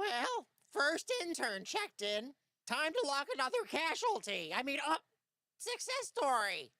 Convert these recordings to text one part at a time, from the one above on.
Well, first intern checked in. Time to lock another casualty. Success story.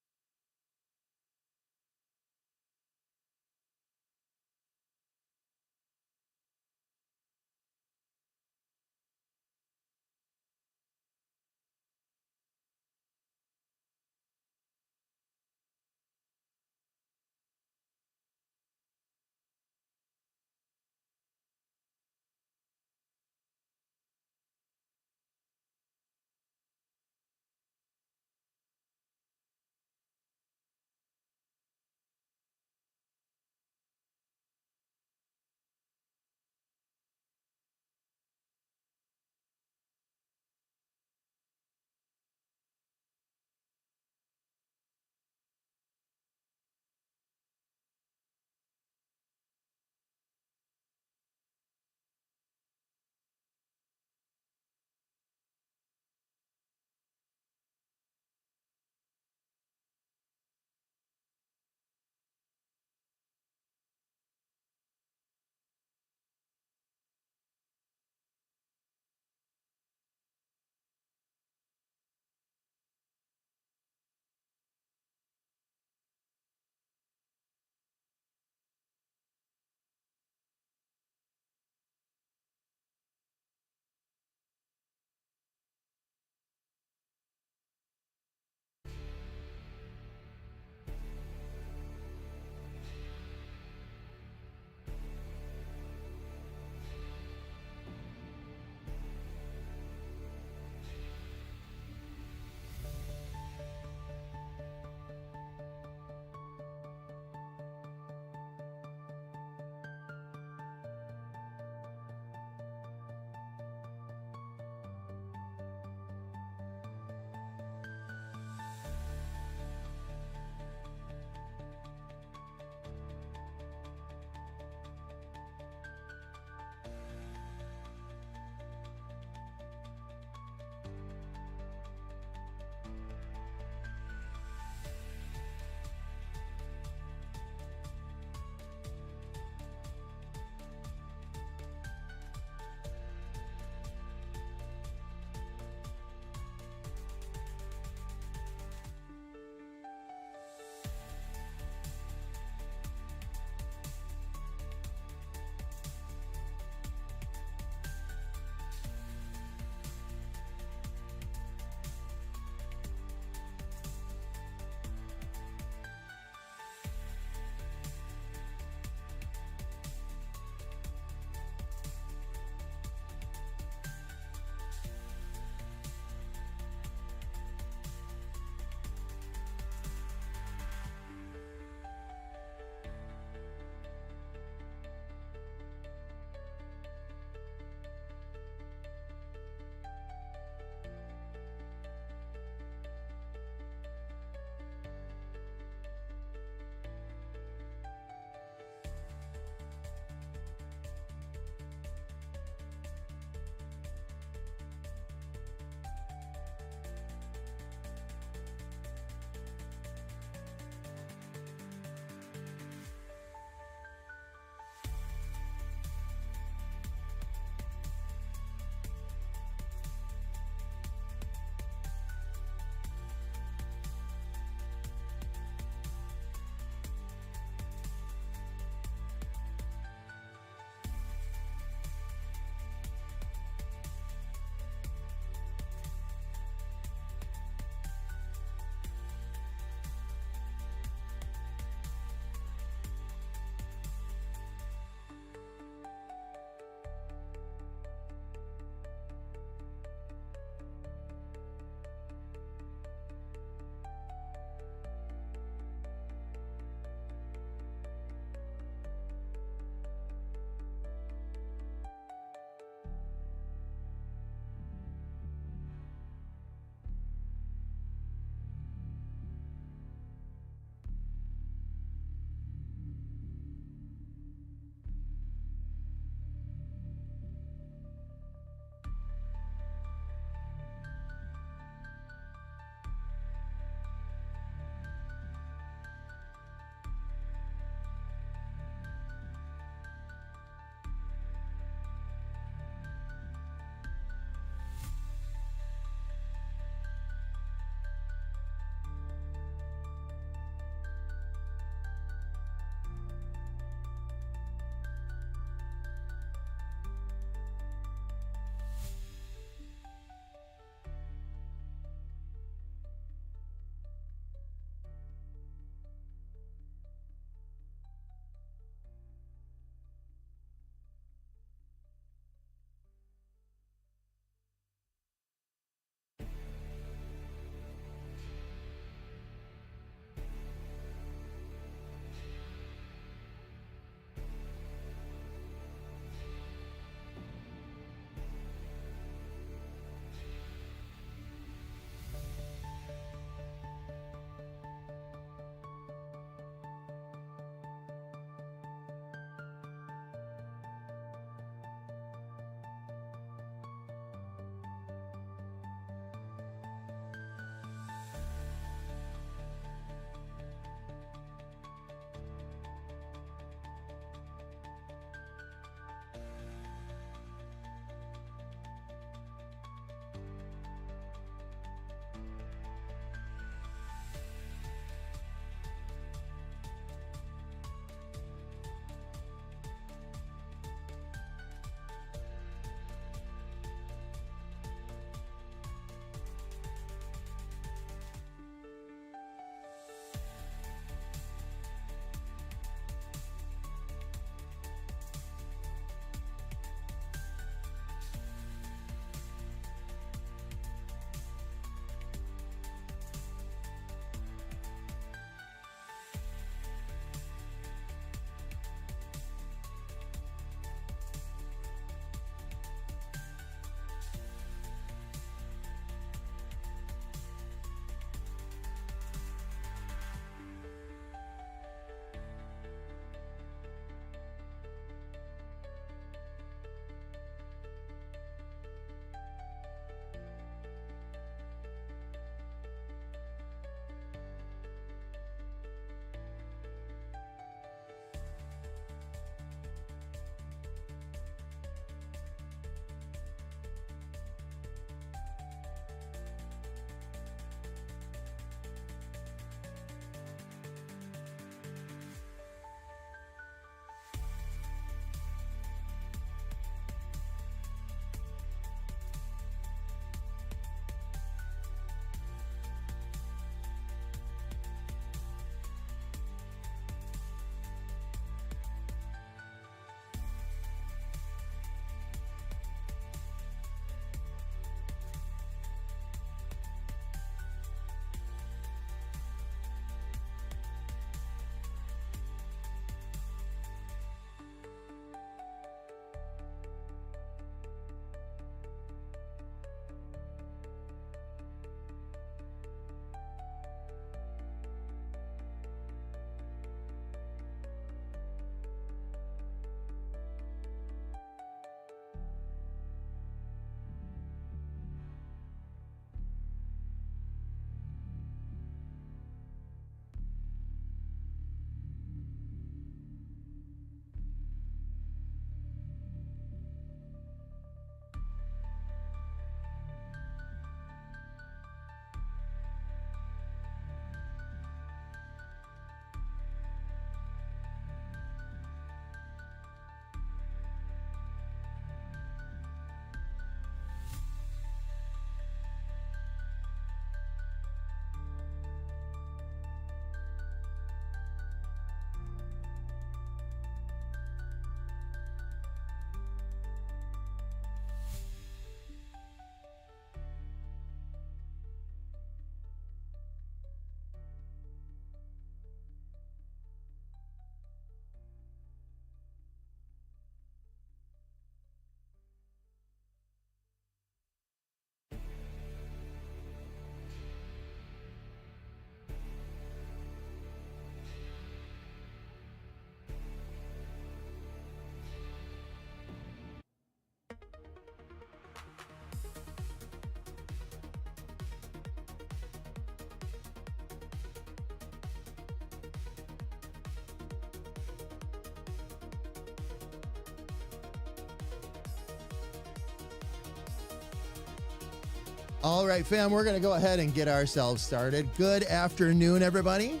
All right, fam, we're going to go ahead and get ourselves started. Good afternoon, everybody.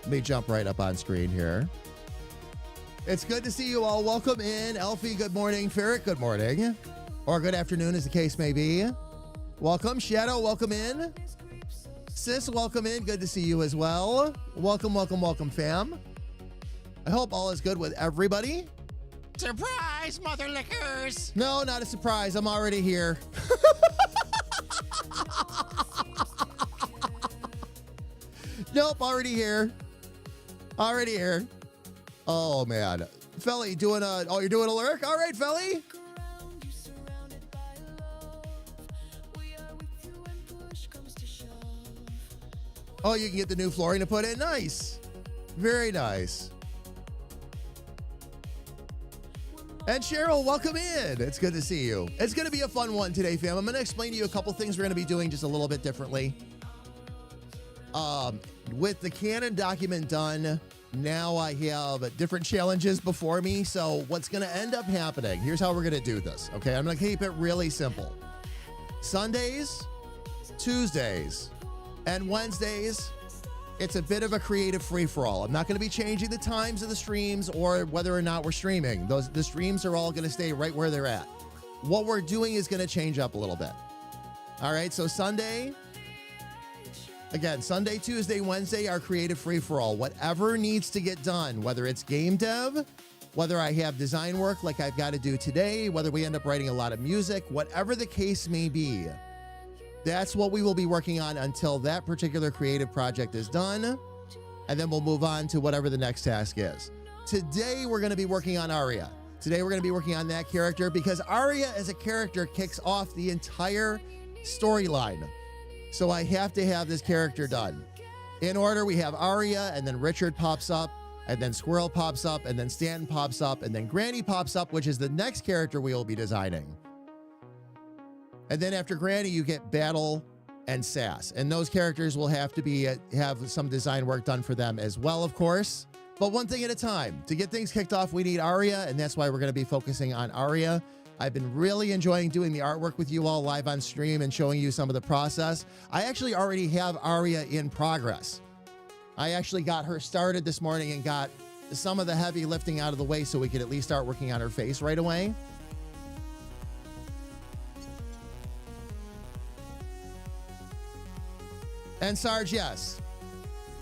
Let me jump right up on screen here. It's good to see you all. Welcome in. Elfie, good morning. Ferret, good morning. Or good afternoon, as the case may be. Welcome. Shadow, welcome in. Sis, welcome in. Good to see you as well. Welcome, welcome, welcome, fam. I hope all is good with everybody. Surprise, mother lickers! No, not a surprise. I'm already here. Nope, already here. Already here. Oh, man. Felly, doing a... Oh, you're doing a lurk? All right, Felly. Oh, you can get the new flooring to put in? Nice. Very nice. And Cheryl, welcome in. It's good to see you. It's going to be a fun one today, fam. I'm going to explain to you a couple things we're going to be doing just a little bit differently. With the Canon document done, now I have different challenges before me. So what's going to end up happening, here's how we're going to do this, okay? I'm going to keep it really simple. Sundays, Tuesdays, and Wednesdays, it's a bit of a creative free-for-all. I'm not going to be changing the times of the streams or whether or not we're streaming. The streams are all going to stay right where they're at. What we're doing is going to change up a little bit. All right, so Sunday, Tuesday, Wednesday are creative free-for-all. Whatever needs to get done, whether it's game dev, whether I have design work like I've got to do today, whether we end up writing a lot of music, whatever the case may be, that's what we will be working on until that particular creative project is done, and then we'll move on to whatever the next task is. Today, we're going to be working on Aria. Today, we're going to be working on that character because Aria as a character kicks off the entire storyline. So I have to have this character done. In order, we have Aria, and then Richard pops up, and then Squirrel pops up, and then Stanton pops up, and then Granny pops up, which is the next character we will be designing. And then after Granny, you get Battle and Sass. And those characters will have to have some design work done for them as well, of course. But one thing at a time. To get things kicked off, we need Aria, and that's why we're going to be focusing on Aria. I've been really enjoying doing the artwork with you all live on stream and showing you some of the process. I actually already have Aria in progress. I actually got her started this morning and got some of the heavy lifting out of the way so we could at least start working on her face right away. And Sarge, yes.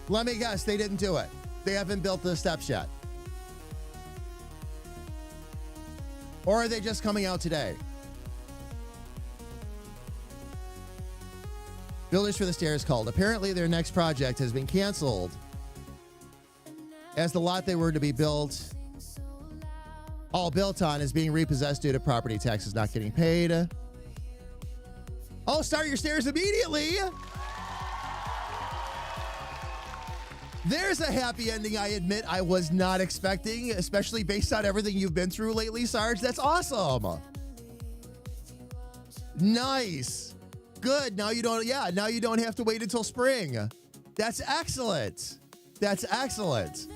Let me guess, they didn't do it. They haven't built the steps yet. Or are they just coming out today? Builders for the Stairs called. Apparently their next project has been canceled as the lot they were to be built on is being repossessed due to property taxes not getting paid. Oh, start your stairs immediately. There's a happy ending I admit I was not expecting, especially based on everything you've been through lately, Sarge. That's awesome. Nice. Good. Now you don't have to wait until spring. That's excellent. That's excellent.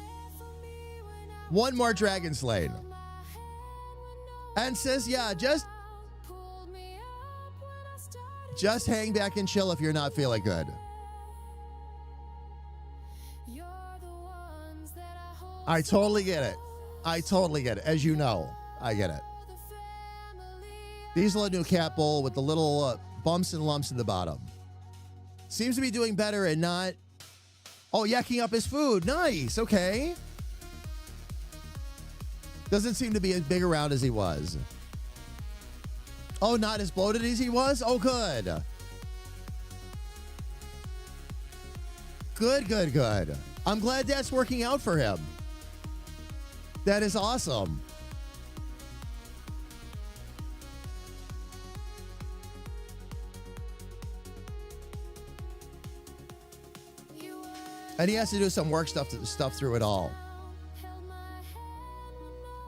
One more Dragon Slain. And says, yeah, just hang back and chill if you're not feeling good. I totally get it. I totally get it. As you know, I get it. Diesel, a new cat bowl with the little bumps and lumps in the bottom. Seems to be doing better and not... Oh, yucking up his food. Nice. Okay. Doesn't seem to be as big around as he was. Oh, not as bloated as he was? Oh, good. Good, good, good. I'm glad that's working out for him. That is awesome. And he has to do some work stuff through it all.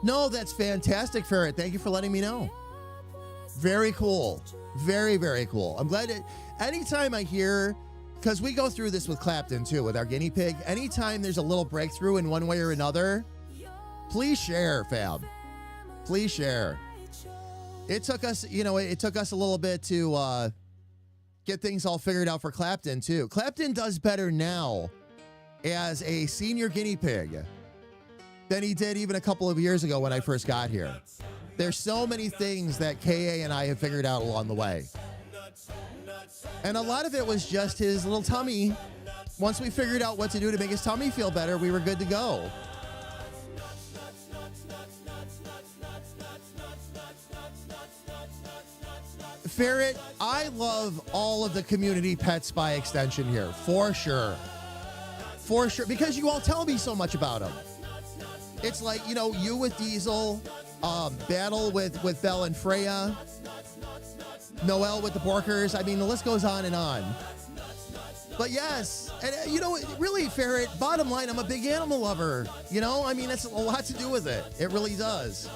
No, that's fantastic, Ferret. Thank you for letting me know. Very cool. Very, very cool. I'm glad that anytime I hear, because we go through this with Clapton too, with our guinea pig, anytime there's a little breakthrough in one way or another, please share, fam. Please share. It took us, it took us a little bit to get things all figured out for Clapton too. Clapton does better now as a senior guinea pig than he did even a couple of years ago when I first got here. There's so many things that KA and I have figured out along the way. And a lot of it was just his little tummy. Once we figured out what to do to make his tummy feel better, we were good to go. Ferret, I love all of the community pets by extension here, for sure. For sure, because you all tell me so much about them. It's like, you know, you with Diesel, Battle with Belle and Freya, Noelle with the Porkers. I mean, the list goes on and on. But yes, and you know, really, Ferret, bottom line, I'm a big animal lover. You know, I mean, it's a lot to do with it. It really does.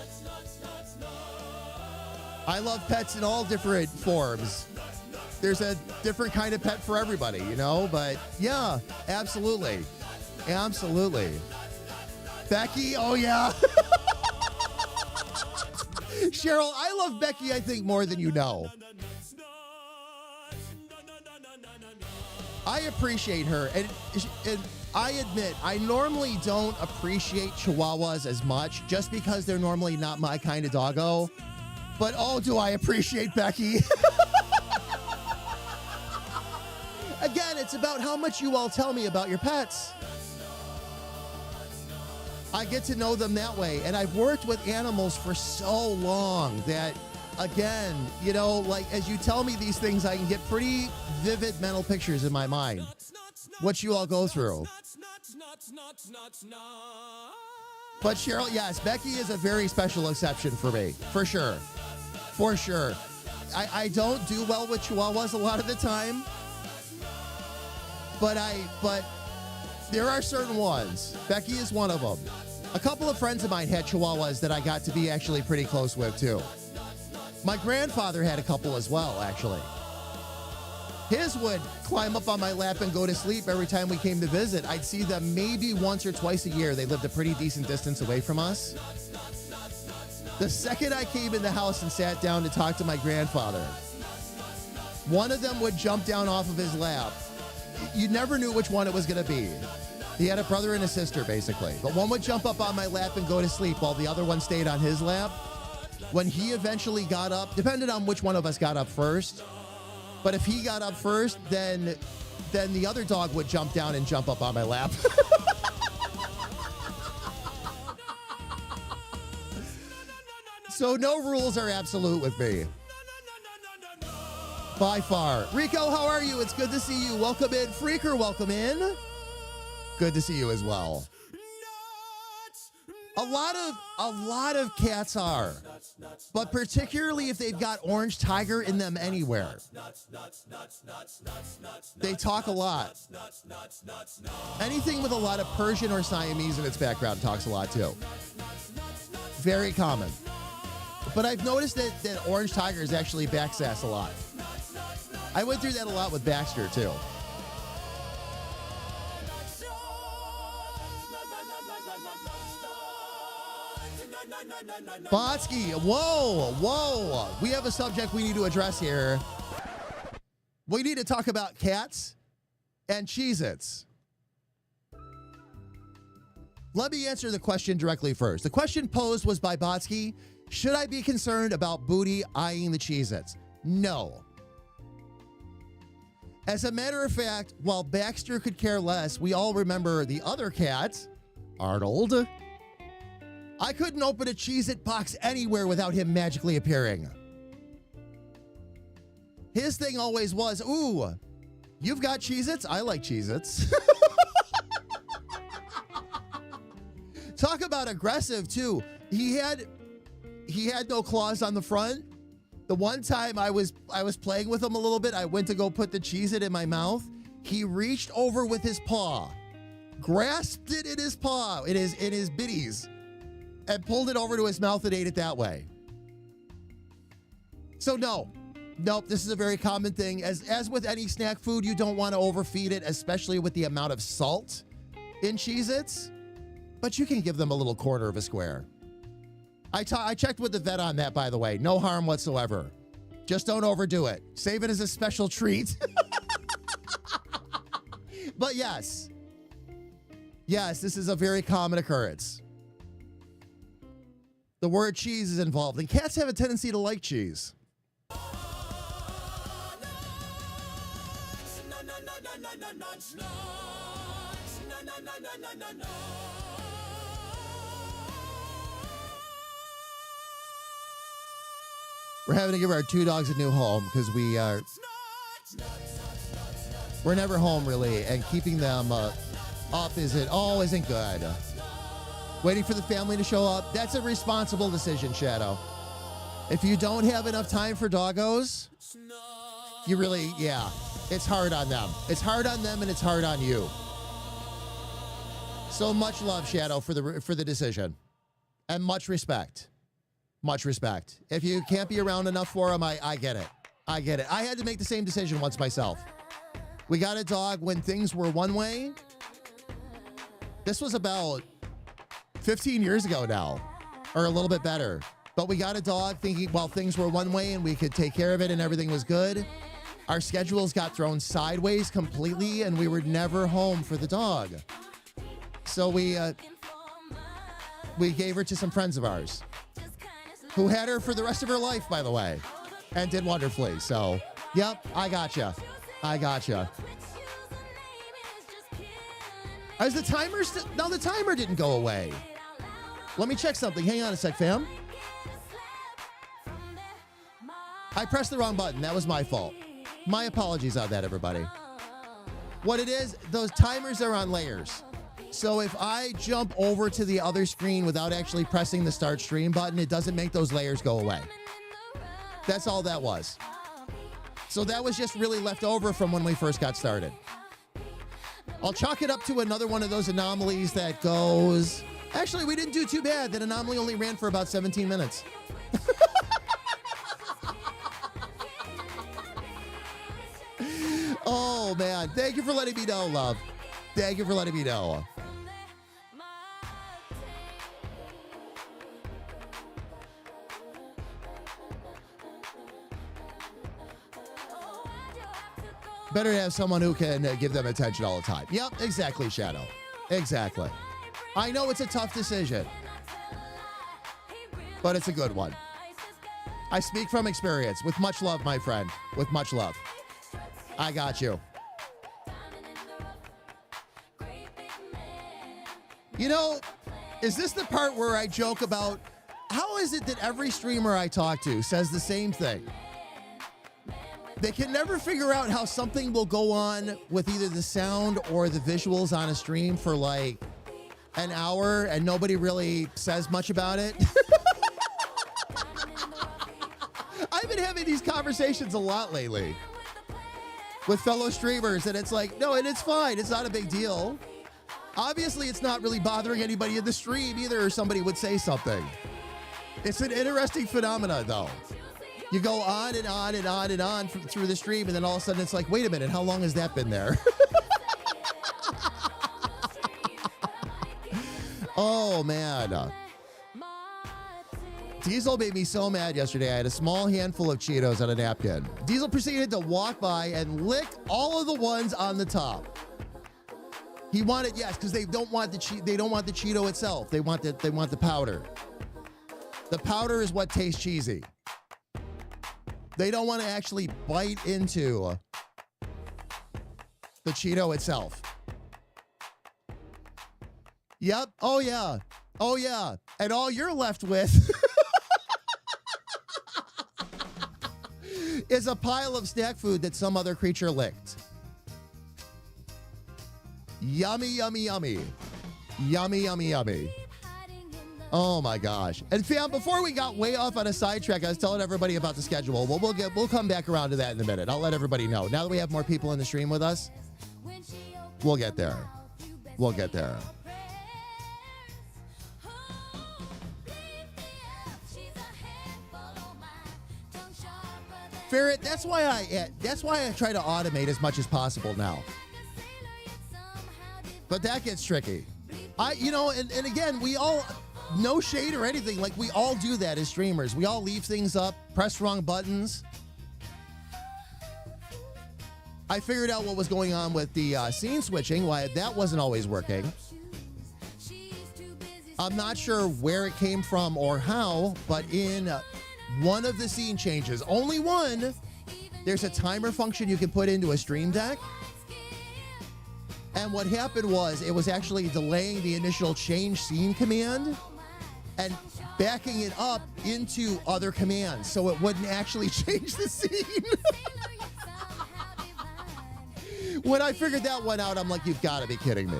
I love pets in all different forms. There's a different kind of pet for everybody, you know? But yeah, absolutely. Absolutely. Becky, oh yeah. Cheryl, I love Becky, I think, more than you know. I appreciate her. And I admit, I normally don't appreciate Chihuahuas as much just because they're normally not my kind of doggo. But oh, do I appreciate Becky. Again, it's about how much you all tell me about your pets. I get to know them that way. And I've worked with animals for so long that, again, you know, like as you tell me these things, I can get pretty vivid mental pictures in my mind. What you all go through. But Cheryl, yes, Becky is a very special exception for me, for sure. For sure. I don't do well with Chihuahuas a lot of the time. But there are certain ones. Becky is one of them. A couple of friends of mine had Chihuahuas that I got to be actually pretty close with too. My grandfather had a couple as well, actually. His would climb up on my lap and go to sleep every time we came to visit. I'd see them maybe once or twice a year. They lived a pretty decent distance away from us. The second I came in the house and sat down to talk to my grandfather, one of them would jump down off of his lap. You never knew which one it was going to be. He had a brother and a sister, basically. But one would jump up on my lap and go to sleep while the other one stayed on his lap. When he eventually got up, depended on which one of us got up first, but if he got up first, then the other dog would jump down and jump up on my lap. So no rules are absolute with me. By far. Rico, how are you? It's good to see you. Welcome in. Freaker, welcome in. Good to see you as well. A lot of cats are, but particularly if they've got orange tiger in them anywhere. They talk a lot. Anything with a lot of Persian or Siamese in its background talks a lot too. Very common. But I've noticed that orange tigers actually backsass a lot. I went through that a lot with Baxter too. Botsky, whoa. We have a subject we need to address here. We need to talk about cats and Cheez-Its. Let me answer the question directly first. The question posed was by Botsky. Should I be concerned about Booty eyeing the Cheez-Its? No. As a matter of fact, while Baxter could care less, we all remember the other cat, Arnold. I couldn't open a Cheez-It box anywhere without him magically appearing. His thing always was, ooh, you've got Cheez-Its? I like Cheez-Its. Talk about aggressive, too. He had no claws on the front. The one time I was playing with him a little bit, I went to go put the Cheez-It in my mouth. He reached over with his paw, grasped it in his paw, in his bitties, and pulled it over to his mouth and ate it that way. So nope, this is a very common thing. As with any snack food, you don't want to overfeed it, especially with the amount of salt in Cheez-Its, but you can give them a little quarter of a square. I checked with the vet on that, by the way. No harm whatsoever. Just don't overdo it. Save it as a special treat. But yes. Yes, this is a very common occurrence. The word cheese is involved, and cats have a tendency to like cheese. We're having to give our two dogs a new home because we're never home really, and keeping them up isn't good. Waiting for the family to show up, that's a responsible decision, Shadow. If you don't have enough time for doggos, it's hard on them. It's hard on them and it's hard on you. So much love, Shadow, for the decision, and much respect. Much respect. If you can't be around enough for them, I get it. I get it. I had to make the same decision once myself. We got a dog when things were one way. This was about 15 years ago now, or a little bit better. But we got a dog thinking, well, things were one way and we could take care of it and everything was good. Our schedules got thrown sideways completely and we were never home for the dog. So we gave her to some friends of ours who had her for the rest of her life, by the way, and did wonderfully. So, yep, I gotcha. Is the timer no, the timer didn't go away. Let me check something. Hang on a sec, fam. I pressed the wrong button. That was my fault. My apologies on that, everybody. What it is, those timers are on layers. So if I jump over to the other screen without actually pressing the start stream button, it doesn't make those layers go away. That's all that was. So that was just really left over from when we first got started. I'll chalk it up to another one of those anomalies that goes... Actually, we didn't do too bad. That anomaly only ran for about 17 minutes. Oh, man. Thank you for letting me know, love. Thank you for letting me know. Better to have someone who can give them attention all the time. Yep, exactly, Shadow. Exactly. I know it's a tough decision, but it's a good one. I speak from experience. With much love, my friend. With much love. I got you. You know, is this the part where I joke about how is it that every streamer I talk to says the same thing? They can never figure out how something will go on with either the sound or the visuals on a stream for like an hour and nobody really says much about it. I've been having these conversations a lot lately with fellow streamers, and it's like, no, and it's fine. It's not a big deal. Obviously, it's not really bothering anybody in the stream either, or somebody would say something. It's an interesting phenomena, though. You go on and on and on and on through the stream, and then all of a sudden it's like, wait a minute, how long has that been there? Oh, man. Diesel made me so mad yesterday. I had a small handful of Cheetos on a napkin. Diesel proceeded to walk by and lick all of the ones on the top. He wanted, yes, because they don't want the Cheeto itself. They want the powder. The powder is what tastes cheesy. They don't want to actually bite into the Cheeto itself. Yep. Oh, yeah. Oh, yeah. And all you're left with is a pile of snack food that some other creature licked. Yummy, yummy, yummy. Yummy, yummy, yummy. Oh my gosh. And fam, before we got way off on a sidetrack, I was telling everybody about the schedule. Well, we'll come back around to that in a minute. I'll let everybody know. Now that we have more people in the stream with us, we'll get there. We'll get there. Ferret, that's why I try to automate as much as possible now. But that gets tricky. And again, we all, no shade or anything, like we all do that as streamers. We all leave things up, press wrong buttons, I figured out what was going on with the scene switching, why that wasn't always working. I'm not sure where it came from or how, but in one of the scene changes, only one, there's a timer function you can put into a Stream Deck. And what happened was it was actually delaying the initial change scene command and backing it up into other commands so it wouldn't actually change the scene. When I figured that one out, I'm like, you've got to be kidding me.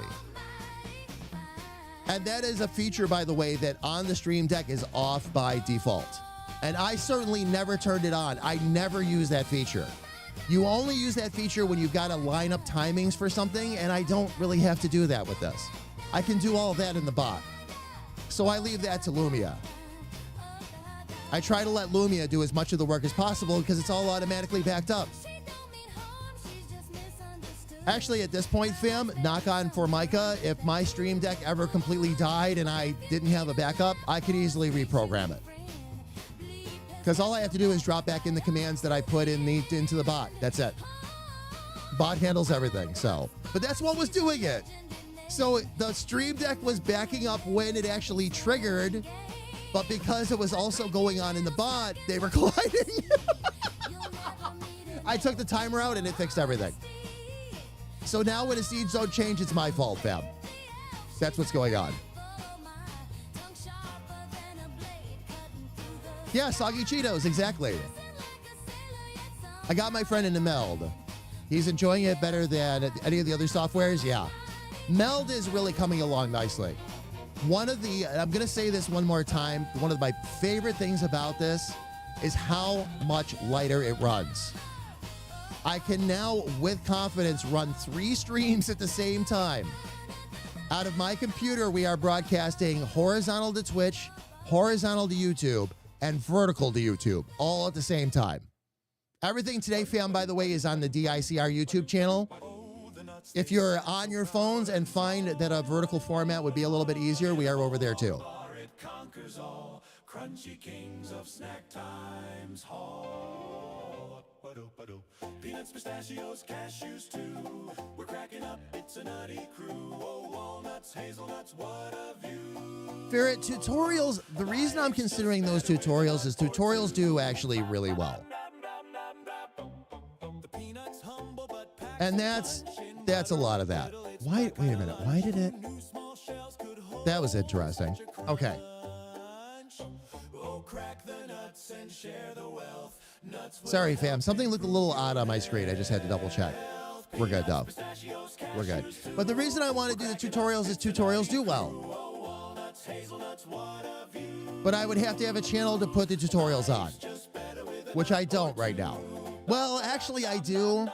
And that is a feature, by the way, that on the Stream Deck is off by default. And I certainly never turned it on. I never use that feature. You only use that feature when you've got to line up timings for something, and I don't really have to do that with this. I can do all of that in the bot. So I leave that to Lumia. I try to let Lumia do as much of the work as possible because it's all automatically backed up. Actually, at this point, fam, knock on Formica, if my Stream Deck ever completely died and I didn't have a backup, I could easily reprogram it. Because all I have to do is drop back in the commands that I put into the bot. That's it. Bot handles everything, so. But that's what was doing it. So the Stream Deck was backing up when it actually triggered, but because it was also going on in the bot, they were colliding. I took the timer out and it fixed everything. So now when a seed zone change, it's my fault, fam. That's what's going on. Yeah, soggy Cheetos, exactly. I got my friend into Meld. He's enjoying it better than any of the other softwares, yeah. Meld is really coming along nicely. I'm going to say this one more time, one of my favorite things about this is how much lighter it runs. I can now, with confidence, run 3 streams at the same time. Out of my computer, we are broadcasting horizontal to Twitch, horizontal to YouTube, and vertical to YouTube, all at the same time. Everything today, fam, by the way, is on the DICR YouTube channel. If you're on your phones and find that a vertical format would be a little bit easier, we are over there too. Crunchy kings of snack times hall. Peanuts, pistachios, cashews too. We're cracking up, it's a nutty crew. Oh, walnuts, hazelnuts, what a view. Ferret, tutorials, the reason I'm considering those tutorials is tutorials do actually really well. And that's a lot of that. Wait a minute, why did it? That was interesting. Okay. Sorry, fam. Something looked a little odd on my screen. I just had to double check. We're good, though. We're good. But the reason I want to do the tutorials is tutorials do well. But I would have to have a channel to put the tutorials on, which I don't right now. Well, actually, I do.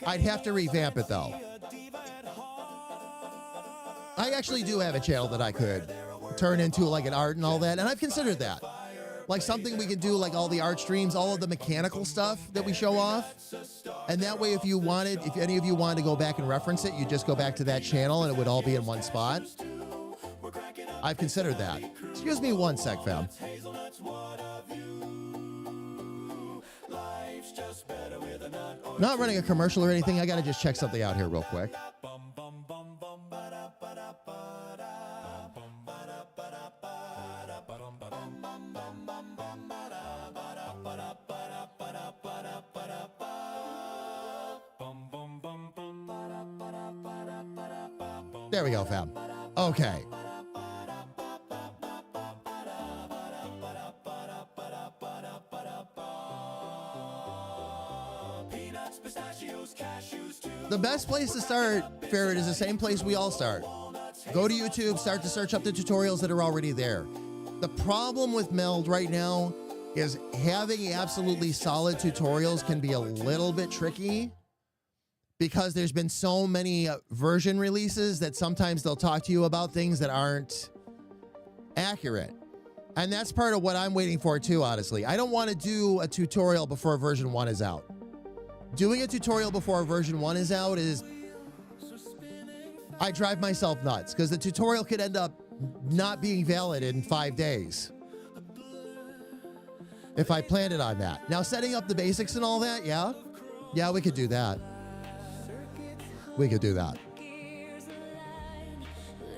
I'd have to revamp it, though. I actually do have a channel that I could turn into like an art and all that, and I've considered that. Like something we could do, like all the art streams, all of the mechanical stuff that we show off. And that way, if any of you wanted to go back and reference it, you just go back to that channel and it would all be in one spot. I've considered that. Excuse me one sec, fam. Not running a commercial or anything. I got to just check something out here real quick. There we go, fam. Okay. The best place to start, Ferret, is the same place we all start. Go to YouTube, start to search up the tutorials that are already there. The problem with Meld right now is having absolutely solid tutorials can be a little bit tricky because there's been so many version releases that sometimes they'll talk to you about things that aren't accurate. And that's part of what I'm waiting for too, honestly. I don't want to do a tutorial before version 1 is out. Doing a tutorial before version 1 is out is... I drive myself nuts because the tutorial could end up not being valid in 5 days if I planned it on that. Now, setting up the basics and all that, yeah, Yeah, we could do that. We could do that.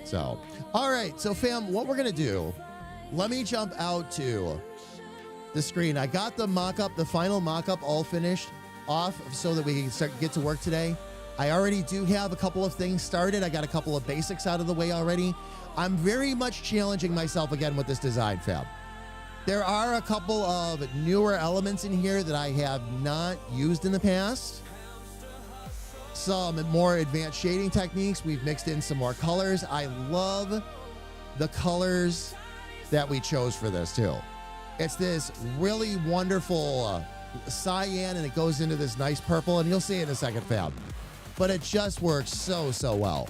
So, all right. So, fam, what we're going to do, let me jump out to the screen. I got the mock-up, the final mock-up all finished off so that we can get to work today. I already do have a couple of things started. I got a couple of basics out of the way already. I'm very much challenging myself again with this design, fam. There are a couple of newer elements in here that I have not used in the past. Some more advanced shading techniques. We've mixed in some more colors. I love the colors that we chose for this too. It's this really wonderful cyan, and it goes into this nice purple, and you'll see it in a second, fam. But it just works so well.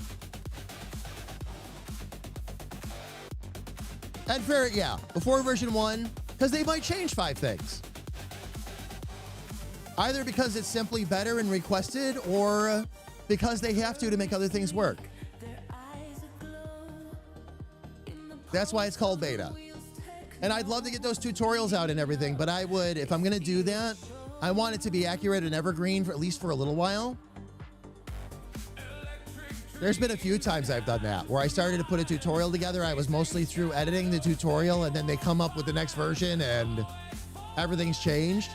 And fair, yeah, before version 1, because they might change 5 things. Either because it's simply better and requested, or because they have to make other things work. That's why it's called beta. And I'd love to get those tutorials out and everything, but I would, if I'm going to do that, I want it to be accurate and evergreen for at least for a little while. There's been a few times I've done that where I started to put a tutorial together. I was mostly through editing the tutorial, and then they come up with the next version and everything's changed.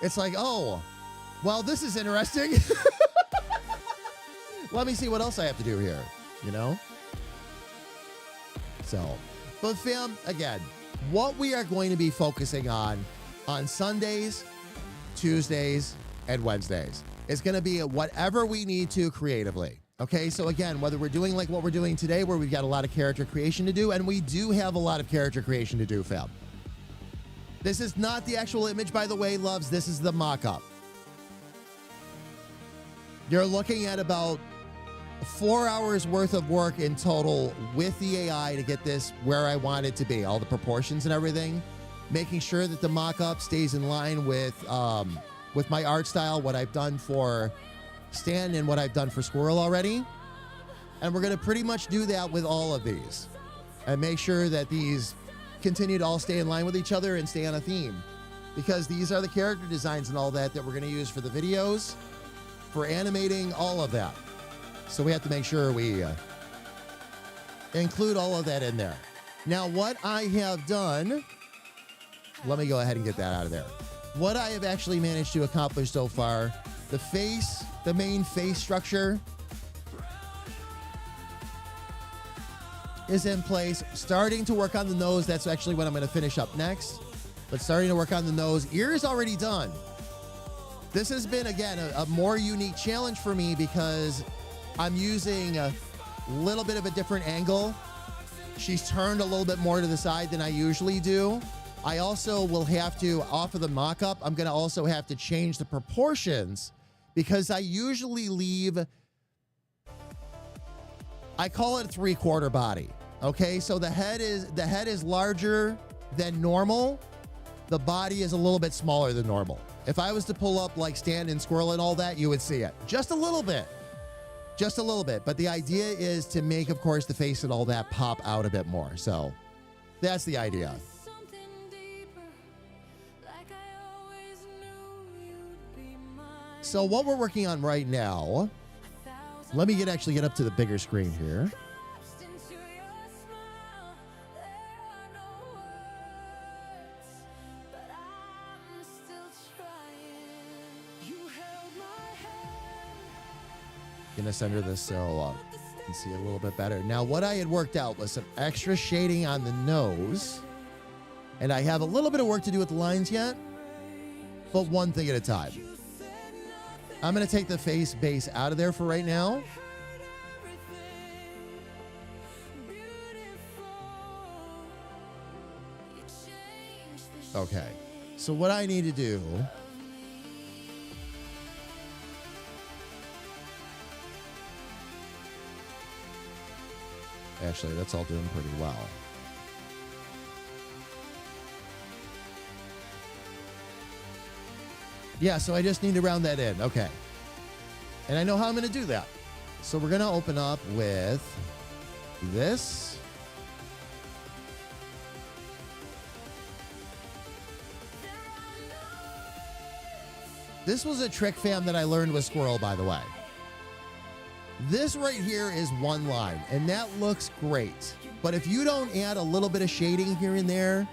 It's like, oh, well, this is interesting. Let me see what else I have to do here, you know? So, but fam, again, what we are going to be focusing on Sundays, Tuesdays, and Wednesdays is going to be whatever we need to creatively. Okay, so again, whether we're doing like what we're doing today, where we've got a lot of character creation to do, and we do have a lot of character creation to do, fam. This is not the actual image, by the way, loves. This is the mock-up. You're looking at about 4 hours worth of work in total with the AI to get this where I want it to be, all the proportions and everything, making sure that the mock-up stays in line with my art style, what I've done for Stan and what I've done for Squirrel already. And we're going to pretty much do that with all of these and make sure that these continue to all stay in line with each other and stay on a theme, because these are the character designs and all that we're going to use for the videos, for animating, all of that. So we have to make sure we include all of that in there. Now, what I have done, let me go ahead and get that out of there. What I have actually managed to accomplish so far, the face, the main face structure is in place. Starting to work on the nose. That's actually what I'm going to finish up next. But starting to work on the nose. Ear is already done. This has been, again, a more unique challenge for me because I'm using a little bit of a different angle. She's turned a little bit more to the side than I usually do. I also will have to, off of the mock-up, I'm going to also have to change the proportions because I usually leave, I call it 3/4 body. Okay, so the head is larger than normal. The body is a little bit smaller than normal. If I was to pull up like Stand and Squirrel and all that, you would see it. Just a little bit. Just a little bit. But the idea is to make, of course, the face and all that pop out a bit more. So that's the idea. So what we're working on right now, let me actually get up to the bigger screen here. Gonna center this so you can see a little bit better. Now, what I had worked out was some extra shading on the nose, and I have a little bit of work to do with the lines yet, but one thing at a time. I'm gonna take the face base out of there for right now. Okay, so what I need to do, actually, that's all doing pretty well. Yeah, so I just need to round that in. Okay. And I know how I'm going to do that. So we're going to open up with this. This was a trick, fam, that I learned with Squirrel, by the way. This right here is one line, and that looks great. But if you don't add a little bit of shading here and there,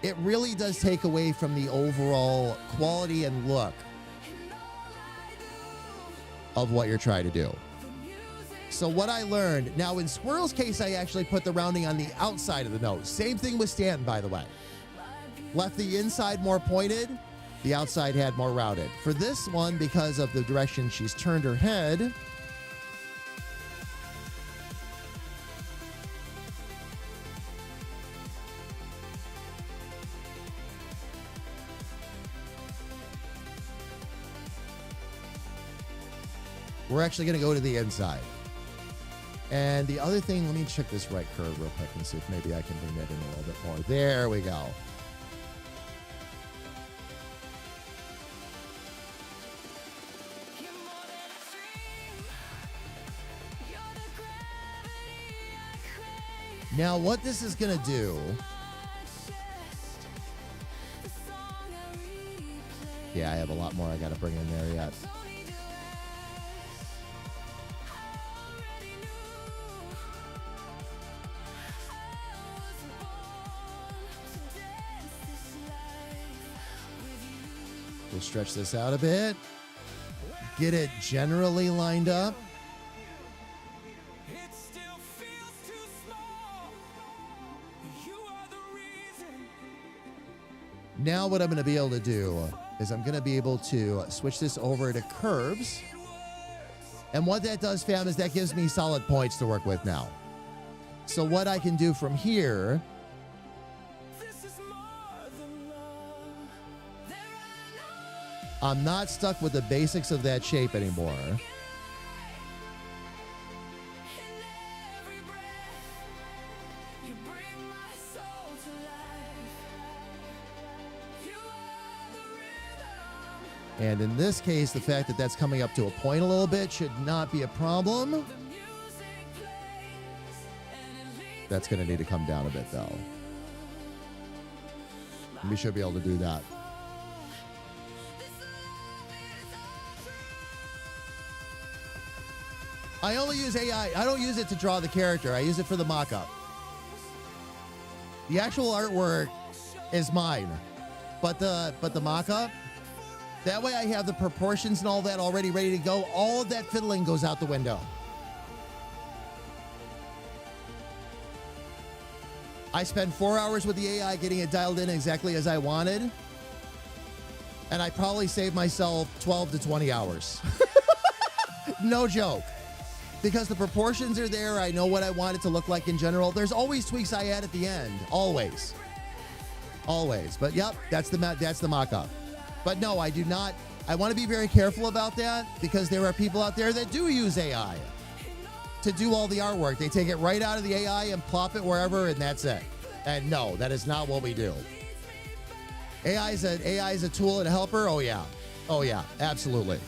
it really does take away from the overall quality and look of what you're trying to do. So what I learned, now in Squirrel's case, I actually put the rounding on the outside of the nose. Same thing with Stanton, by the way. Left the inside more pointed, the outside had more rounded. For this one, because of the direction she's turned her head, we're actually going to go to the inside. And the other thing, let me check this right curve real quick and see if maybe I can bring that in a little bit more. There we go. Now, what this is going to do, yeah, I have a lot more I got to bring in there yet. We'll stretch this out a bit. Get it generally lined up. Now what I'm going to be able to do is I'm going to be able to switch this over to curves. And what that does, fam, is that gives me solid points to work with now. So what I can do from here, I'm not stuck with the basics of that shape anymore. And in this case, the fact that that's coming up to a point a little bit should not be a problem. That's going to need to come down a bit, though. We should be able to do that. I only use AI. I don't use it to draw the character. I use it for the mock-up. The actual artwork is mine, but the mock-up, that way I have the proportions and all that already ready to go. All of that fiddling goes out the window. I spent 4 hours with the AI getting it dialed in exactly as I wanted, and I probably saved myself 12 to 20 hours. No joke. Because the proportions are there, I know what I want it to look like in general. There's always tweaks I add at the end, always. Always. But yep, that's the mock-up. But no, I do not. I want to be very careful about that because there are people out there that do use AI to do all the artwork. They take it right out of the AI and plop it wherever, and that's it. And no, that is not what we do. AI is a tool and a helper. Oh yeah. Oh yeah, absolutely.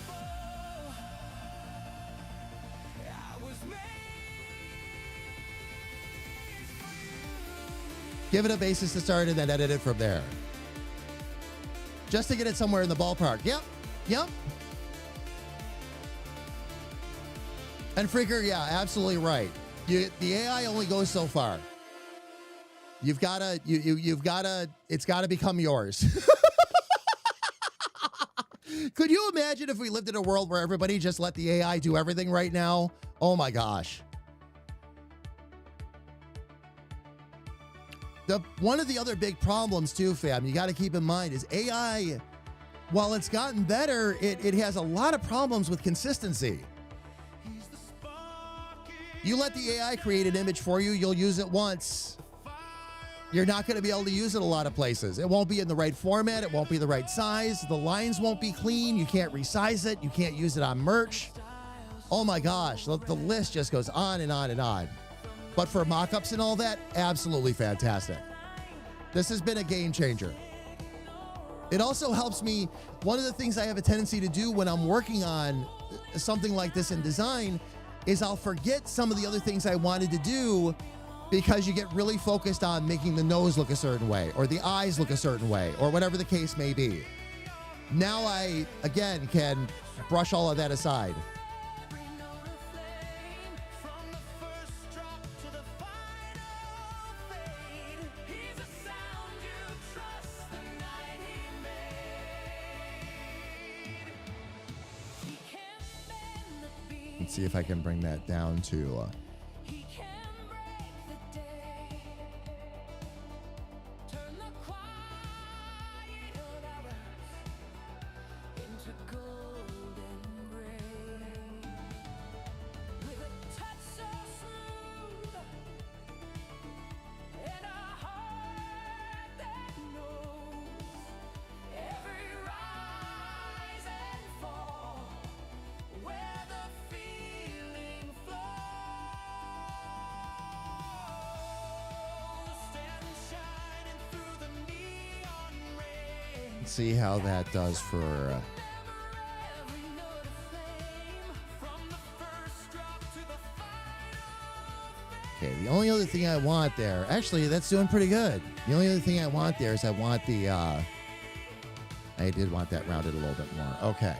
Give it a basis to start and then edit it from there. Just to get it somewhere in the ballpark. Yep. Yep. And Freaker, yeah, absolutely right. The AI only goes so far. You've gotta, it's gotta become yours. Could you imagine if we lived in a world where everybody just let the AI do everything right now? Oh my gosh. One of the other big problems too, fam, you got to keep in mind is AI, while it's gotten better, it has a lot of problems with consistency. You let the AI create an image for you, you'll use it once. You're not going to be able to use it a lot of places. It won't be in the right format. It won't be the right size. The lines won't be clean. You can't resize it. You can't use it on merch. Oh my gosh, the list just goes on and on and on. But for mock-ups and all that, absolutely fantastic. This has been a game changer. It also helps me. One of the things I have a tendency to do when I'm working on something like this in design is I'll forget some of the other things I wanted to do because you get really focused on making the nose look a certain way or the eyes look a certain way or whatever the case may be. Now I, again, can brush all of that aside. Let's see if I can bring that down to... see how that does for okay, the only other thing I want there, actually that's doing pretty good. The only other thing I want there is I want the I did want that rounded a little bit more. Okay,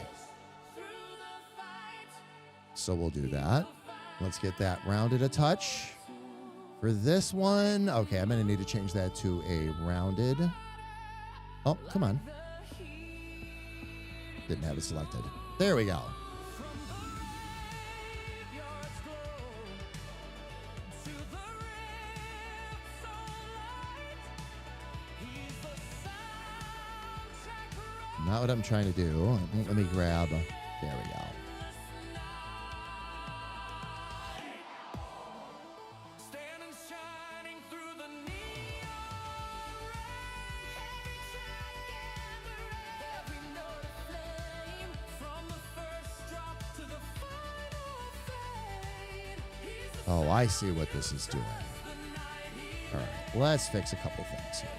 so we'll do that. Let's get that rounded a touch for this one. Okay, I'm gonna need to change that to a rounded. Oh, come on. Didn't have it selected. There we go. Not what I'm trying to do. Let me grab. There we go. Oh, I see what this is doing. All right, let's fix a couple things here.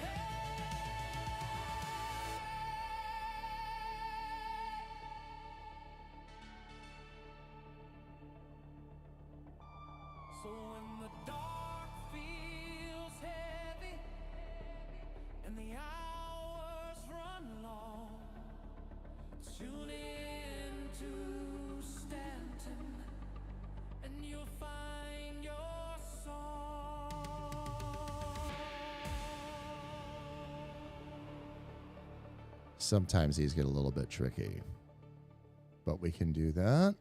So when the dark feels heavy and the hours run long, tune in to Stanton and you'll find your song. Sometimes these get a little bit tricky, but we can do that.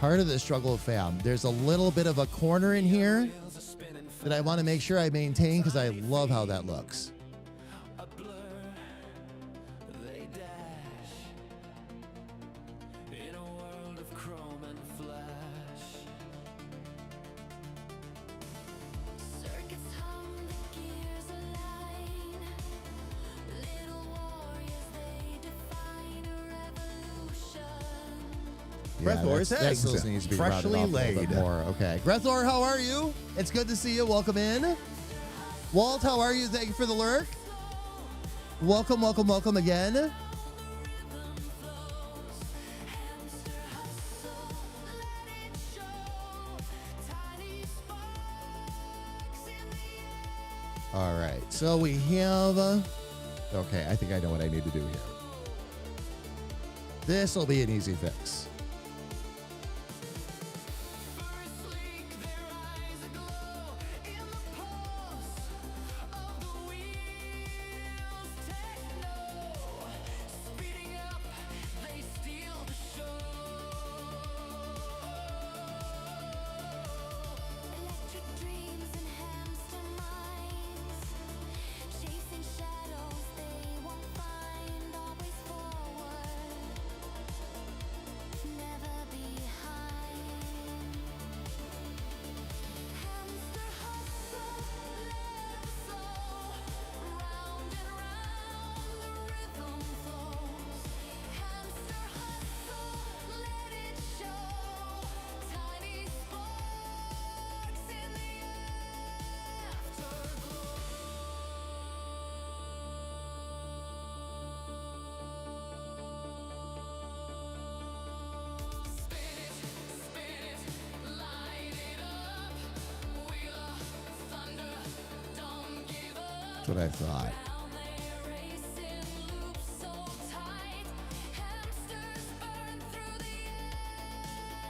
Part of the struggle of fam, there's a little bit of a corner in here that I want to make sure I maintain because I love how that looks. A blur, they dash in a world of chrome and flash. Circuits hum, the gears align. Little warriors, they define a revolution. Grethor's that's eggs still needs to be freshly rounded off a little bit laid. more. Okay, Grethor, how are you? It's good to see you. Welcome in. Walt, how are you? Thank you for the lurk. Welcome, welcome, welcome again. All right, so we have. Okay, I think I know what I need to do here. This will be an easy fix. That's what I thought. Round they race in loops so tight. Hamsters burn through the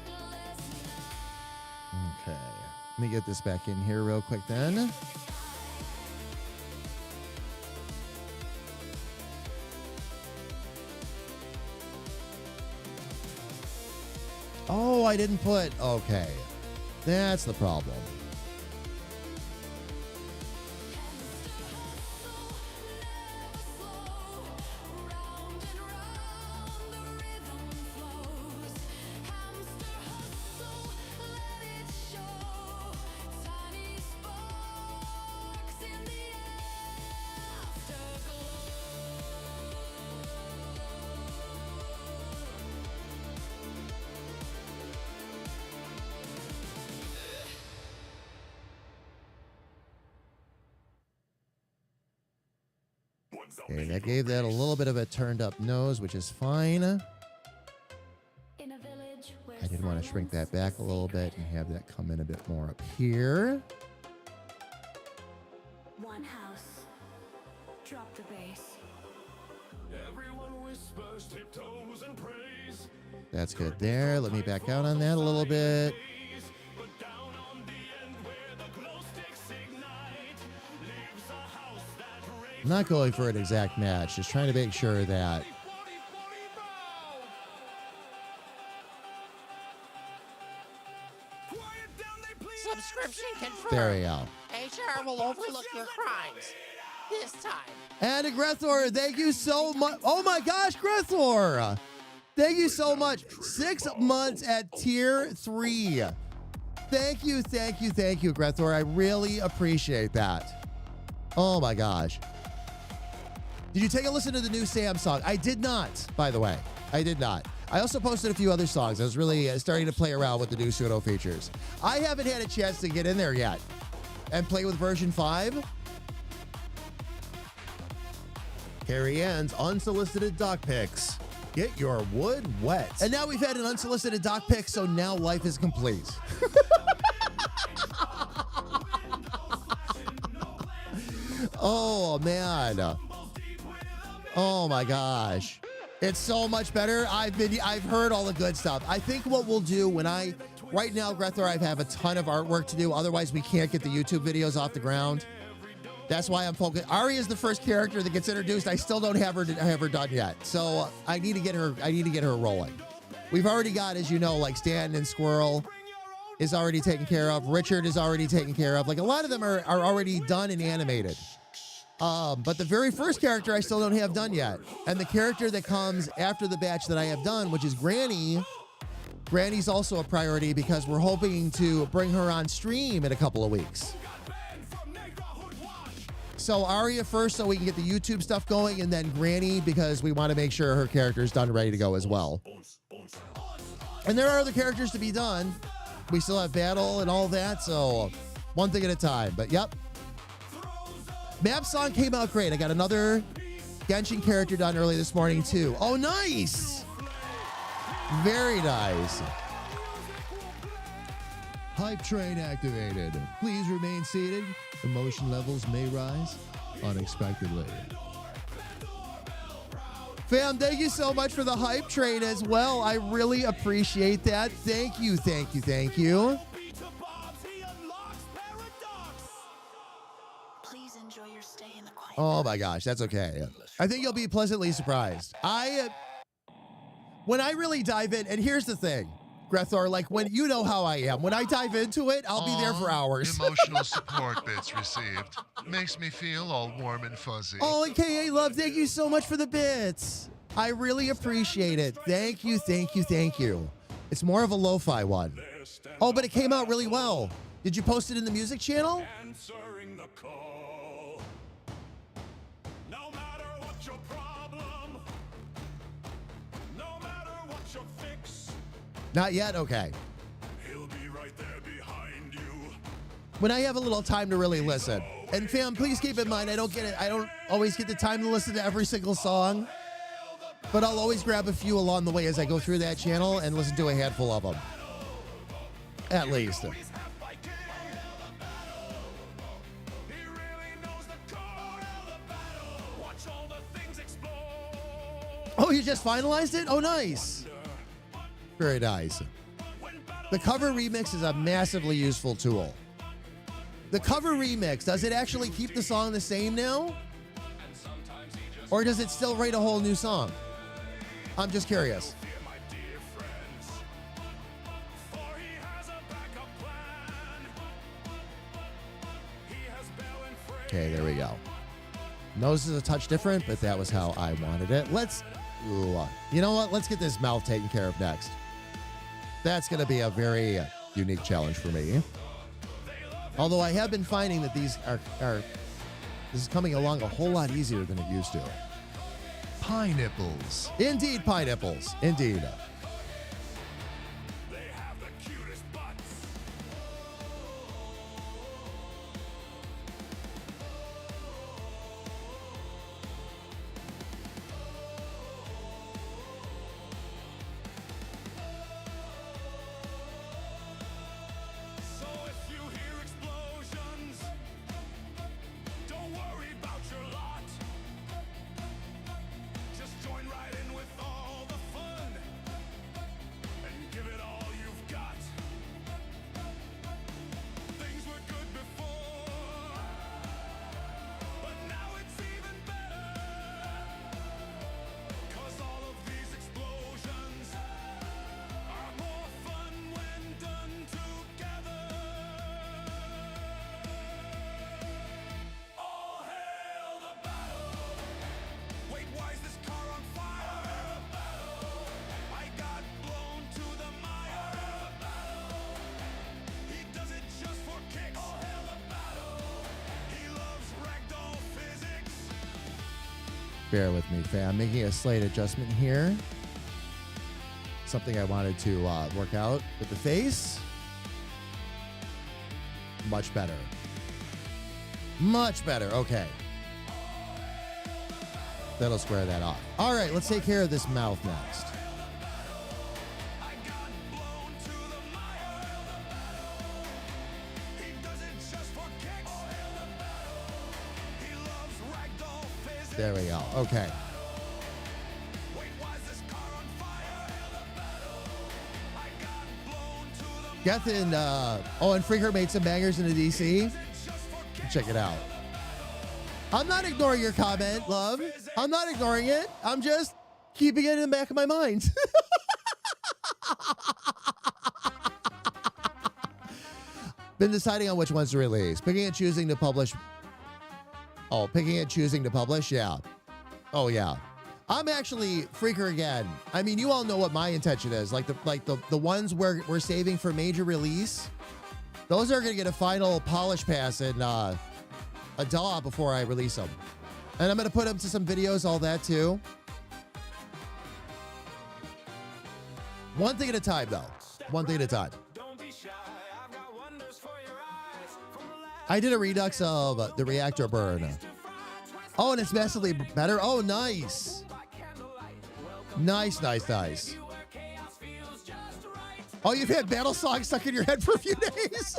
endless night. Okay. Let me get this back in here real quick then. Oh, I didn't put... Okay. That's the problem. Okay, that gave that a little bit of a turned up nose, which is fine. In a village where I did want to shrink that silence back a little bit and have that come in a bit more up here. one house. Drop the bass. Everyone whispers, tiptoes, and praise. That's good there. Let me back out on that a little bit. But down on the end where the glow sticks ignite, lives a house that rains. I'm not going for an exact match, just trying to make sure that... Quiet down, they please. Subscription confirmed. There we go. HR will overlook your crimes. This time. And Grethor, thank you so much. Oh my gosh, Grethor! Thank you so much. 6 months at tier 3. Thank you, thank you, thank you, Grethor. I really appreciate that. Oh my gosh. Did you take a listen to the new Sam song? I did not, by the way. I did not. I also posted a few other songs. I was really starting to play around with the new pseudo features. I haven't had a chance to get in there yet and play with version 5. Carrie Ann's unsolicited doc pics. Get your wood wet. And now we've had an unsolicited doc pic, so now life is complete. Oh, man. Oh, my gosh. It's so much better. I've heard all the good stuff. I think what we'll do right now, Grethor, I have a ton of artwork to do. Otherwise, we can't get the YouTube videos off the ground. That's why I'm focused. Aria is the first character that gets introduced. I still don't have her done yet. So I need to get her rolling. We've already got, as you know, like Stan and Squirrel is already taken care of. Richard is already taken care of. Like a lot of them are already done and animated. But the very first character I still don't have done yet. And the character that comes after the batch that I have done, which is Granny. Granny's also a priority because we're hoping to bring her on stream in a couple of weeks. So Aria first so we can get the YouTube stuff going, and then Granny because we want to make sure her character is done and ready to go as well. And there are other characters to be done. We still have battle and all that, so one thing at a time. But yep. Map song came out great. I got another Genshin character done early this morning too. Oh, nice. Very nice. Hype train activated. Please remain seated. Emotion levels may rise unexpectedly. Fam, thank you so much for the hype train as well. I really appreciate that. Thank you, thank you, thank you. Please enjoy your stay in the quiet. Oh my gosh, that's okay. I think you'll be pleasantly surprised. When I really dive in, and here's the thing, Grethor, like when you know how I am, when I dive into it, I'll be there for hours. Emotional support bits received. Makes me feel all warm and fuzzy. Oh, and KA Love, thank you so much for the bits. I really appreciate it. Thank you, thank you, thank you. It's more of a lo-fi one. Oh, but it came out really well. Did you post it in the music channel? Answering the call. No matter what your problem, no matter what your fix, Not yet? Okay. he'll be right there behind you. When I have a little time to really listen. And fam, please keep in mind, I don't always get the time to listen to every single song. But I'll always grab a few along the way as I go through that channel and listen to a handful of them. At least. He really knows the code Oh, you just finalized it? Oh, nice. Very nice. The cover remix is a massively useful tool. The cover remix, does it actually keep the song the same now? Or does it still write a whole new song? I'm just curious. Okay, there we go. Nose is a touch different, but that was how I wanted it. You know what? Let's get this mouth taken care of next. That's going to be a very unique challenge for me. Although I have been finding that these this is coming along a whole lot easier than it used to. Pineapples. Indeed, pineapples. Indeed. Bear with me, fam. Making a slight adjustment here. Something I wanted to work out with the face. Much better. Much better. Okay. That'll square that off. All right, let's take care of this mouth next. There we go. Okay. Geth and and Freaker made some bangers in the DC. Check it out. I'm not ignoring your comment, love. I'm not ignoring it. I'm just keeping it in the back of my mind. Been deciding on which ones to release. Picking and choosing to publish. Oh, picking and choosing to publish? Yeah. Oh, yeah. I'm actually Freaker again. I mean, you all know what my intention is. Like the ones where we're saving for major release. Those are going to get a final polish pass in a DAW before I release them. And I'm going to put them to some videos, all that too. One thing at a time, though. One thing at a time. I did a redux of the reactor burn. Oh, and it's massively better. Oh, nice. Nice, nice, nice. Oh, you've had battle songs stuck in your head for a few days.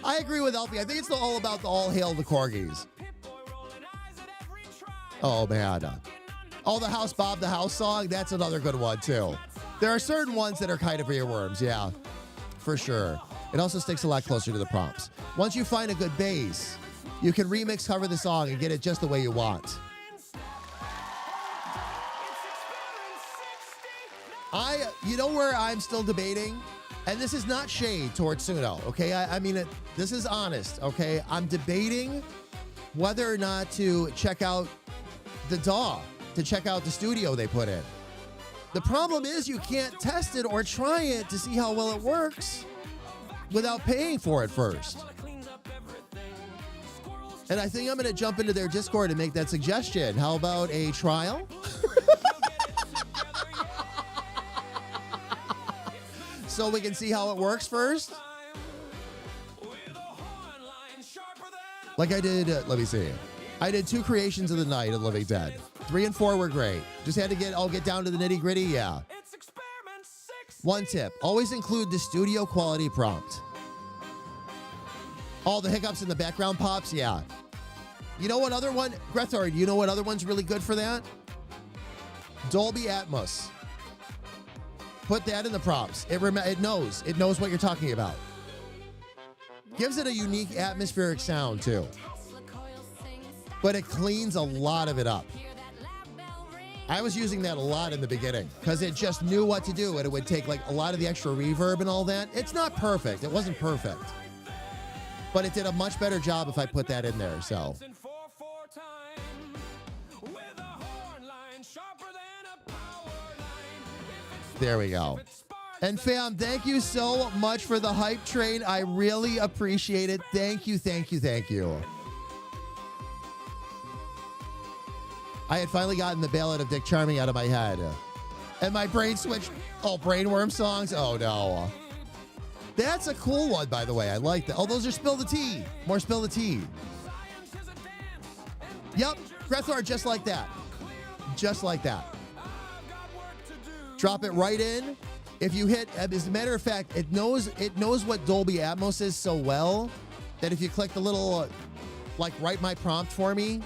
I agree with Elfie. I think it's all about the all hail the corgis. Oh, man. Oh, the House Bob the House song. That's another good one, too. There are certain ones that are kind of earworms. Yeah, for sure. It also sticks a lot closer to the prompts. Once you find a good bass, you can remix, cover the song, and get it just the way you want. You know where I'm still debating? And this is not shade towards Suno, okay? I mean, this is honest, okay? I'm debating whether or not to check out the DAW, to check out the studio they put in. The problem is you can't test it or try it to see how well it works without paying for it first. And I think I'm going to jump into their Discord and make that suggestion. How about a trial? So we can see how it works first. Like I did, let me see. I did 2 creations of the night of Living Dead. 3 and 4 were great. Just had to get down to the nitty gritty, yeah. One tip, always include the studio quality prompt. All the hiccups in the background pops, yeah. You know what other one? Grethard, you know what other one's really good for that? Dolby Atmos. Put that in the prompts. It knows. It knows what you're talking about. Gives it a unique atmospheric sound, too. But it cleans a lot of it up. I was using that a lot in the beginning because it just knew what to do, and it would take like a lot of the extra reverb and all that. It's not perfect. It wasn't perfect. But it did a much better job if I put that in there, so. There we go. And fam, thank you so much for the hype train. I really appreciate it. Thank you, thank you, thank you. I had finally gotten the Ballad of Dick Charming out of my head. And my brain switched. Oh, Brainworm songs? Oh, no. That's a cool one, by the way. I like that. Oh, those are Spill the Tea. More Spill the Tea. Yep. Grethor, just like that. Just like that. Drop it right in. If you hit, as a matter of fact, it knows what Dolby Atmos is so well that if you click the little, like, write my prompt for me,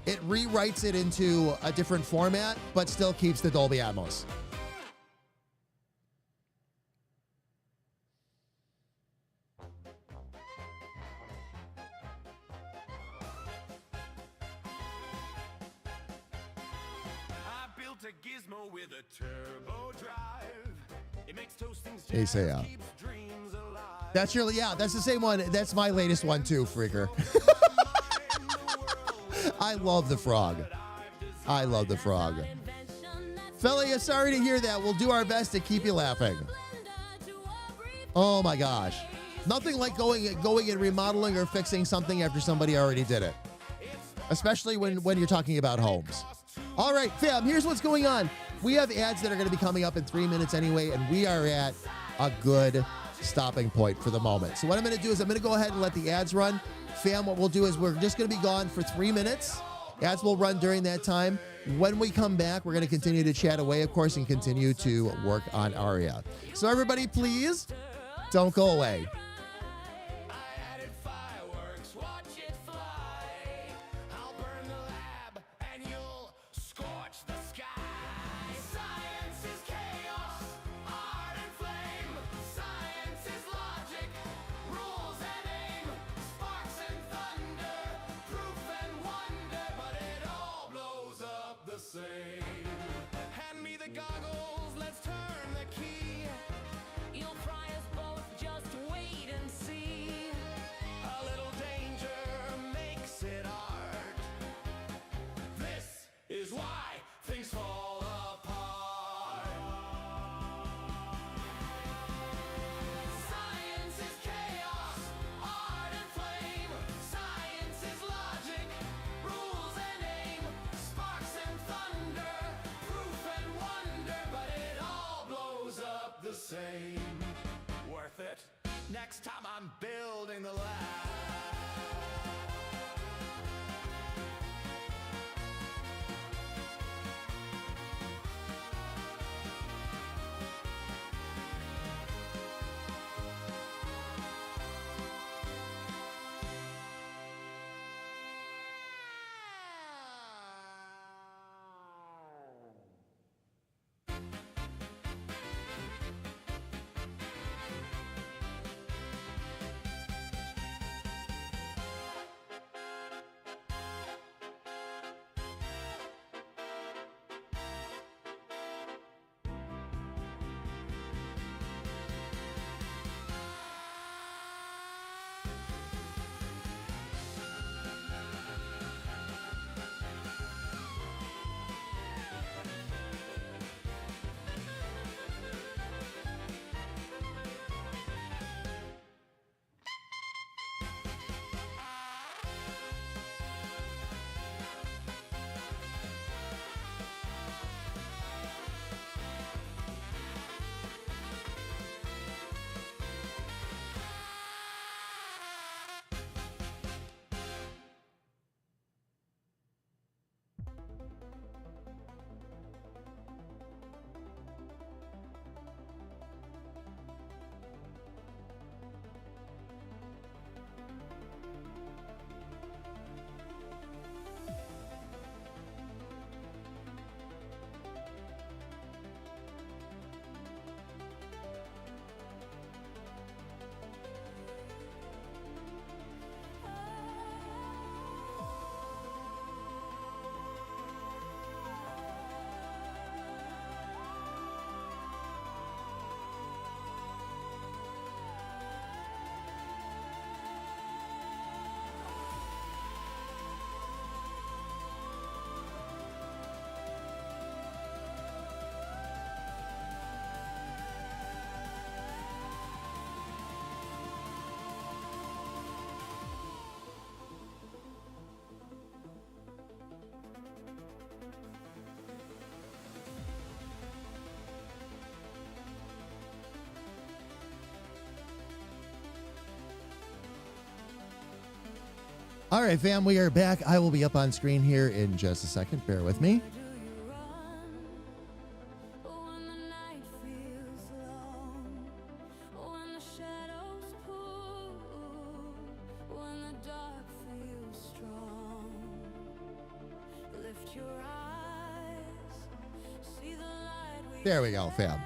it rewrites it into a different format, but still keeps the Dolby Atmos. A gizmo with a turbo drive. It makes toastings Hey, say yeah. keeps dreams alive. That's really, yeah, that's the same one. That's my latest one too, Freaker. I love the frog. I love the frog. Felia, sorry to hear that. We'll do our best to keep you laughing. Oh my gosh. Nothing like going and remodeling or fixing something after somebody already did it. Especially when you're talking about homes. All right, fam, here's what's going on. We have ads that are going to be coming up in 3 minutes anyway, and we are at a good stopping point for the moment. So what I'm going to do is I'm going to go ahead and let the ads run. Fam, what we'll do is we're just going to be gone for 3 minutes. Ads will run during that time. When we come back, we're going to continue to chat away, of course, and continue to work on Aria. So everybody, please don't go away. Hand me the goggles, let's turn the key. You'll fry us both, just wait All right, fam, we are back. I will be up on screen here in just a second. Bear with me. When the night feels long, when the shadows pull, when the dark feels strong, lift your eyes, see the light. There we go, fam.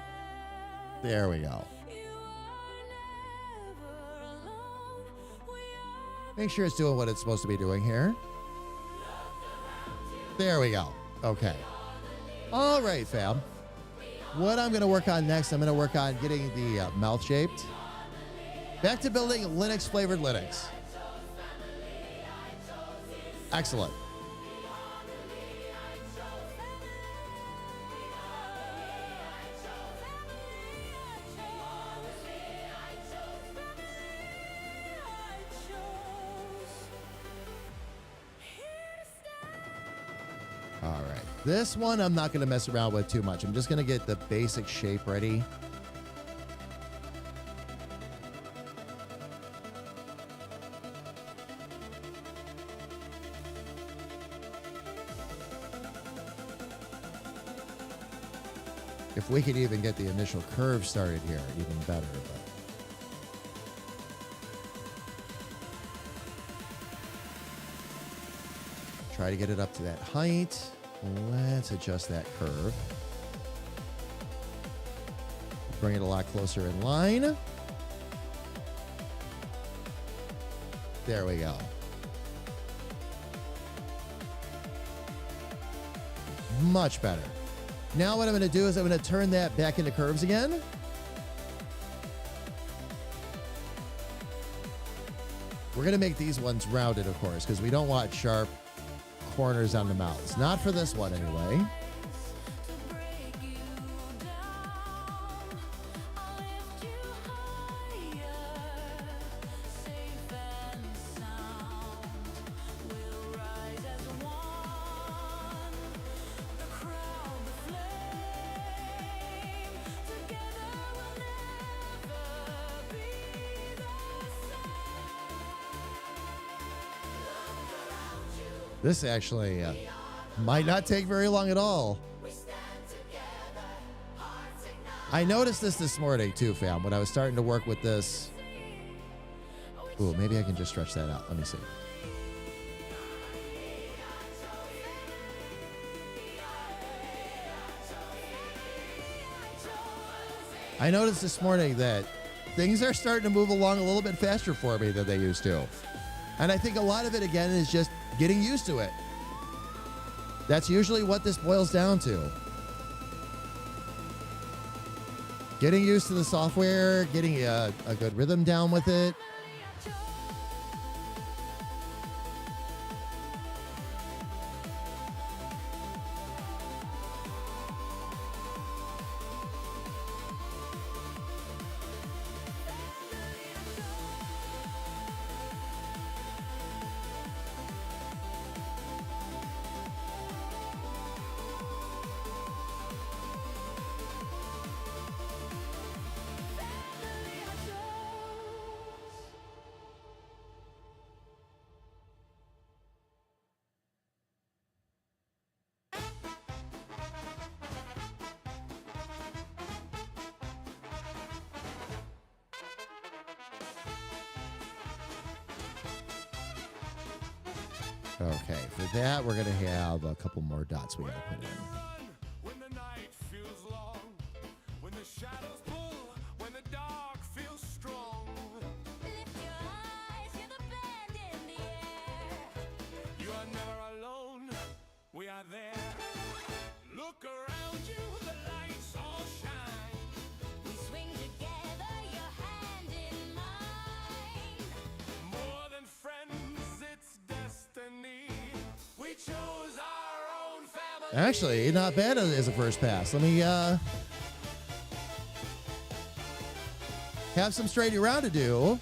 There we go. Make sure it's doing what it's supposed to be doing here. There we go. Okay. All right, fam. What I'm going to work on next, I'm going to work on getting the mouth shaped. Back to building Linux flavored Linux. Excellent. All right. This one I'm not going to mess around with too much. I'm just going to get the basic shape ready. If we could even get the initial curve started here, even better. But try to get it up to that height. Let's adjust that curve. Bring it a lot closer in line. There we go. Much better. Now what I'm going to do is I'm going to turn that back into curves again. We're going to make these ones rounded, of course, because we don't want sharp corners on the mouths. Not for this one, anyway. This actually might not take very long at all. I noticed this morning too, fam, when I was starting to work with this. Ooh, maybe I can just stretch that out. Let me see. I noticed this morning that things are starting to move along a little bit faster for me than they used to. And I think a lot of it, again, is just getting used to it. That's usually what this boils down to. Getting used to the software, getting a good rhythm down with it. Okay, for that, we're going to have a couple more dots we got to put in. When the night feels long, when the shadows pull, when the dark feels strong. Lift your eyes, hear the band in the air. You are never alone, we are there. Look around you, the lights all shine. We swing together, your hand in mine. More than friends, it's destiny. We chose our own family. Actually, not bad as a first pass. Let me have some straightening around to do.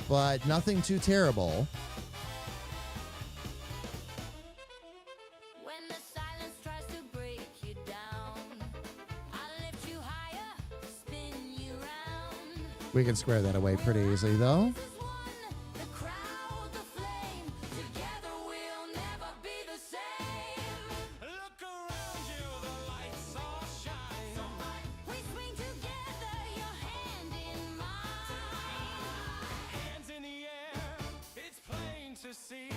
But nothing too terrible. When the silence tries to break you down, I'll lift you higher, spin you round. We can square that away pretty easily, though. This is one, the crowd, the flame. Together we'll never be the same. Look around you, the lights all shine. We swing together, your hand in mine. Hands in the air, it's plain to see.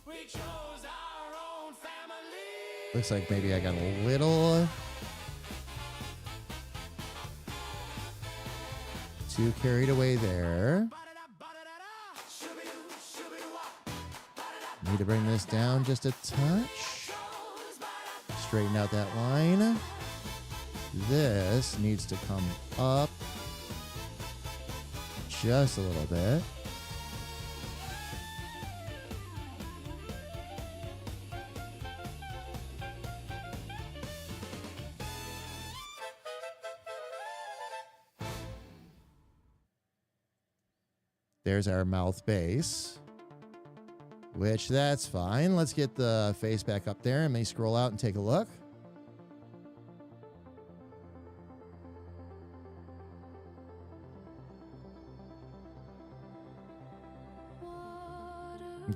We chose our own family. Looks like maybe I got a little too carried away there. Need to bring this down just a touch. Straighten out that line. This needs to come up just a little bit. There's our mouth base, which that's fine. Let's get the face back up there and may scroll out and take a look.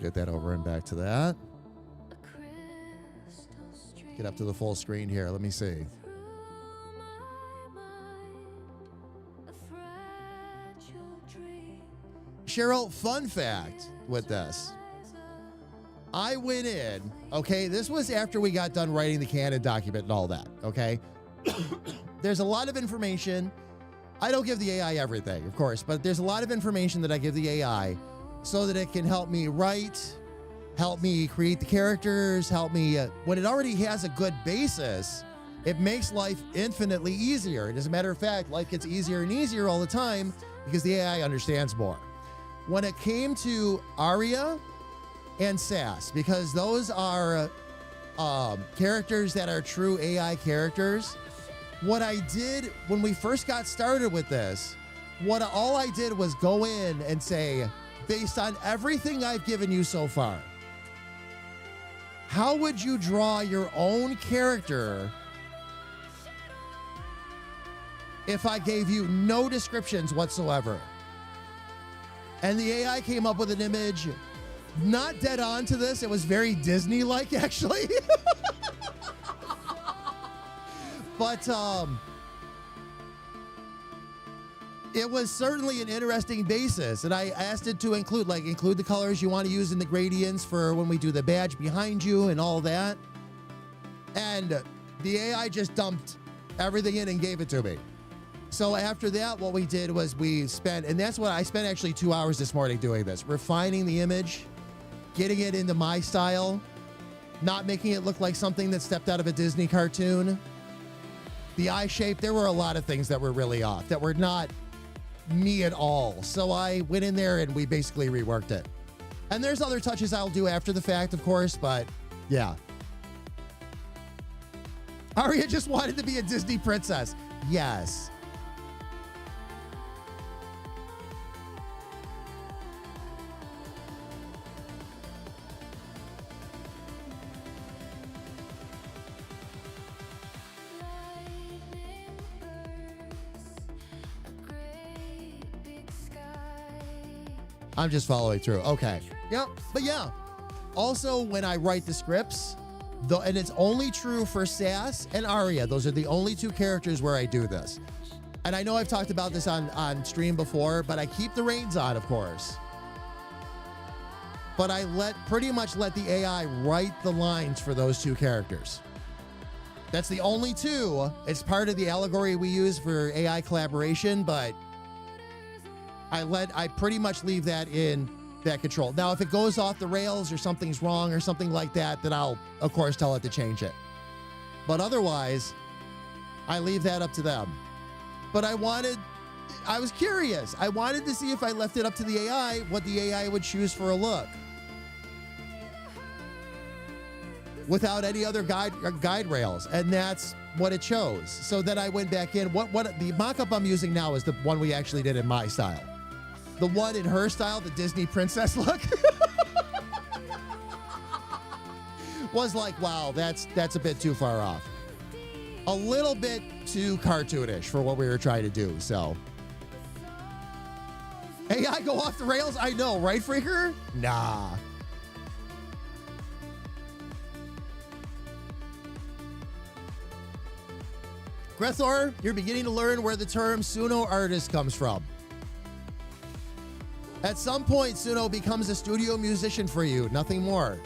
Get that over and back to that. A crystal stream Get up to the full screen here. Let me see. through my mind. A fragile dream. Cheryl, fun fact with this. I went in, okay, this was after we got done writing the canon document and all that, okay? There's a lot of information. I don't give the AI everything, of course, but there's a lot of information that I give the AI so that it can help me write, help me create the characters, help me, when it already has a good basis, it makes life infinitely easier. And as a matter of fact, life gets easier and easier all the time because the AI understands more. When it came to Aria and Sass, because those are characters that are true AI characters, what I did when we first got started with this, all I did was go in and say, based on everything I've given you so far, how would you draw your own character if I gave you no descriptions whatsoever? And the AI came up with an image, not dead on to this. It was very Disney-like, actually. But it was certainly an interesting basis. And I asked it to include the colors you want to use in the gradients for when we do the badge behind you and all that. And the AI just dumped everything in and gave it to me. So after that, what we did was we spent, and that's what I spent actually 2 hours this morning doing this, refining the image, getting it into my style, not making it look like something that stepped out of a Disney cartoon. The eye shape, there were a lot of things that were really off, that were not me at all. So I went in there and we basically reworked it. And there's other touches I'll do after the fact, of course, but yeah. Aria just wanted to be a Disney princess. Yes. Lightning bursts, a great big sky. I'm just following through. Okay. Yep. But yeah. Also, when I write the scripts, and it's only true for Sass and Aria. Those are the only two characters where I do this. And I know I've talked about this on stream before, but I keep the reins on, of course. But I pretty much let the AI write the lines for those two characters. That's the only two. It's part of the allegory we use for AI collaboration, but I pretty much leave that in that control. Now, if it goes off the rails or something's wrong or something like that, then I'll, of course, tell it to change it. But otherwise, I leave that up to them. But I was curious. I wanted to see if I left it up to the AI, what the AI would choose for a look. Without any other guide rails. And that's what it chose. So then I went back in. What the mock-up I'm using now is the one we actually did in my style. The one in her style, the Disney princess look, was like, wow, that's a bit too far off. A little bit too cartoonish for what we were trying to do, so. AI go off the rails? I know, right, Freaker? Nah. Grethor, you're beginning to learn where the term Suno artist comes from. At some point, Suno becomes a studio musician for you, nothing more.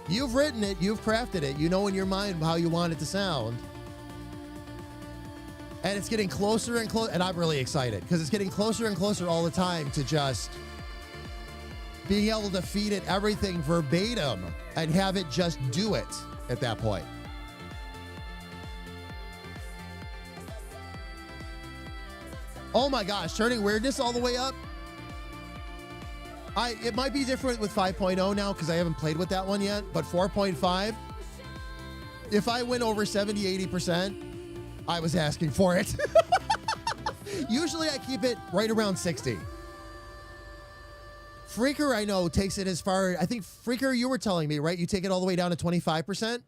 You've written it, you've crafted it, you know in your mind how you want it to sound. And it's getting closer and closer, and I'm really excited because it's getting closer and closer all the time to just being able to feed it everything verbatim and have it just do it at that point. Oh my gosh, turning weirdness all the way up. It might be different with 5.0 now because I haven't played with that one yet, but 4.5, if I went over 70, 80%, I was asking for it. Usually I keep it right around 60. Freaker, I know, takes it as far, I think, Freaker, you were telling me, right? You take it all the way down to 25%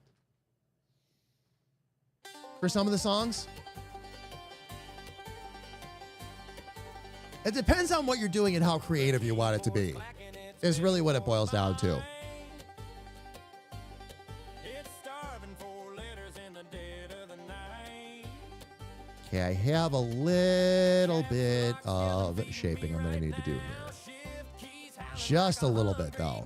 for some of the songs? It depends on what you're doing and how creative you want it to be, is really what it boils down to. Okay, I have a little bit of shaping I'm going to need to do here. Just a little bit, though.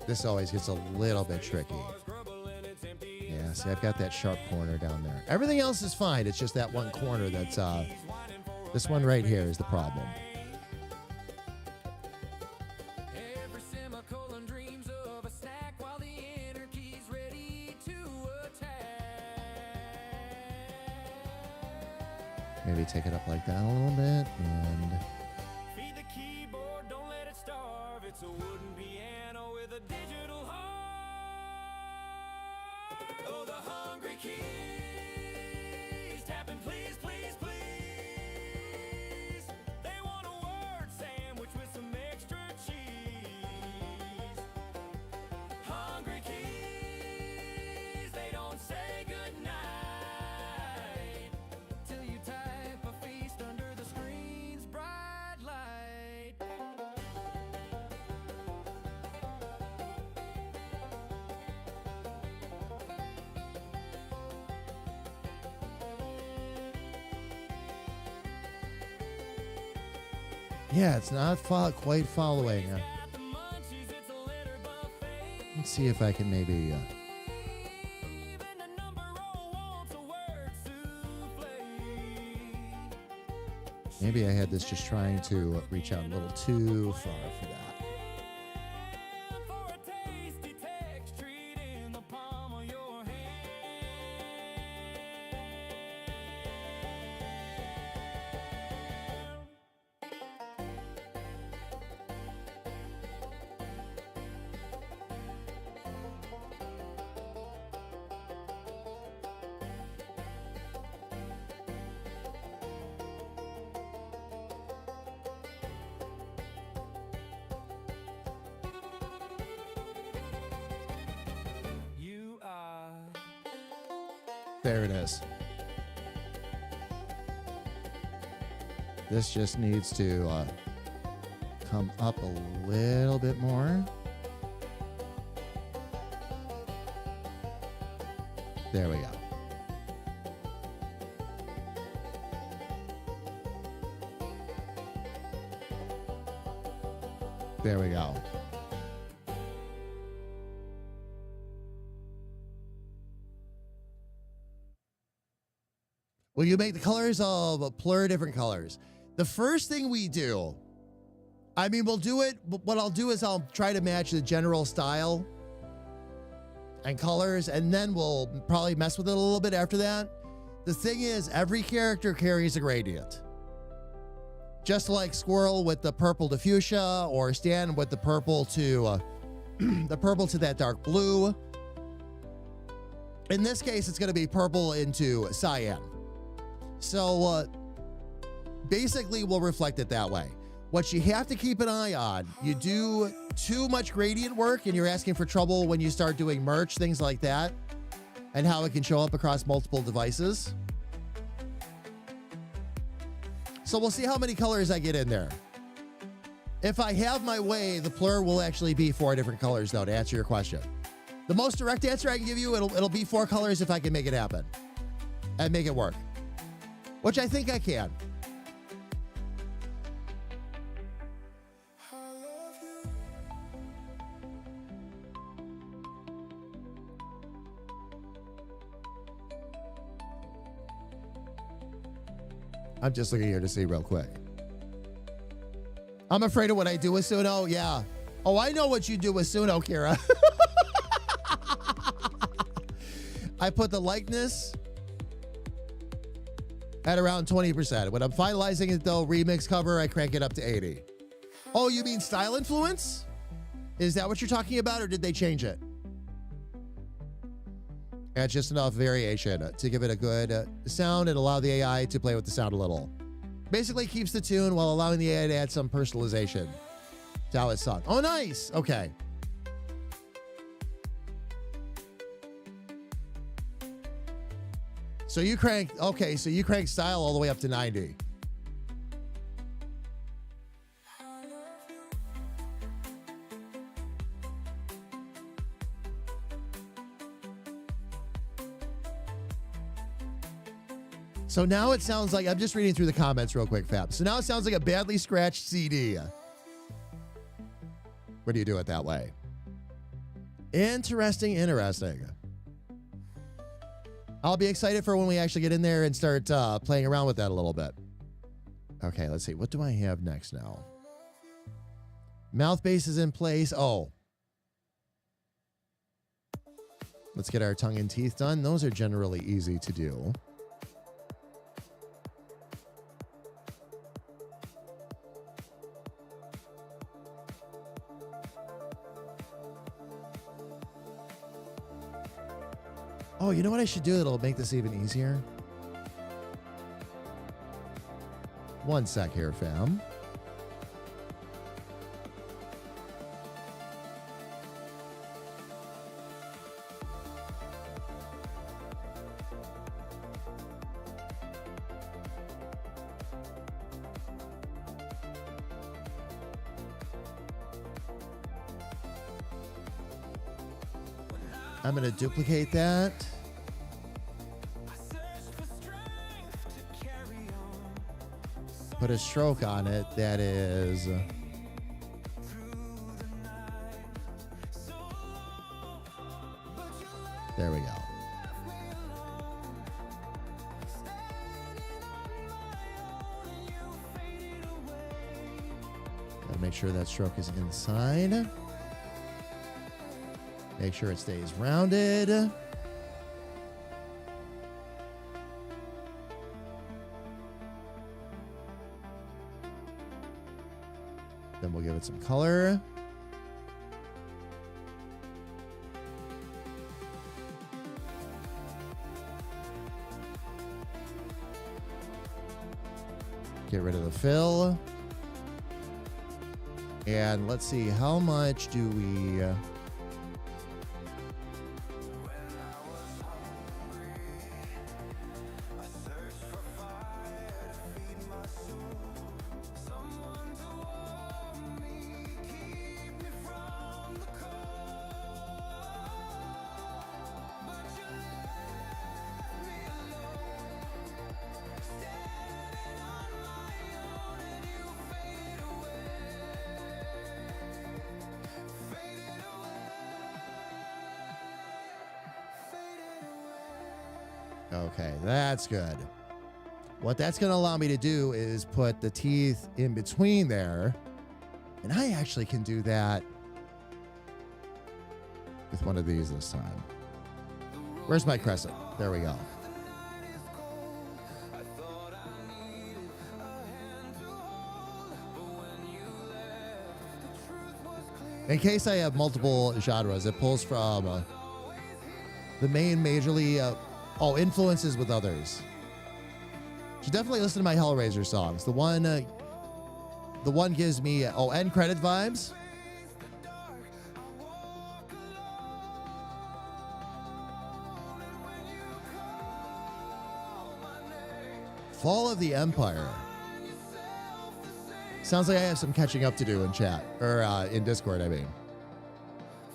This always gets a little bit tricky. Yeah, see, I've got that sharp corner down there. Everything else is fine. It's just that one corner that's, this one right here is the problem. Maybe take it up like that a little bit, and Feed the keyboard, don't let it starve. It's a wooden piano with a digital heart. Oh, the hungry keys tapping, please, please, please. They want a word sandwich with some extra cheese. Hungry keys, they don't say goodnight till you type a feast under the screen's bright light. yeah, it's not quite following. Got the munchies, it's a litter buffet. Let's see if I can maybe, Even the number roll wants a word souffle. maybe I had this just trying to reach out a little too far for that. For a tasty text treat in the palm of your hand. You are There it is. This just needs to come up a little bit more. There we go. There we go. Will you make the colors of a plur different colors? The first thing we do, I mean, we'll do it, but what I'll do is I'll try to match the general style and colors, and then we'll probably mess with it a little bit after that. The thing is, every character carries a gradient. Just like Squirrel with the purple to fuchsia, or Stan with the purple to that dark blue. In this case, it's going to be purple into cyan. So basically, we'll reflect it that way. What you have to keep an eye on, you do too much gradient work and you're asking for trouble when you start doing merch, things like that, and how it can show up across multiple devices. So we'll see how many colors I get in there. If I have my way, the plur will actually be 4 different colors, though, to answer your question. The most direct answer I can give you, it'll be 4 colors if I can make it happen and make it work, which I think I can. I'm just looking here to see real quick. I'm afraid of what I do with Suno. Yeah. Oh, I know what you do with Suno, Kira. I put the likeness at around 20%. When I'm finalizing it, though, remix cover, I crank it up to 80. Oh, you mean style influence? Is that what you're talking about, or did they change it? And just enough variation to give it a good sound and allow the AI to play with the sound a little. Basically keeps the tune while allowing the AI to add some personalization to how it's sung. Oh, nice. Okay. So you crank style all the way up to 90. So now it sounds like, I'm just reading through the comments real quick, Fab. So now it sounds like a badly scratched CD. What do you do it that way? Interesting. I'll be excited for when we actually get in there and start playing around with that a little bit. Okay, let's see. What do I have next now? Mouth bass is in place. Oh. Let's get our tongue and teeth done. Those are generally easy to do. Oh, you know what I should do that'll make this even easier? One sec here, fam. I'm going to duplicate that. Put a stroke on it that is there we go. Gotta make sure that stroke is inside. Make sure it stays rounded. Then we'll give it some color. Get rid of the fill. And let's see, how much do we... Okay, that's good. What that's going to allow me to do is put the teeth in between there. And I actually can do that with one of these this time. Where's my crescent? There we go. In case I have multiple genres, it pulls from the main majorly, influences with others. Should definitely listen to my Hellraiser songs. The one gives me, end credit vibes. Fall of the Empire. Sounds like I have some catching up to do in chat, or in Discord, I mean.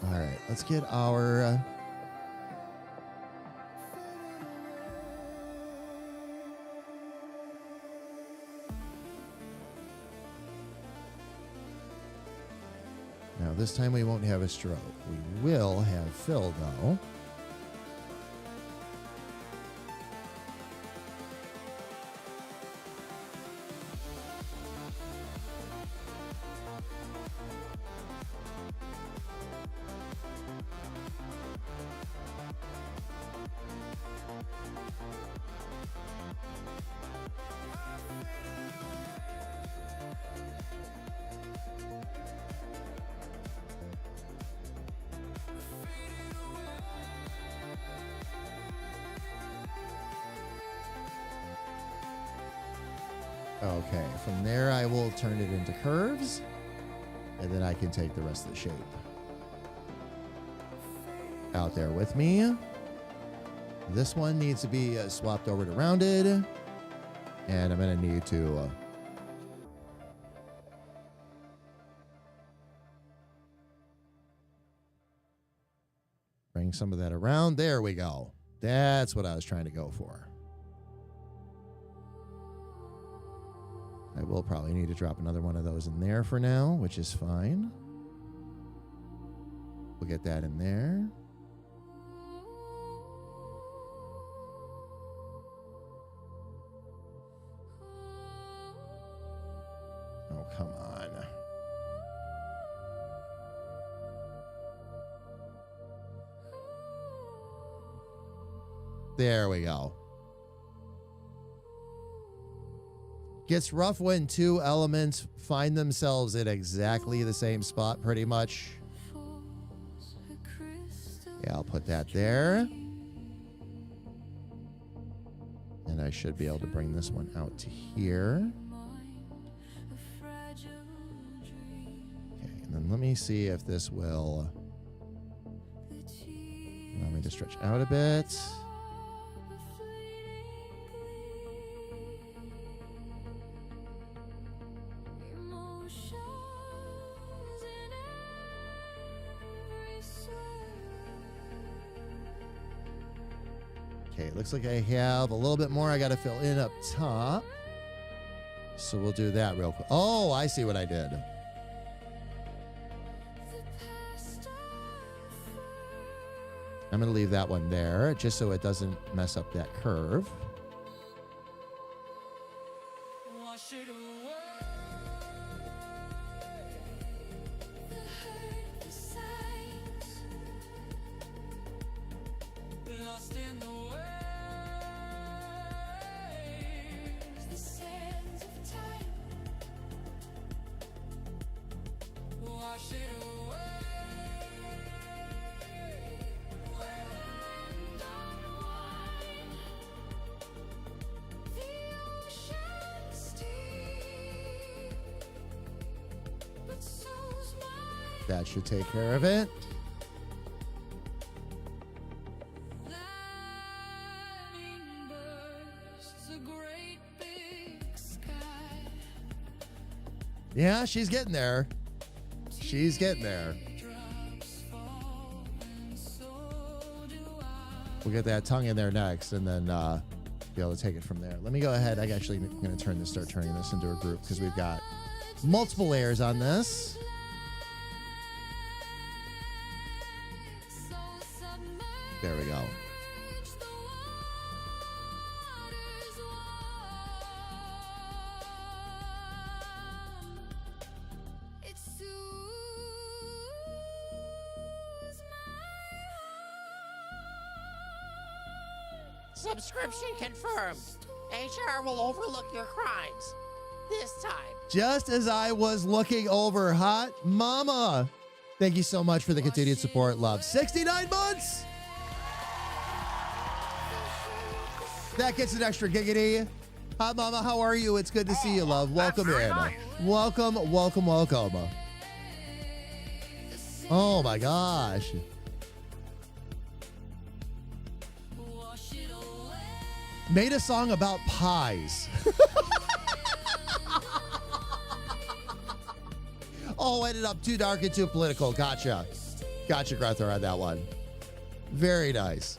All right, let's get our... Now, this time we won't have a stroke. We will have Phil, though. Okay, from there I will turn it into curves, and then I can take the rest of the shape out there with me. This one needs to be swapped over to rounded, and I'm going to need to bring some of that around. There we go. That's what I was trying to go for. I will probably need to drop another one of those in there for now, which is fine. We'll get that in there. Oh, come on. There we go. Gets rough when two elements find themselves at exactly the same spot, pretty much. Yeah, I'll put that there. And I should be able to bring this one out to here. Okay, and then let me see if this will allow me to stretch out a bit. Okay, looks like I have a little bit more I got to fill in up top. So we'll do that real quick. Oh, I see what I did. I'm going to leave that one there just so it doesn't mess up that curve. Wash it away. The hurt, the signs, Lost in the waves. the sands of time. Wash it away. And unwind. The ocean's deep, but so's my That should take care of it. lightning bursts a great big sky. Yeah, she's getting there. She's getting there. Drops fall, and so do I. We'll get that tongue in there next and then be able to take it from there. Let me go ahead. I'm actually going to start turning this into a group because we've got multiple layers on this. So submerged There we go. the waters warm. It soothes my heart. Subscription confirmed. HR will overlook your crimes. This time. Just as I was looking over Hot Mama. Thank you so much for the continued support, love. 69 months! That gets an extra giggity. Hi, Mama. How are you? It's good to see you, love. Welcome in. Welcome, welcome, welcome. Oh, my gosh. Made a song about pies. Oh, ended up too dark and too political. Gotcha. Gotcha, Grethar, on that one. Very nice.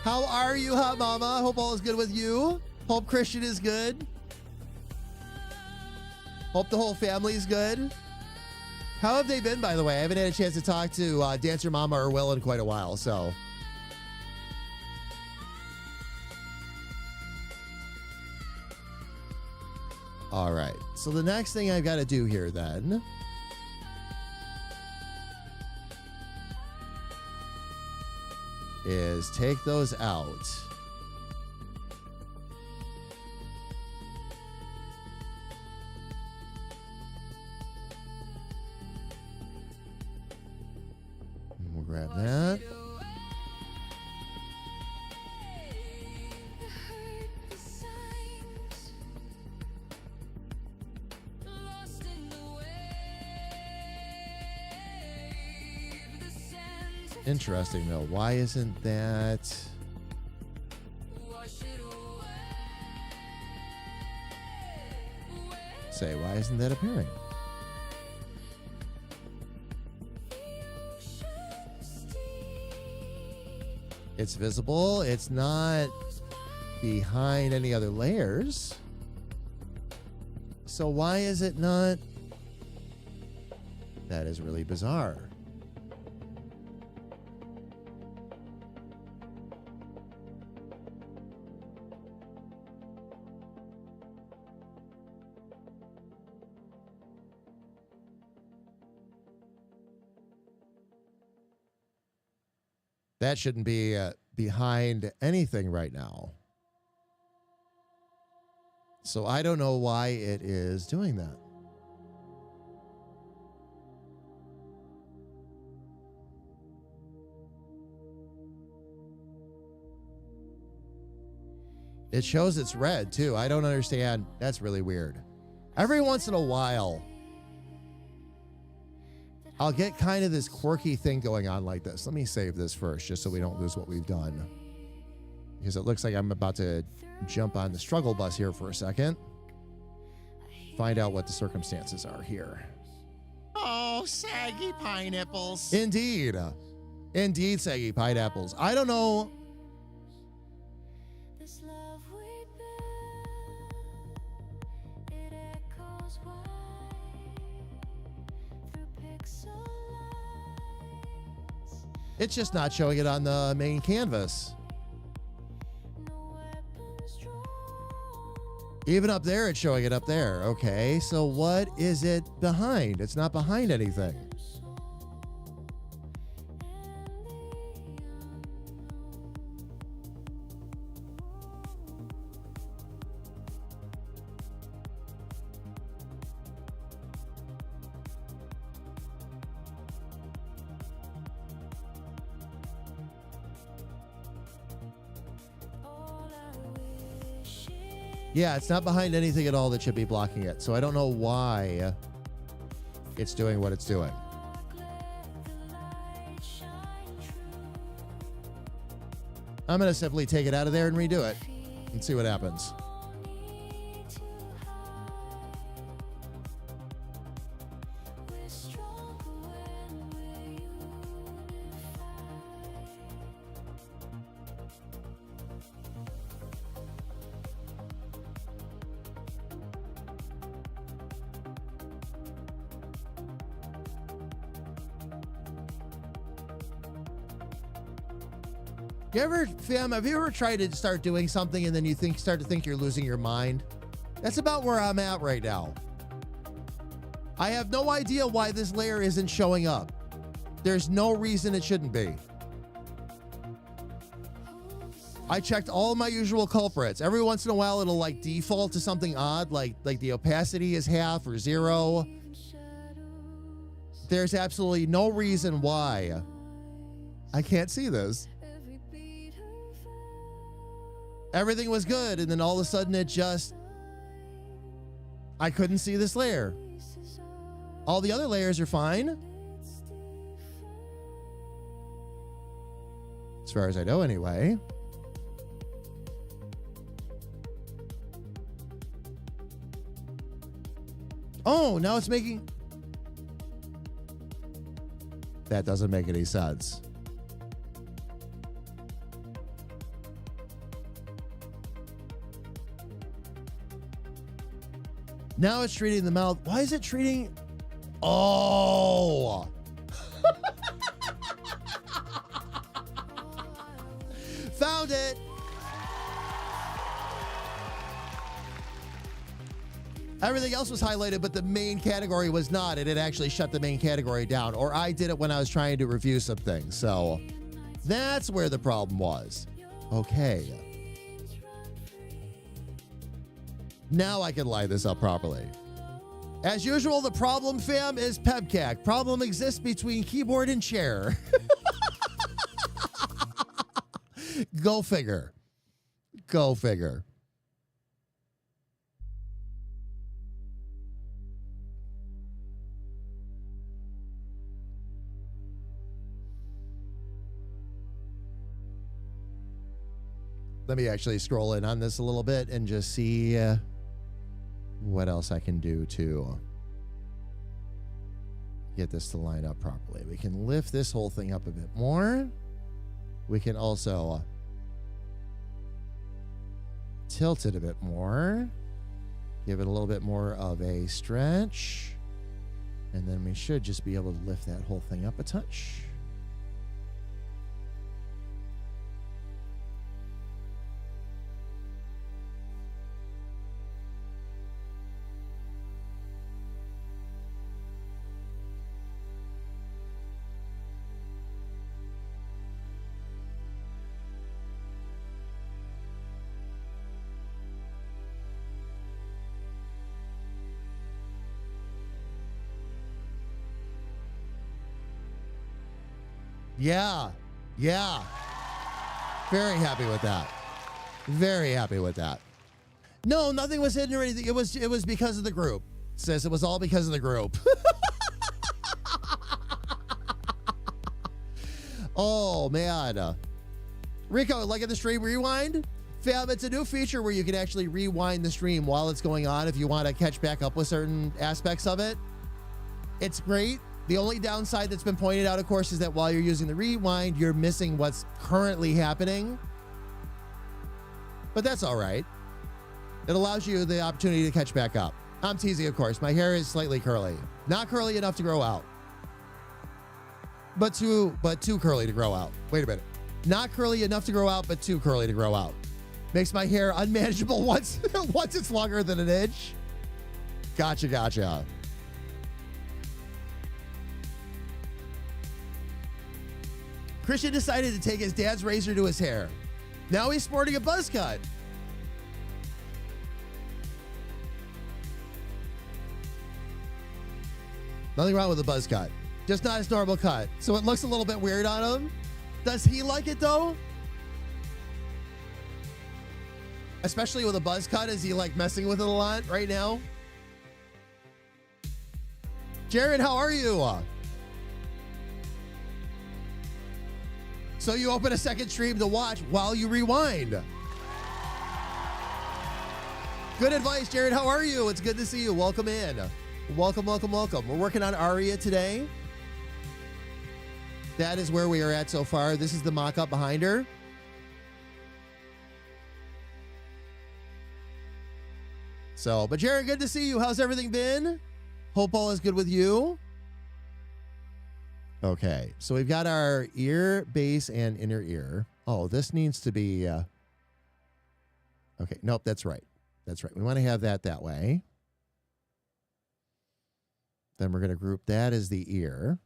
How are you, Hot Mama? Hope all is good with you. Hope Christian is good. Hope the whole family is good. How have they been, by the way? I haven't had a chance to talk to Dancer Mama or Will in quite a while, so. All right. So the next thing I've got to do here then is take those out. And we'll grab that. Interesting though. Why isn't that? Say, why isn't that appearing? It's visible. It's not behind any other layers. So why is it not? That is really bizarre. That shouldn't be behind anything right now. So I don't know why it is doing that. It shows it's red too. I don't understand. That's really weird. Every once in a while, I'll get kind of this quirky thing going on like this. Let me save this first, just so we don't lose what we've done. Because it looks like I'm about to jump on the struggle bus here for a second. Find out what the circumstances are here. Oh, saggy pineapples. Indeed. Indeed, saggy pineapples. I don't know. This love we build, it echoes wide through pixel lights. It's just not showing it on the main canvas. No weapons drawn. Even up there, it's showing it up there. Okay, so what is it behind? It's not behind anything. Yeah, it's not behind anything at all that should be blocking it. So I don't know why it's doing what it's doing. I'm going to simply take it out of there and redo it and see what happens. Have you ever tried to start doing something and then you start to think you're losing your mind? That's about where I'm at right now. I have no idea why this layer isn't showing up. There's no reason it shouldn't be. I checked all my usual culprits. Every once in a while, it'll like default to something odd, like the opacity is half or 0. There's absolutely no reason why I can't see this. Everything was good, and then all of a sudden I couldn't see this layer. All the other layers are fine. As far as I know, anyway. Oh, now it's making... That doesn't make any sense. Now it's treating the mouth. Why is it treating... Oh! Found it! Everything else was highlighted, but the main category was not, and it actually shut the main category down. Or I did it when I was trying to review some things. So that's where the problem was. Okay. Now I can line this up properly. As usual, the problem, fam, is PEBCAC. Problem exists between keyboard and chair. Go figure. Go figure. Let me actually scroll in on this a little bit and just see what else I can do to get this to line up properly. We can lift this whole thing up a bit more. We can also tilt it a bit more. Give it a little bit more of a stretch. And then we should just be able to lift that whole thing up a touch. Yeah. Very happy with that. Very happy with that. No, nothing was hidden or anything. It was because of the group. Sis, it was all because of the group. Oh, man. Rico, like at the stream rewind? Fam, it's a new feature where you can actually rewind the stream while it's going on if you want to catch back up with certain aspects of it. It's great. The only downside that's been pointed out, of course, is that while you're using the rewind, you're missing what's currently happening. But that's all right. It allows you the opportunity to catch back up. I'm teasing, of course. My hair is slightly curly. Not curly enough to grow out. But too curly to grow out. Wait a minute. Not curly enough to grow out, but too curly to grow out. Makes my hair unmanageable once it's longer than an inch. Gotcha. Christian decided to take his dad's razor to his hair. Now he's sporting a buzz cut. Nothing wrong with a buzz cut. Just not his normal cut. So it looks a little bit weird on him. Does he like it though? Especially with a buzz cut. Is he like messing with it a lot right now? Jared, how are you? So you open a second stream to watch while you rewind. Good advice, Jared. How are you? It's good to see you. Welcome in. Welcome. We're working on Aria today. That is where we are at so far. This is the mock-up behind her. So, but Jared, good to see you. How's everything been? Hope all is good with you. Okay, so we've got our ear, base, and inner ear. Oh, this needs to be... Okay, nope, that's right. We want to have that way. Then we're going to group that as the ear.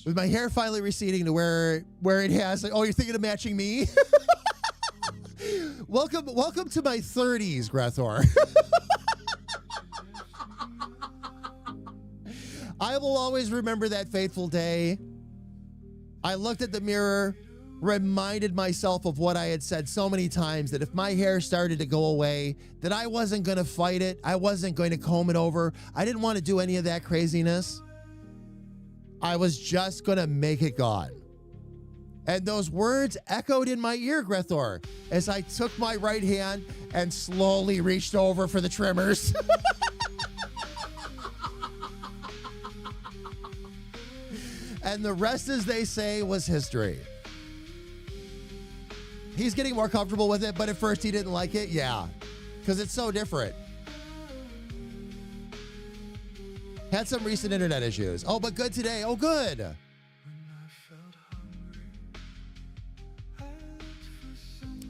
With my hair finally receding to where it has, like, oh, you're thinking of matching me? welcome to my 30s, Grethor. I will always remember that fateful day. I looked at the mirror, reminded myself of what I had said so many times, that if my hair started to go away, that I wasn't going to fight it. I wasn't going to comb it over. I didn't want to do any of that craziness. I was just going to make it gone. And those words echoed in my ear, Grethor, as I took my right hand and slowly reached over for the trimmers. And the rest, as they say, was history. He's getting more comfortable with it, but at first he didn't like it. Yeah, because it's so different. Had some recent internet issues. Oh, but good today. Oh, good.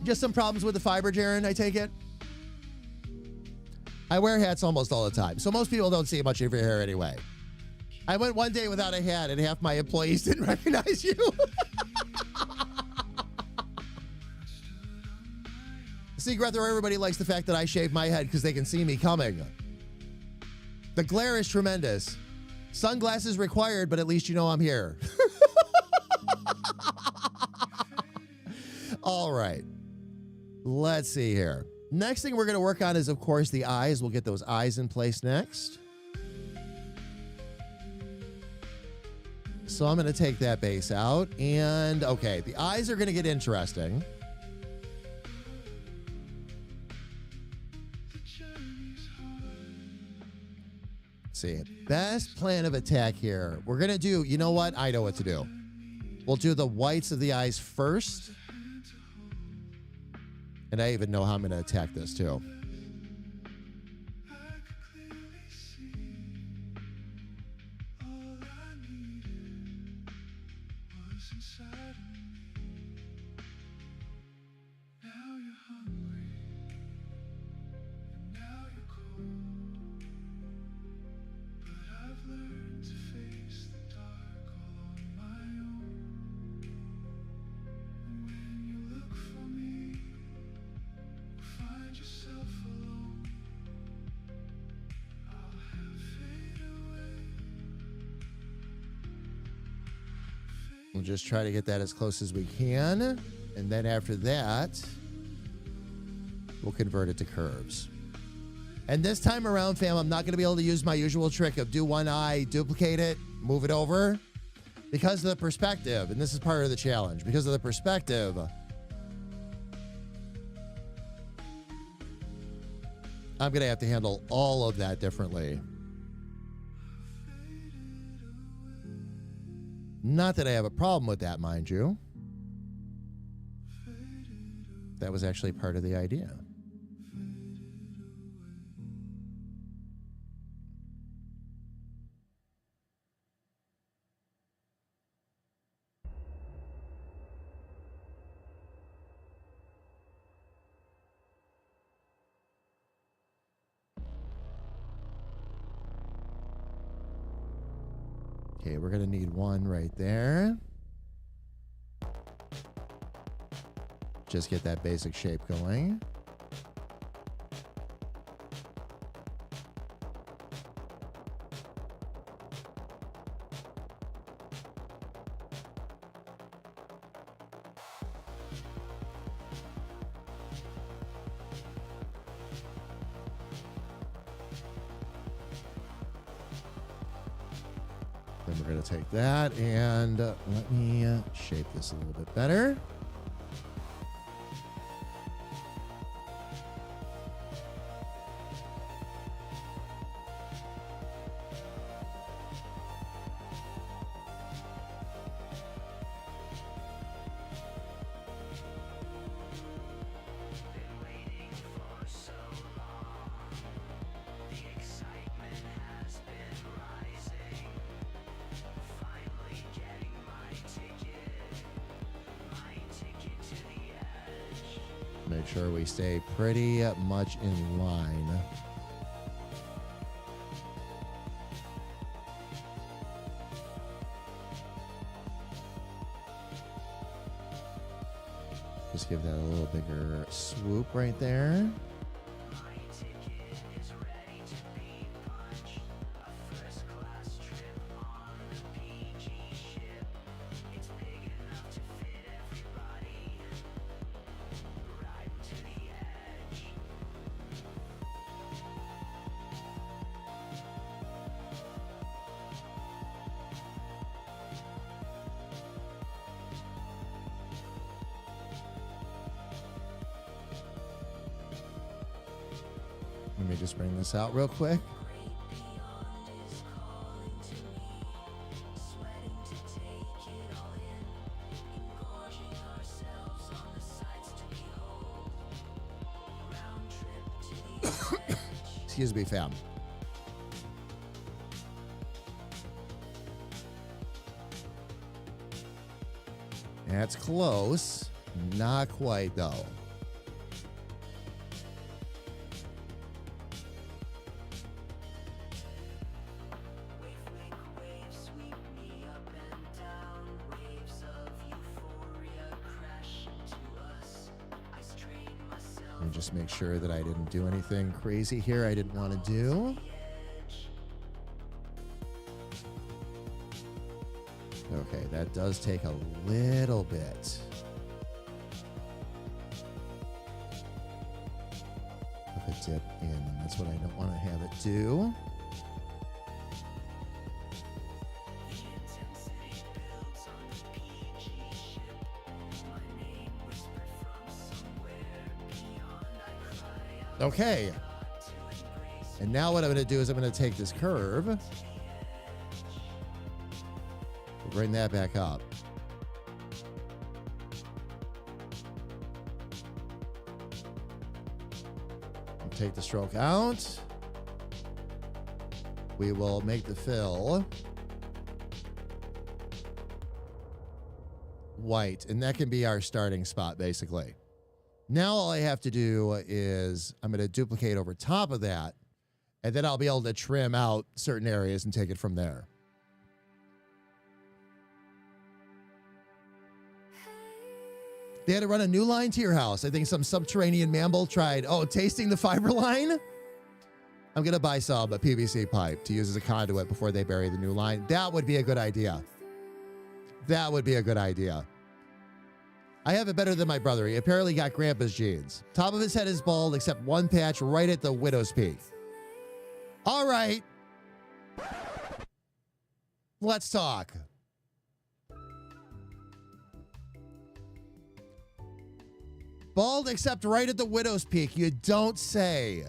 Just some problems with the fiber, Jaren, I take it? I wear hats almost all the time, so most people don't see much of your hair anyway. I went one day without a hat, and half my employees didn't recognize you. See, Grethor, everybody likes the fact that I shave my head because they can see me coming. The glare is tremendous. Sunglasses required, but at least you know I'm here. All right. Let's see here. Next thing we're going to work on is, of course, the eyes. We'll get those eyes in place next. So I'm going to take that base out. And, okay, the eyes are going to get interesting. See, best plan of attack here. We're going to do, you know what? I know what to do. We'll do the whites of the eyes first. And I even know how I'm going to attack this too. We'll just try to get that as close as we can. And then after that, we'll convert it to curves. And this time around, fam, I'm not going to be able to use my usual trick of do one eye, duplicate it, move it over. Because of the perspective, and this is part of the challenge, because of the perspective, I'm going to have to handle all of that differently. Not that I have a problem with that, mind you. That was actually part of the idea. Okay, we're going to need one right there. Just get that basic shape going. Then we're going to take that and let me shape this a little bit better. Make sure we stay pretty much in line. Just give that a little bigger swoop right there. Let me just bring this out real quick. Excuse me, fam. That's close. Not quite, though. And just make sure that I didn't do anything crazy here I didn't want to do. Okay, that does take a little bit of a dip in, and that's what I don't want to have it do. Okay. And now what I'm going to do is I'm going to take this curve, bring that back up. And take the stroke out. We will make the fill white, and that can be our starting spot, basically. Now all I have to do is I'm going to duplicate over top of that, and then I'll be able to trim out certain areas and take it from there. They had to run a new line to your house. I think some subterranean mammal tried, tasting the fiber line. I'm going to buy some a PVC pipe to use as a conduit before they bury the new line. That would be a good idea. That would be a good idea. I have it better than my brother. He apparently got grandpa's genes. Top of his head is bald, except one patch right at the widow's peak. All right. Let's talk. Bald except right at the widow's peak. You don't say.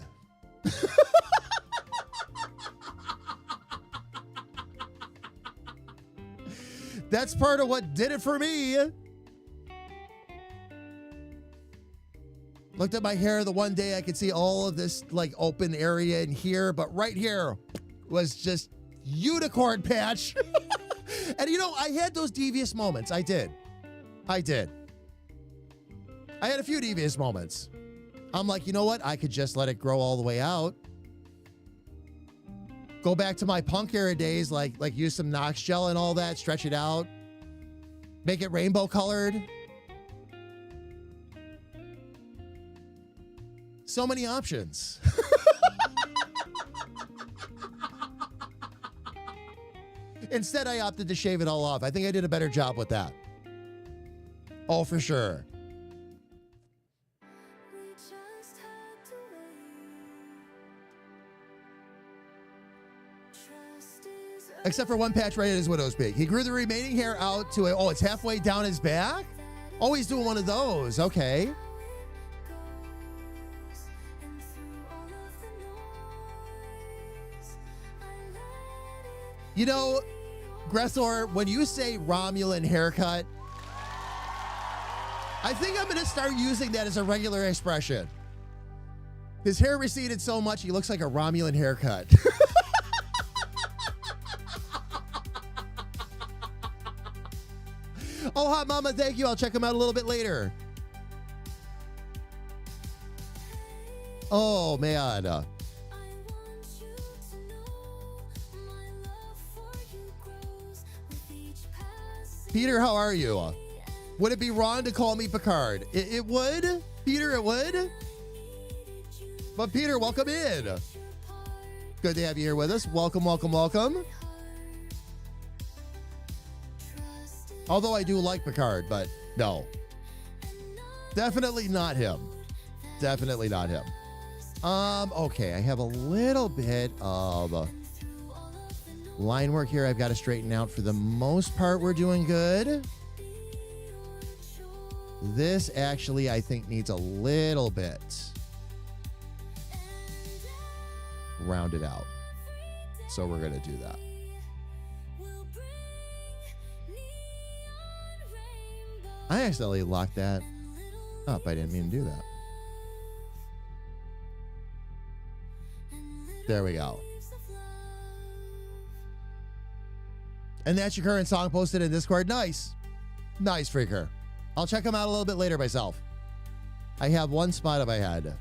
That's part of what did it for me. Looked at my hair the one day, I could see all of this like open area in here, but right here was just unicorn patch. And I had those devious moments. I did. I had a few devious moments. I'm like, you know what? I could just let it grow all the way out. Go back to my punk era days, like use some Knox gel and all that, stretch it out, make it rainbow colored. So many options. Instead, I opted to shave it all off. I think I did a better job with that. Oh, for sure. Except for one patch right at his widow's peak. He grew the remaining hair out to it's halfway down his back? Oh, he's doing one of those. Okay. Gressor, when you say Romulan haircut, I think I'm going to start using that as a regular expression. His hair receded so much, he looks like a Romulan haircut. Oh, Hot Mama, thank you. I'll check him out a little bit later. Oh, man. Peter, how are you? Would it be wrong to call me Picard? It would, Peter, it would. But Peter, welcome in. Good to have you here with us. Welcome, welcome, welcome. Although I do like Picard, but no. Definitely not him. Definitely not him. Okay, I have a little bit of line work here I've got to straighten out. For the most part, we're doing good. This actually, I think, needs a little bit rounded out. So we're going to do that. I accidentally locked that up. I didn't mean to do that. There we go. And that's your current song posted in Discord. Nice. Nice, Freaker. I'll check them out a little bit later myself. I have one spot in my head.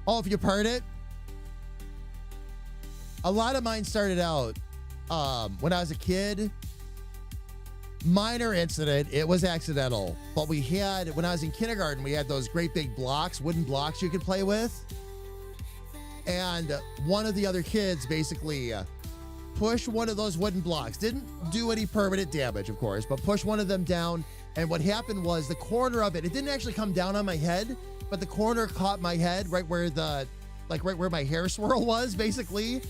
Oh, if you heard it. A lot of mine started out when I was a kid. Minor incident. It was accidental. But we had, when I was in kindergarten, we had those great big blocks, wooden blocks you could play with. And one of the other kids basically pushed one of those wooden blocks. Didn't do any permanent damage, of course, but pushed one of them down. And what happened was the corner of it, it didn't actually come down on my head, but the corner caught my head right where right where my hair swirl was, basically,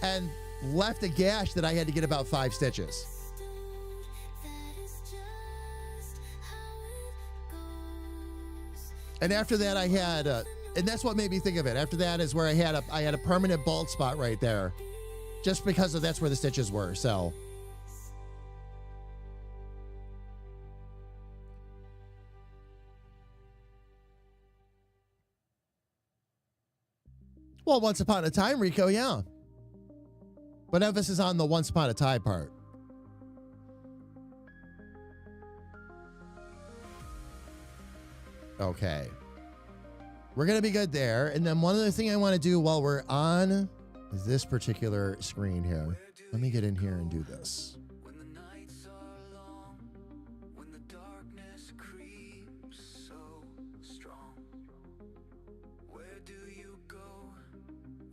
and left a gash that I had to get about 5 stitches. And after that, I had, and that's what made me think of it. After that is where I had a permanent bald spot right there, just because that's where the stitches were. So, well, once upon a time, Rico, yeah. But emphasis on the once upon a time part. Okay. We're going to be good there. And then one other thing I want to do while we're on this particular screen here. Let me get in here and do this. When the nights are long, when the darkness creeps so strong, where do you go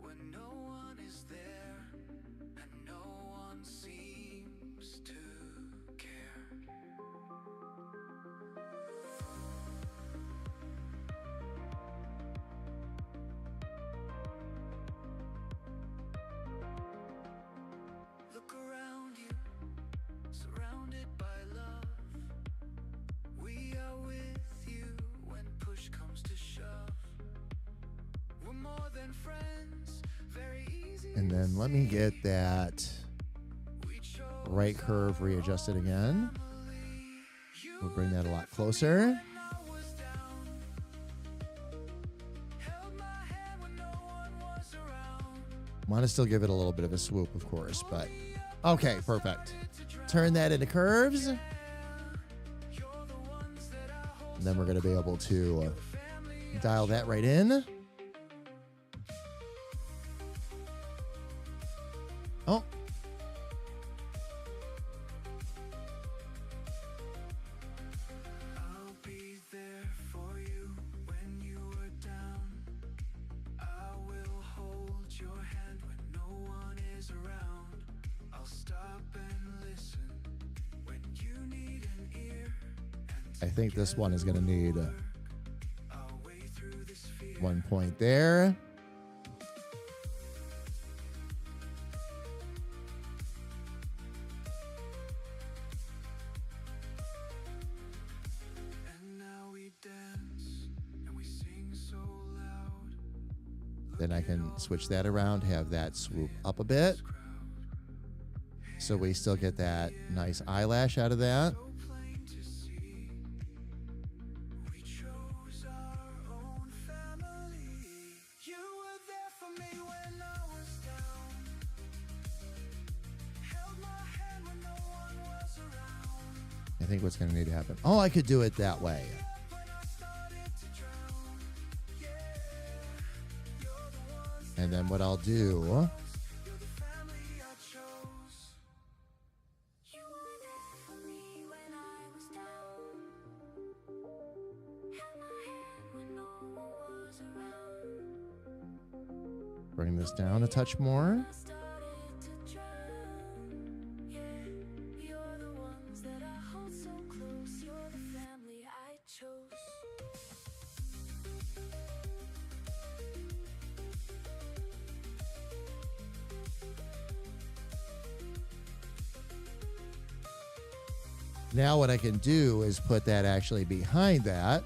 when no one is there and no one seems to care? Look around you, surrounded by love. We are with you when push comes to shove. We're more than friends, very easy. And then let me get that right curve readjusted again. We'll bring that a lot closer. Want to still give it a little bit of a swoop, of course, but okay, perfect. Turn that into curves. And then we're going to be able to dial that right in. Oh. I'll be there for you when you are down. I will hold your hand when no one is around. I'll stop and listen when you need an ear. I think this one is going to need I'll wade through this fear. 1 point there. And now we dance and we sing so loud. Then I can switch that around, have that swoop up a bit. So we still get that nice eyelash out of that. So plain to see. We chose our own family. You were there for me when I was down. Held my hand when no one was around. I think what's going to need to happen. Oh, I could do it that way. When I started to drown. Yeah, you're the ones, And then what I'll do, you're the family I chose. You were there for me when I bring this down a touch more. started to drown. Yeah, you're the ones that I hold so close. You're the family I chose. Now what I can do is put that actually behind that.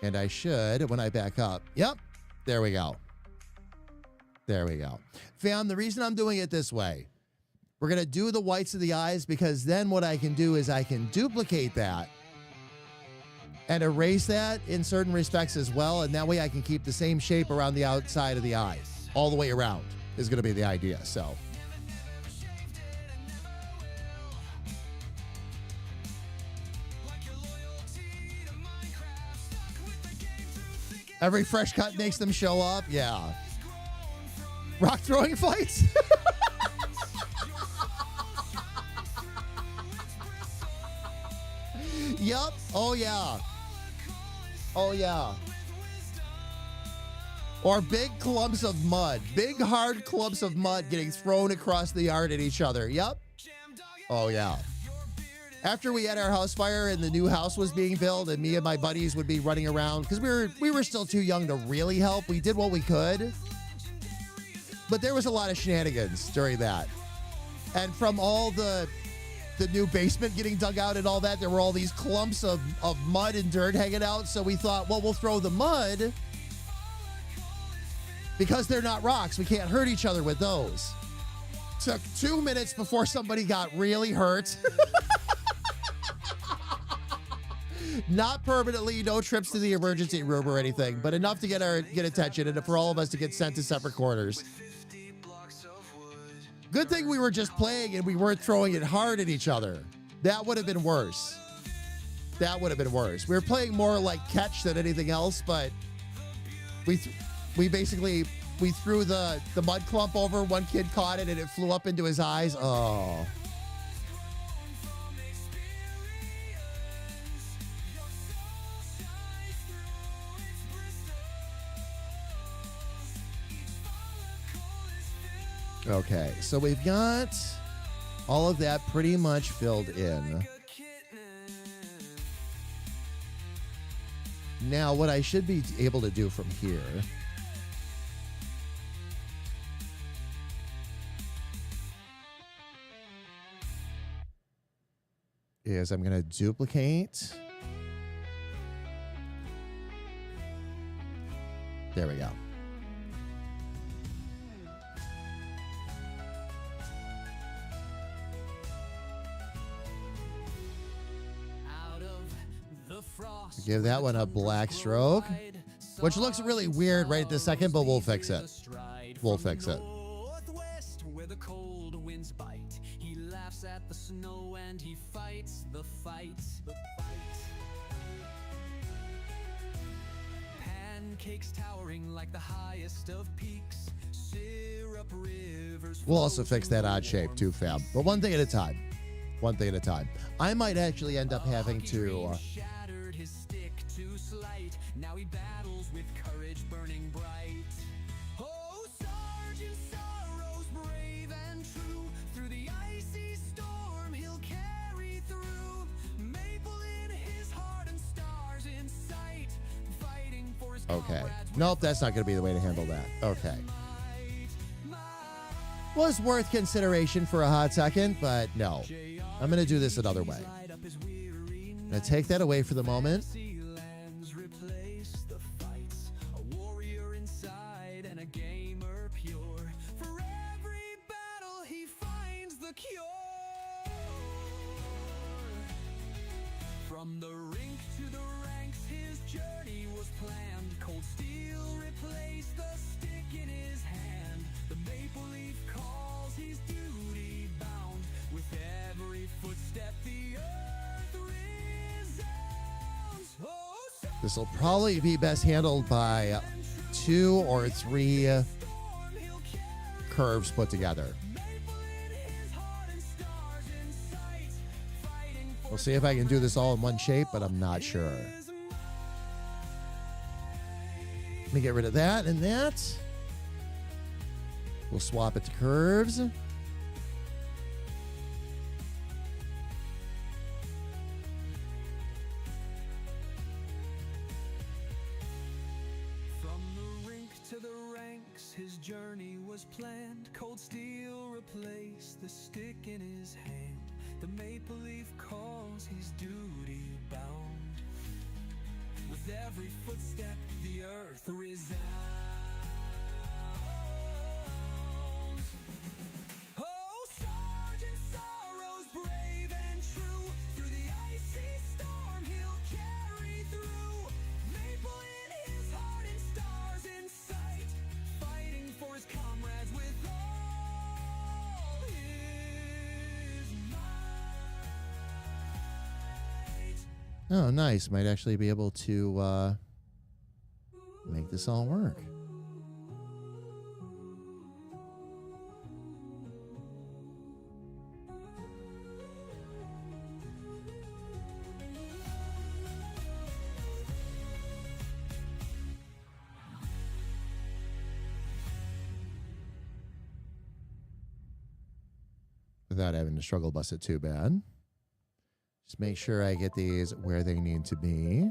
And I should, when I back up, yep, there we go. There we go. Fam, the reason I'm doing it this way, we're going to do the whites of the eyes because then what I can do is I can duplicate that and erase that in certain respects as well. And that way I can keep the same shape around the outside of the eye. All the way around is going to be the idea. So every fresh cut makes them show up. Yeah. Rock throwing fights. Yup. Oh, yeah. Oh, yeah. Or big clumps of mud. Big, hard clumps of mud getting thrown across the yard at each other. Yup. Oh, yeah. After we had our house fire and the new house was being built and me and my buddies would be running around because we were still too young to really help. We did what we could. But there was a lot of shenanigans during that. And from all the new basement getting dug out and all that, there were all these clumps of mud and dirt hanging out. So we thought, well, we'll throw the mud because they're not rocks. We can't hurt each other with those. Took 2 minutes before somebody got really hurt. Not permanently, no trips to the emergency room or anything, but enough to get attention and for all of us to get sent to separate corners. Good thing we were just playing and we weren't throwing it hard at each other. That would have been worse. That would have been worse. We were playing more like catch than anything else, but we threw the mud clump over. One kid caught it and it flew up into his eyes. Oh. Okay, so we've got all of that pretty much filled in. Now, what I should be able to do from here is I'm going to duplicate. There we go. Give that one a black stroke, which looks really weird right this second, but we'll fix it. We'll fix it. Where the cold winds bite, he laughs at the snow and he fights the fight. Pancakes towering like the highest of peaks. Syrup rivers. We'll also fix that odd shape too, fam. But one thing at a time. One thing at a time. I might actually end up having to. Shattered his stick to slight. Now he battles with courage burning bright. Oh, Sergeant Sorrow's brave and true. Through the icy storm he'll carry through. Maple in his heart and stars in sight. Fighting for his Okay. comrades with Nope, that's not going to be the way to handle that. Okay. Was worth consideration for a hot second, but no. I'm going to do this another way. I'm going to take that away for the moment. Lands replace the fights. A warrior inside and a gamer pure. For every battle he finds the cure. From the rink to the ranks his journey was planned. Cold steel replaced the stick in his hand. The maple leaf calls, he's duty bound. With every footstep the earth resounds. Oh, This will probably be best handled by 2 or 3 curves put together. We'll see if I can do this all in one shape, but I'm not sure. Let me get rid of that and that. We'll swap it to curves. From the rink to the ranks, his journey was planned. Cold steel replaced the stick in his hand. The maple leaf calls, he's duty bound. With every footstep, the earth resounds. Oh, Sergeant Sorrow's brave and true. Through the icy storm, he'll carry through. Maple in his heart and stars in sight, fighting for his comrades with all his might. Oh, nice. Might actually be able to make this all work. Without having to struggle bus it too bad. Just make sure I get these where they need to be.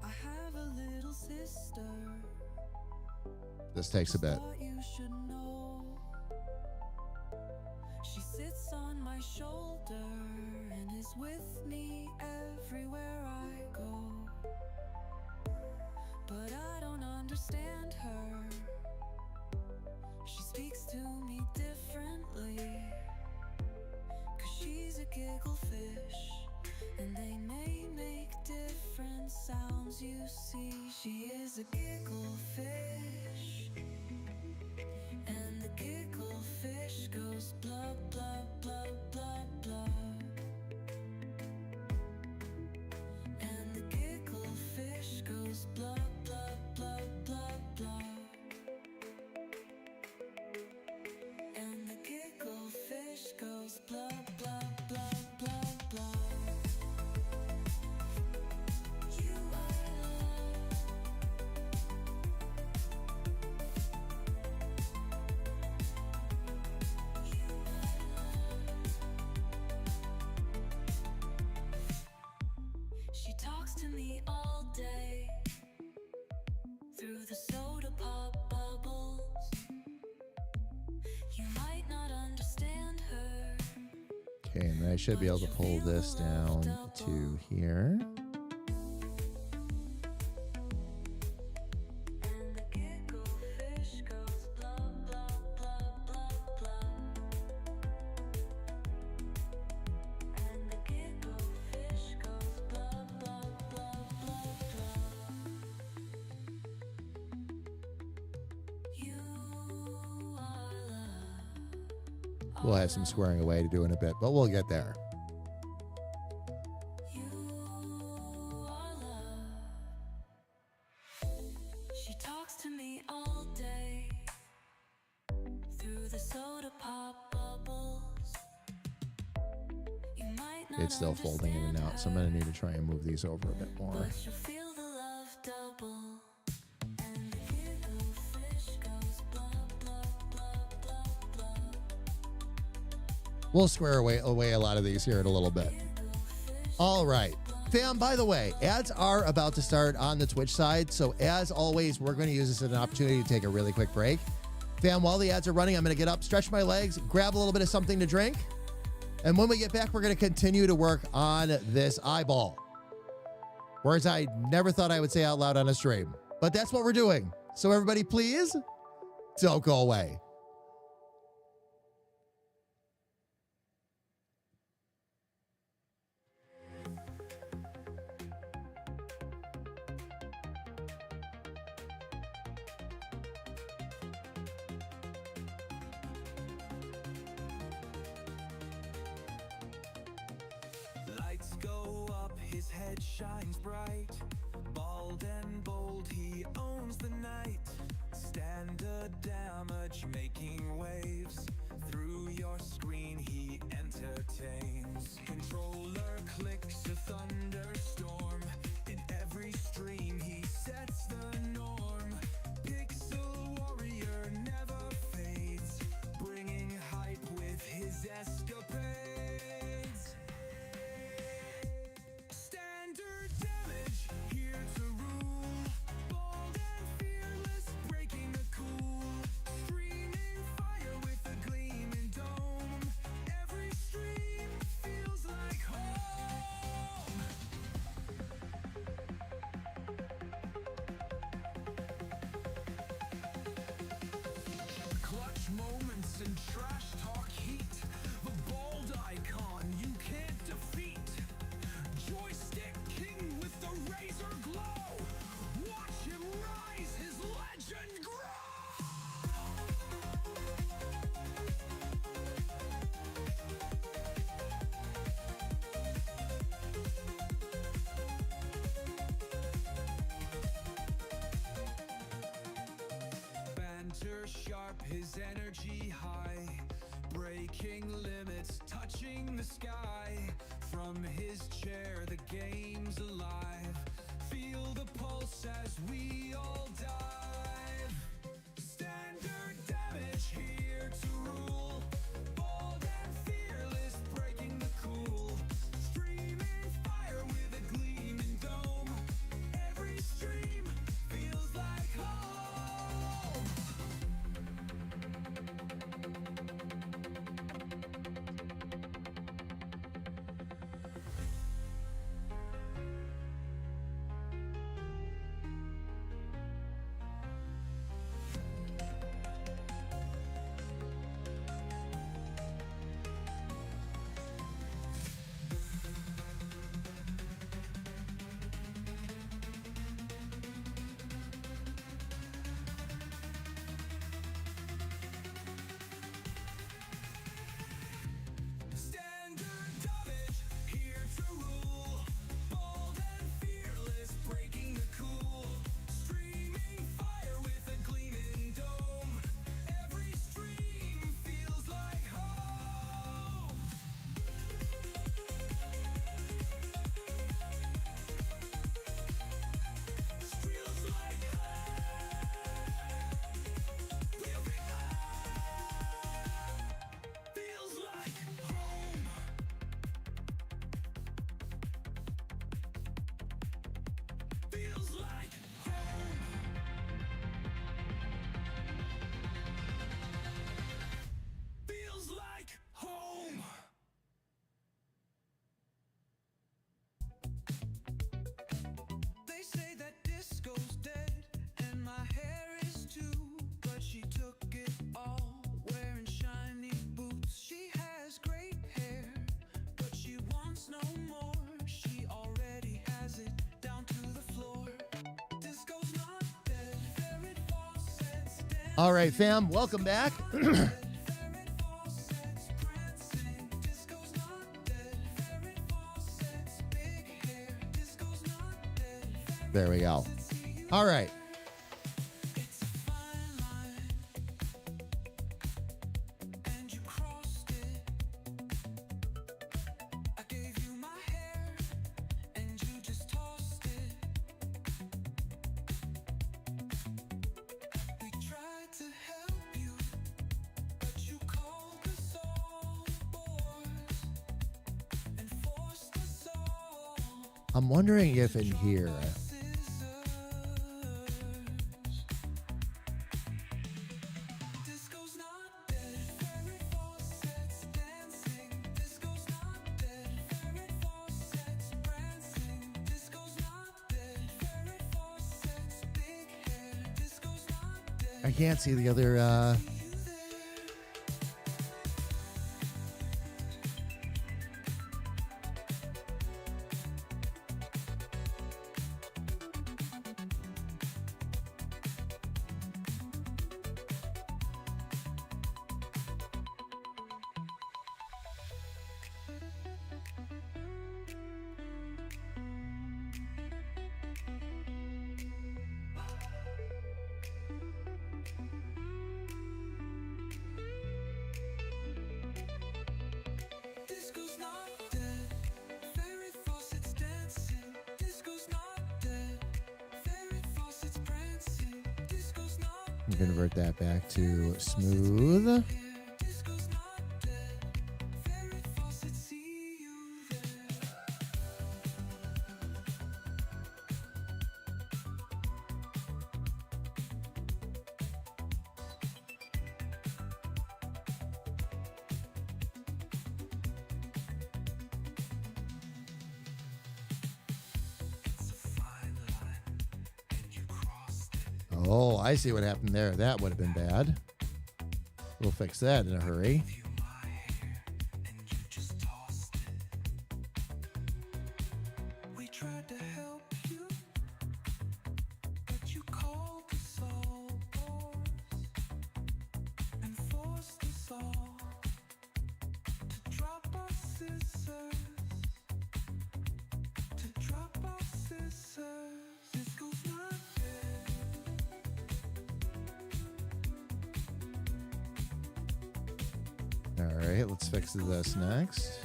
I have a little sister. This takes a bit. Thought you should know. She sits on my shoulder and is with me everywhere I go. But I don't understand her. She speaks to me differently. 'Cause she's a giggle fish, and they may make different sounds. You see, she is a giggle fish, and the giggle fish goes blah blah blah blah blah. And the giggle fish goes blah blah blah blah blah. And the giggle fish goes blah blah blah blah blah. You are love. You are love. She talks to me all day through the soda pop bubbles. You might not understand her. Okay, and then I should be able to pull this down to here. And the giggle fish goes blah blah blah blah blah. And the giggle fish goes blah blah blah blah blah. You are love. We'll have some squaring away to do in a bit, but we'll get there. You are love. She talks to me all day through the soda pop bubbles. You might not It's still folding in and out, so I'm going to need to try and move these over a bit more. but you'll feel the love double. And the giggle fish goes blah blah blah blah blah. We'll square away a lot of these here in a little bit. All right. Fam, by the way, ads are about to start on the Twitch side. So as always, we're going to use this as an opportunity to take a really quick break. Fam, while the ads are running, I'm going to get up, stretch my legs, grab a little bit of something to drink. And when we get back, we're going to continue to work on this eyeball. Words I never thought I would say out loud on a stream. But that's what we're doing. So everybody, please don't go away. Lights go up, his head head shines bright. Bald and bold, he owns the night. Standard damage making waves. Through your screen he entertains. Controller clicks a thunderstorm. In every stream he sets the norm. Pixel warrior never fades, bringing hype with his escapades. Standard damage, here to rule. Bold and fearless, breaking the cool. Streaming fire with a gleaming dome. Every stream feels like home. Clutch moments and trash talk heat. The bold icon you can't defeat. Joystick king with the razor glow. Watch him rise, his legend grow. Banter sharp, his energy high. Breaking limits, touching the sky. From his chair, the game's alive. Feel the pulse as we all dive. Standard damage, here to rule. Bold and fearless, breaking the cool. Streaming fire with a gleaming dome. Every stream feels like home. Standard damage, here to rule. Bold and fearless, breaking the cool. Streaming fire with a gleaming dome. Every stream feels like home. Feels like feels like home. Feels like home. Feels like home. They say that disco's dead and my hair is too, but she took it all, wearing shiny boots. She has great hair, but she wants no more. She already has it down to the floor. Disco's not dead, there it falls, sets down. All right, fam, welcome back. There it falls, sets prancing. Disco's not dead, there it falls, sets big hair. Disco's not dead, There we go. All right. it's a fine line, and you crossed it. I gave you my hair, and you just tossed it. We tried to help you, but you called us all boys and forced us all. I'm wondering if in here, Disco's not dead, there it falls, sets dancing. Disco's not dead, there it falls, sets prancing. Disco's not dead, there it falls, sets big hair. Disco's not dead. I can't see the other. Convert that back to smooth. Oh, I see what happened there. That would have been bad. We'll fix that in a hurry. All right, let's fix this next.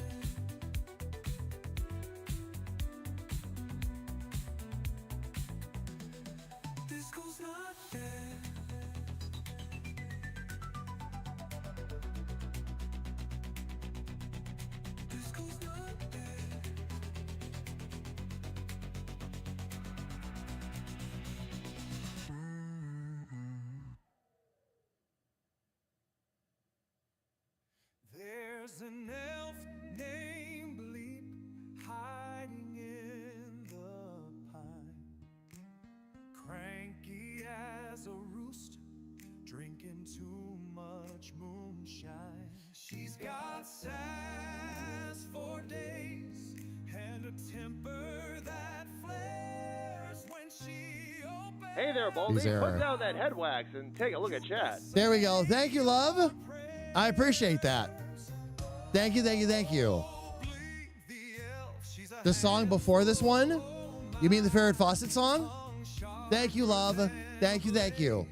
There's an elf named Bleep hiding in the pine, cranky as a rooster, drinking too much moonshine. She's got sass for days and a temper that flares when she opens. Hey there, Baldy. These are- Put down that head wax and take a look at chat. There we go. Thank you, love. I appreciate that. Thank you, thank you, thank you. The song before this one? You mean the Farrah Fawcett song? Thank you, love. Thank you, thank you.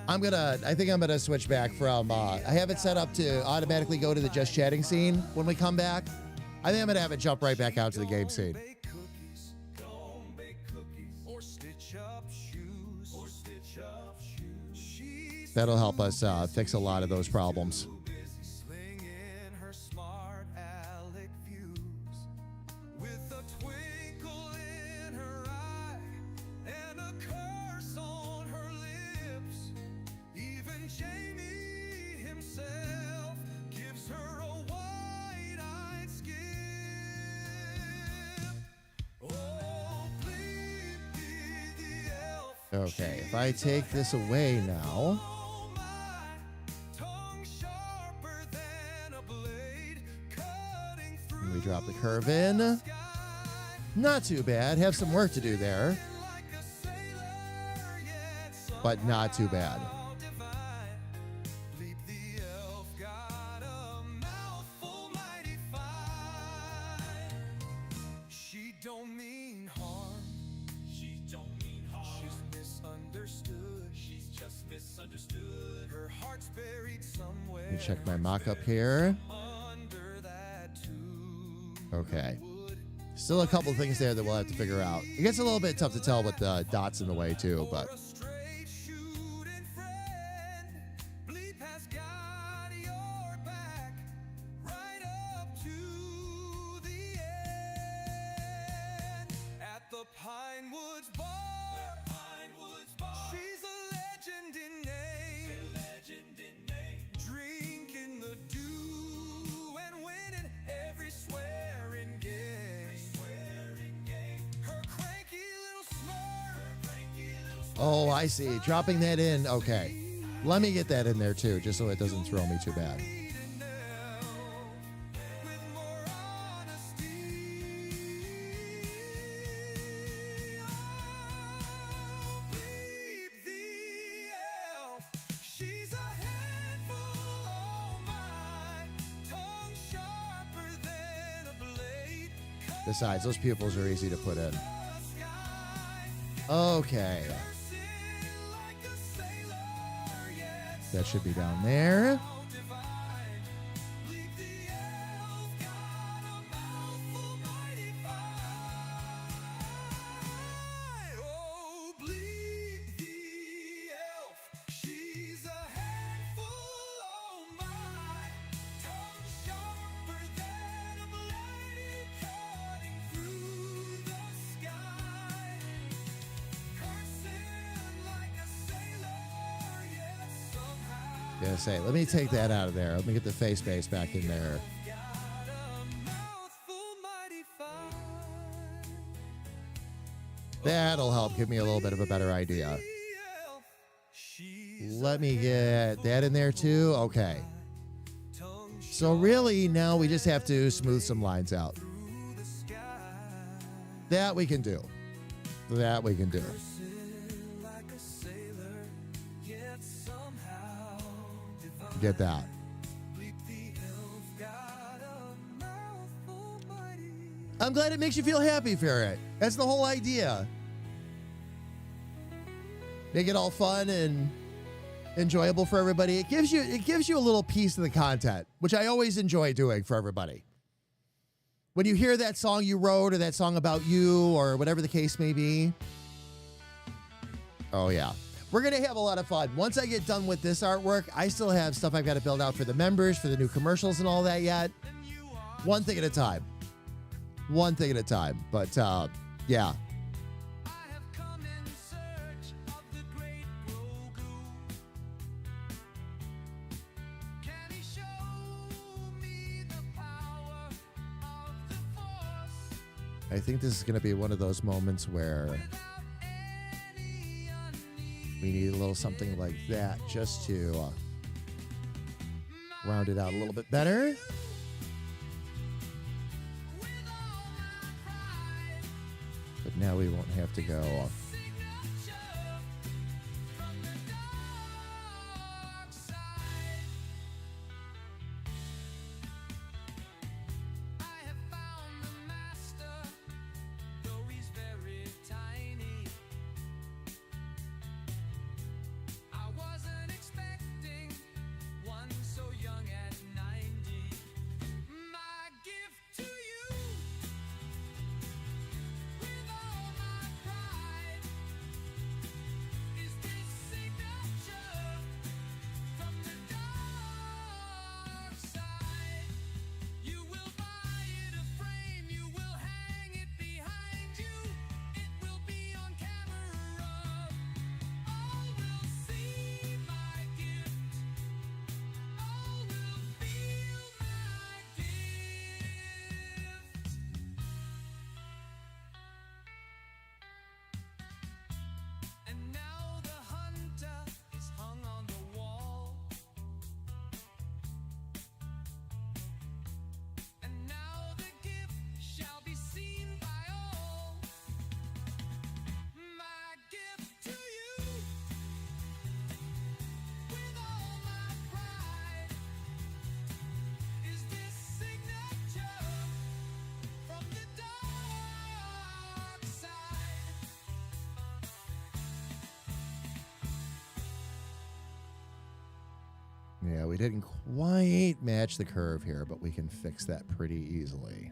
I think I'm gonna switch back from, I have it set up to automatically go to the just chatting scene when we come back. I think I'm gonna have it jump right back out to the game scene. That'll help us fix a lot of those problems. Okay, if I take this away now. And we drop the curve in. Not too bad. Have some work to do there. But not too bad. Let me check my mock-up here. Okay. Still a couple things there that we'll have to figure out. It gets a little bit tough to tell with the dots in the way too, but... Oh, I see. Dropping that in. Okay. Let me get that in there too, just so it doesn't throw me too bad. Besides, those pupils are easy to put in. Okay. That should be down there. Gonna say, let me take that out of there. Let me get the face bass back in there. That'll help give me a little bit of a better idea. Let me get that in there too. Okay. So really now we just have to smooth some lines out. That we can do. That we can do. Get that. I'm glad it makes you feel happy, Ferret. That's the whole idea. Make it all fun and enjoyable for everybody. It gives you a little piece of the content, which I always enjoy doing for everybody. When you hear that song you wrote or that song about you or whatever the case may be. Oh yeah. We're going to have a lot of fun. Once I get done with this artwork, I still have stuff I've got to build out for the members, for the new commercials and all that yet. One thing at a time. One thing at a time. But, yeah. I think this is going to be one of those moments where we need a little something like that just to round it out a little bit better. But now we won't have to go off. Yeah, we didn't quite match the curve here, but we can fix that pretty easily.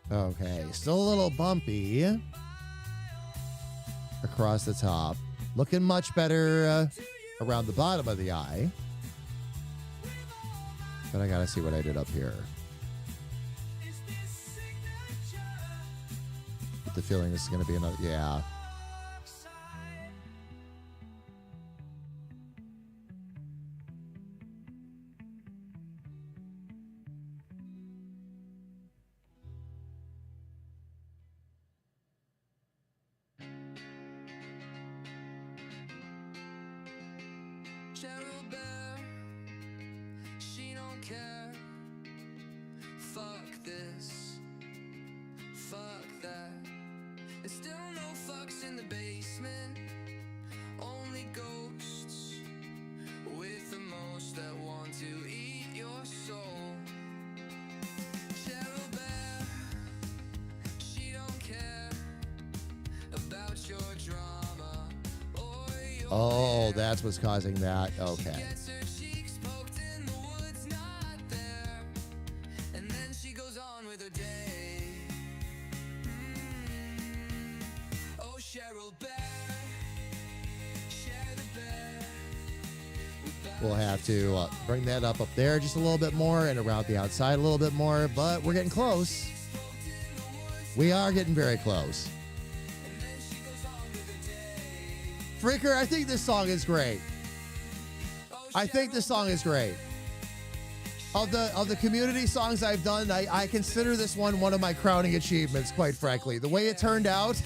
Okay, still a little bumpy across the top. Looking much better around the bottom of the eye. But I gotta see what I did up here. Get the feeling this is gonna be another, yeah. Cheryl Bear, she don't care. Fuck this, fuck that. And still no fucks in the basement. Only ghosts with the most that want to eat your soul. Cheryl Bear, she don't care about your drama or your Oh, that's what's causing that. Okay. gets her cheeks poked in the woods, not there. And then she goes on with her day. Oh, Cheryl Bear, share the bear. We'll have to bring that up there just a little bit more and around the outside a little bit more, but we're getting close. We are getting very close. Freaker, I think this song is great. I think this song is great. Of the community songs I've done, I consider this one of my crowning achievements, quite frankly. The way it turned out.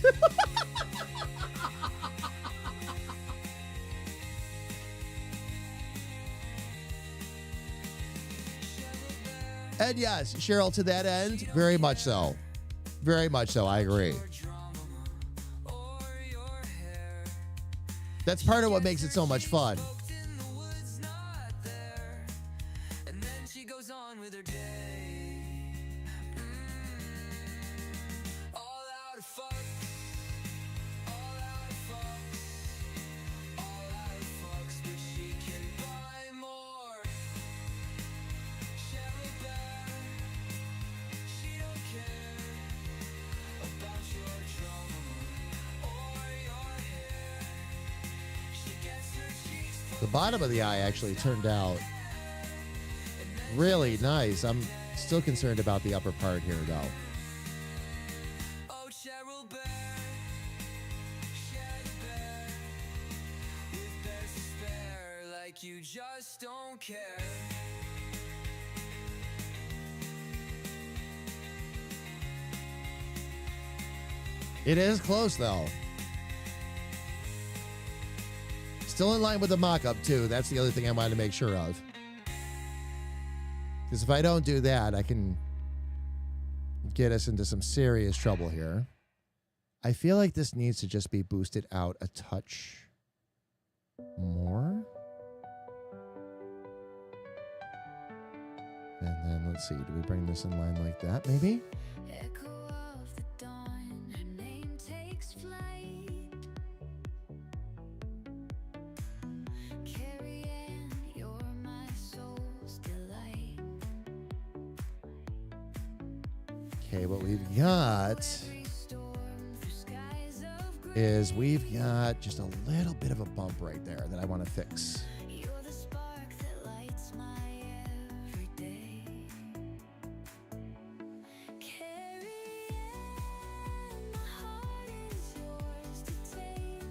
And yes, Cheryl, to that end, very much so. Very much so, I agree. That's part of what makes it so much fun. In the woods, not there. And then she goes on with her day. All out of fucks, all out of fucks, all out of fucks, but she can buy more. Cheryl Bear, she don't care about your drama or your hair. She gets her cheeks The bottom of the eye actually turned out really nice. I'm still concerned about the upper part here, though. Oh, Cheryl Bear, share the bear, with bears to spare, like you just don't care. It is close, though. Still in line with the mock-up, too. That's the other thing I wanted to make sure of. Because if I don't do that, I can get us into some serious trouble here. I feel like this needs to just be boosted out a touch more. And then, let's see, do we bring this in line like that, maybe? Echo of the dawn, her name takes flight. Carrie Ann, you're my soul's delight. Okay, what we've got Every storm through skies of gray. is we've got just a little bit of a bump right there that I want to fix. You're the spark that lights my every day. Carrie Ann, my heart is yours to take.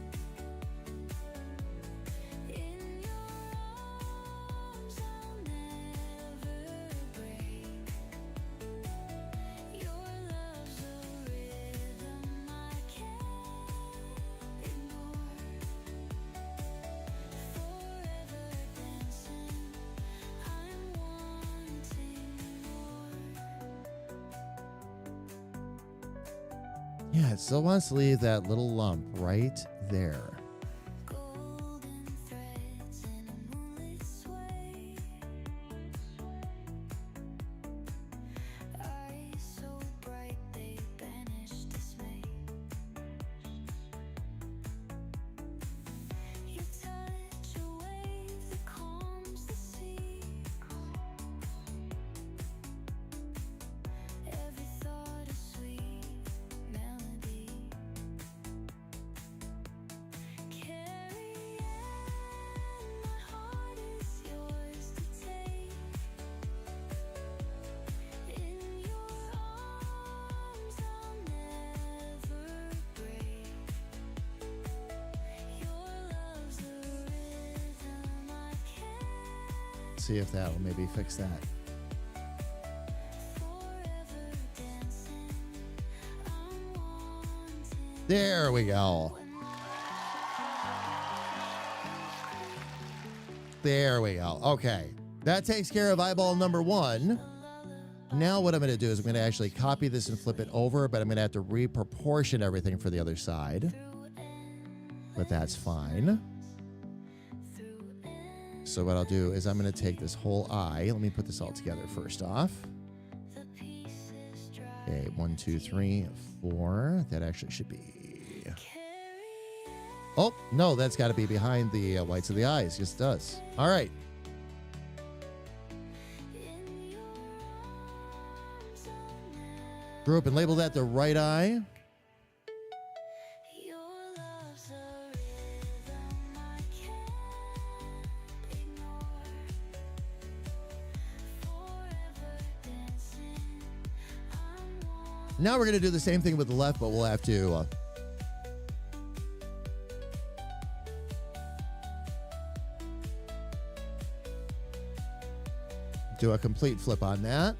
In your arms I'll never break. Your love's a rhythm I can't ignore. Forever dancing, I'm wanting more. Yeah, it still wants to leave that little lump right there. Golden threads in a moonlit sway. Eyes so bright they banish dismay. You touch a wave that calms the sea. Every thought a sweet melody. Carrie Ann, my heart is yours to take. In your arms I'll never break. Your love's a rhythm I can't. See if that will maybe fix that. Forever dancing, I'm wanting. There we go. There we go. Okay. That takes care of eyeball number 1. Now what I'm going to do is I'm going to actually copy this and flip it over, but I'm going to have to reproportion everything for the other side. But that's fine. So what I'll do is I'm going to take this whole eye. Let me put this all together first off. Okay, 1, 2, 3, 4. That actually should be... Oh, no, that's got to be behind the whites of the eyes. Yes, it does. All right. Group and label that the right eye. Now we're going to do the same thing with the left, but we'll have to do a complete flip on that.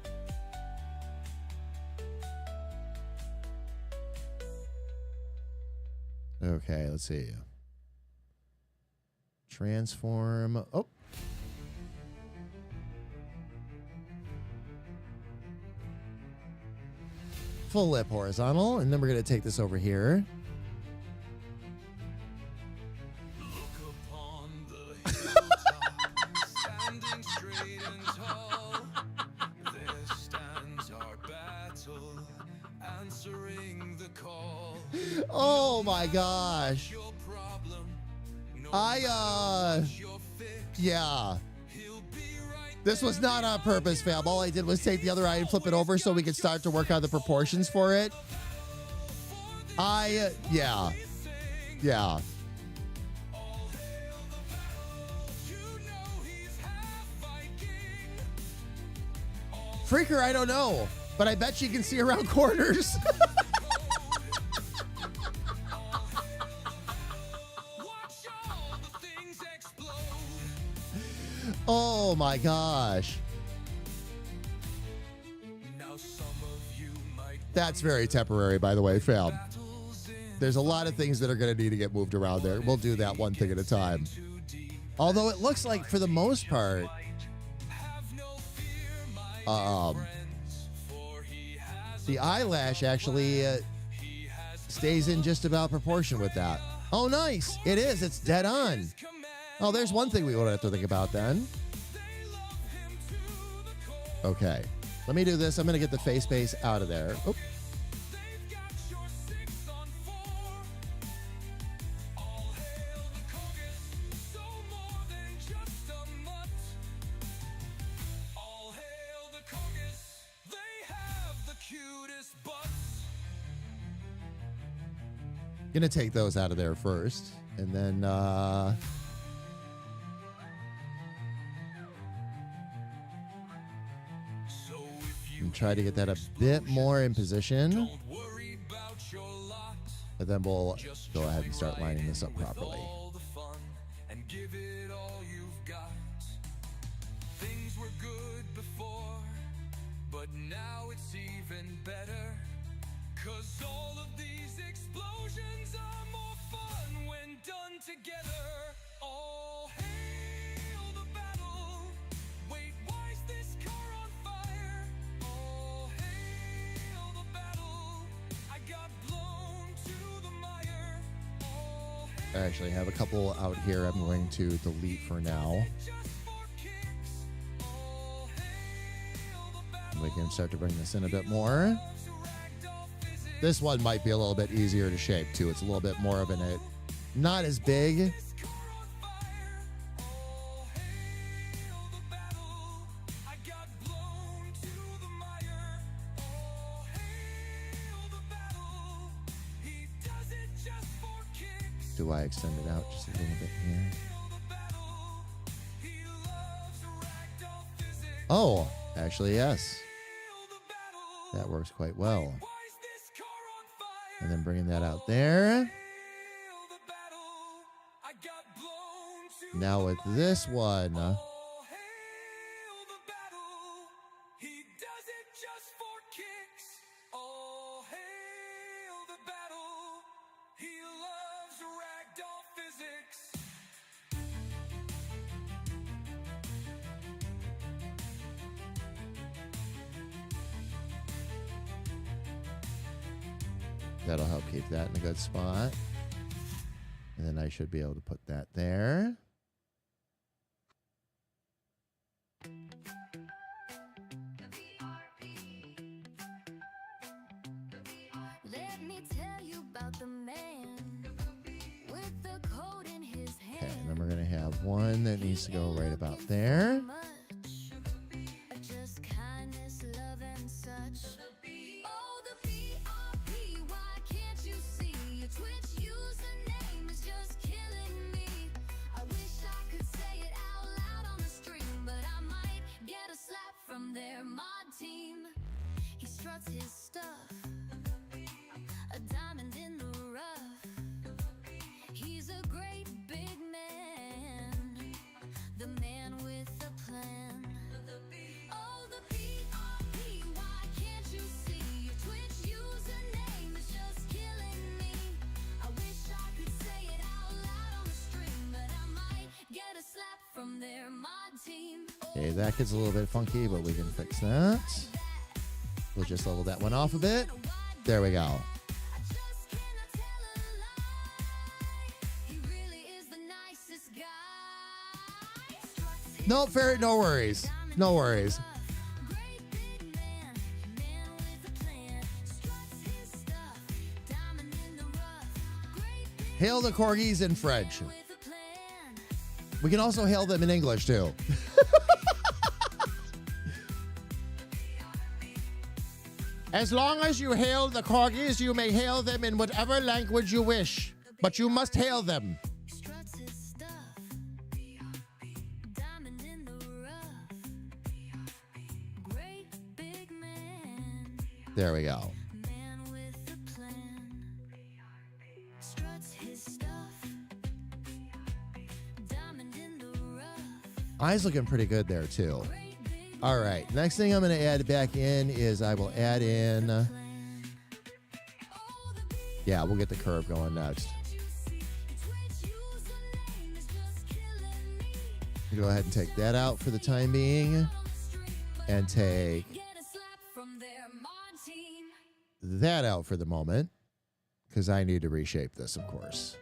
Okay, let's see. Transform. Oh. Full lip horizontal, and then we're going to take this over here. Look upon the hilltop, standing straight and tall. There stands our battle, answering the call. Oh my gosh. Your problem, no Yeah. This was not on purpose, fam. All I did was take the other eye and flip it over so we could start to work on the proportions for it. Yeah. Freaker, I don't know, but I bet you can see around corners. Oh my gosh. That's very temporary, by the way, fam. There's a lot of things that are going to need to get moved around there. We'll do that one thing at a time. Although it looks like, for the most part, the eyelash actually stays in just about proportion with that. Oh, nice. It is. It's dead on. Oh, there's one thing we won't have to think about then. Okay. Let me do this. I'm going to get the face base out of there. Oop. Gonna take those out of there first, and then and try to get that a bit more in position, and then we'll go ahead and start lining this up properly. Things were good before, but now it's even better. 'Cause all of these explosions are more fun when done together. All hail the battle. Wait, why's this car on fire? All hail the battle. I got blown to the mire. All I actually have a couple out here I'm going to delete for now. And we can start to bring this in a bit more. This one might be a little bit easier to shape too. It's a little bit more of an, not as big. Do I extend it out just a little bit here? Oh, actually, yes. That works quite well. And then bringing that out there. Now with this one. That'll help keep that in a good spot. And then I should be able to put that there. Let me tell you about the man with the coat in his Okay, hand. and then we're going to have one that needs to go right about there. Just kindness, love, and such. Oh, the BRP, why can't you see? Your Twitch username is just killing me. I wish I could say it out loud on the stream, but I might get a slap from their mod team. He struts his stuff, a diamond in the rough. He's a great big man, the man with a plan. Oh, the BRP, why can't you see? Your Twitch username is just killing me. I wish I could say it out loud on the stream, but I might get a slap from their mod team. Okay, that gets a little bit funky, but we can fix that. We'll just level that one off a bit. There we go. I just cannot tell a lie. He really is the nicest guy. No, fair, no worries. No worries. Great big man, man with a plan. Struts his stuff, diamond in the rough. Great big Hail the corgis in French. with a plan. We can also hail them in English, too. As long as you hail the corgis, you may hail them in whatever language you wish. But you must hail them. Struts his stuff, diamond in the rough. Great big man, There we go. man with a plan. Struts his stuff, diamond in the rough. Eyes looking pretty good there, too. All right. Next thing I'm going to add back in is I will add in... yeah, we'll get the curve going next. Go ahead and take that out for the time being. And take that out for the moment. Because I need to reshape this, of course.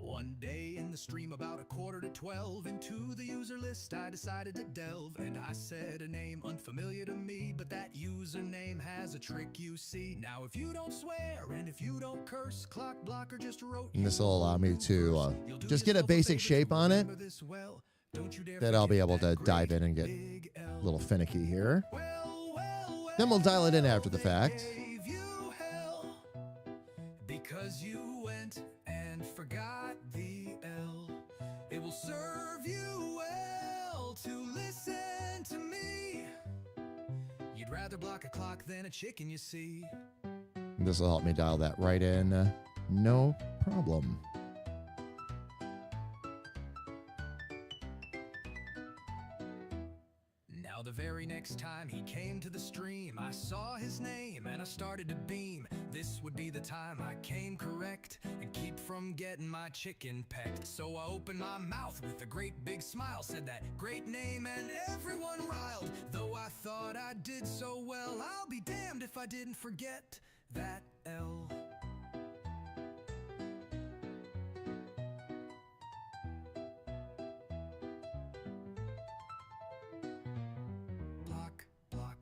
One day in the stream about 11:45 into the user list I decided to delve, and I said a name unfamiliar to me, but that username has a trick, you see. Now if you don't swear and if you don't curse, Clock Blocker just wrote And this will allow me to just get a basic shape on it. That I'll be able to dive in and get a little finicky here. Then we'll dial it in after the fact. Because you went and forgot the L. It will serve you well to listen to me. You'd rather block a clock than a chicken, you see. This will help me dial that right in. No problem. Now the very next time he came to the stream, I saw his name and I started to beam. This would be the time I came correct and keep from getting my chicken pecked. So I opened my mouth with a great big smile, said that great name and everyone riled. Though I thought I did so well, I'll be damned if I didn't forget that L.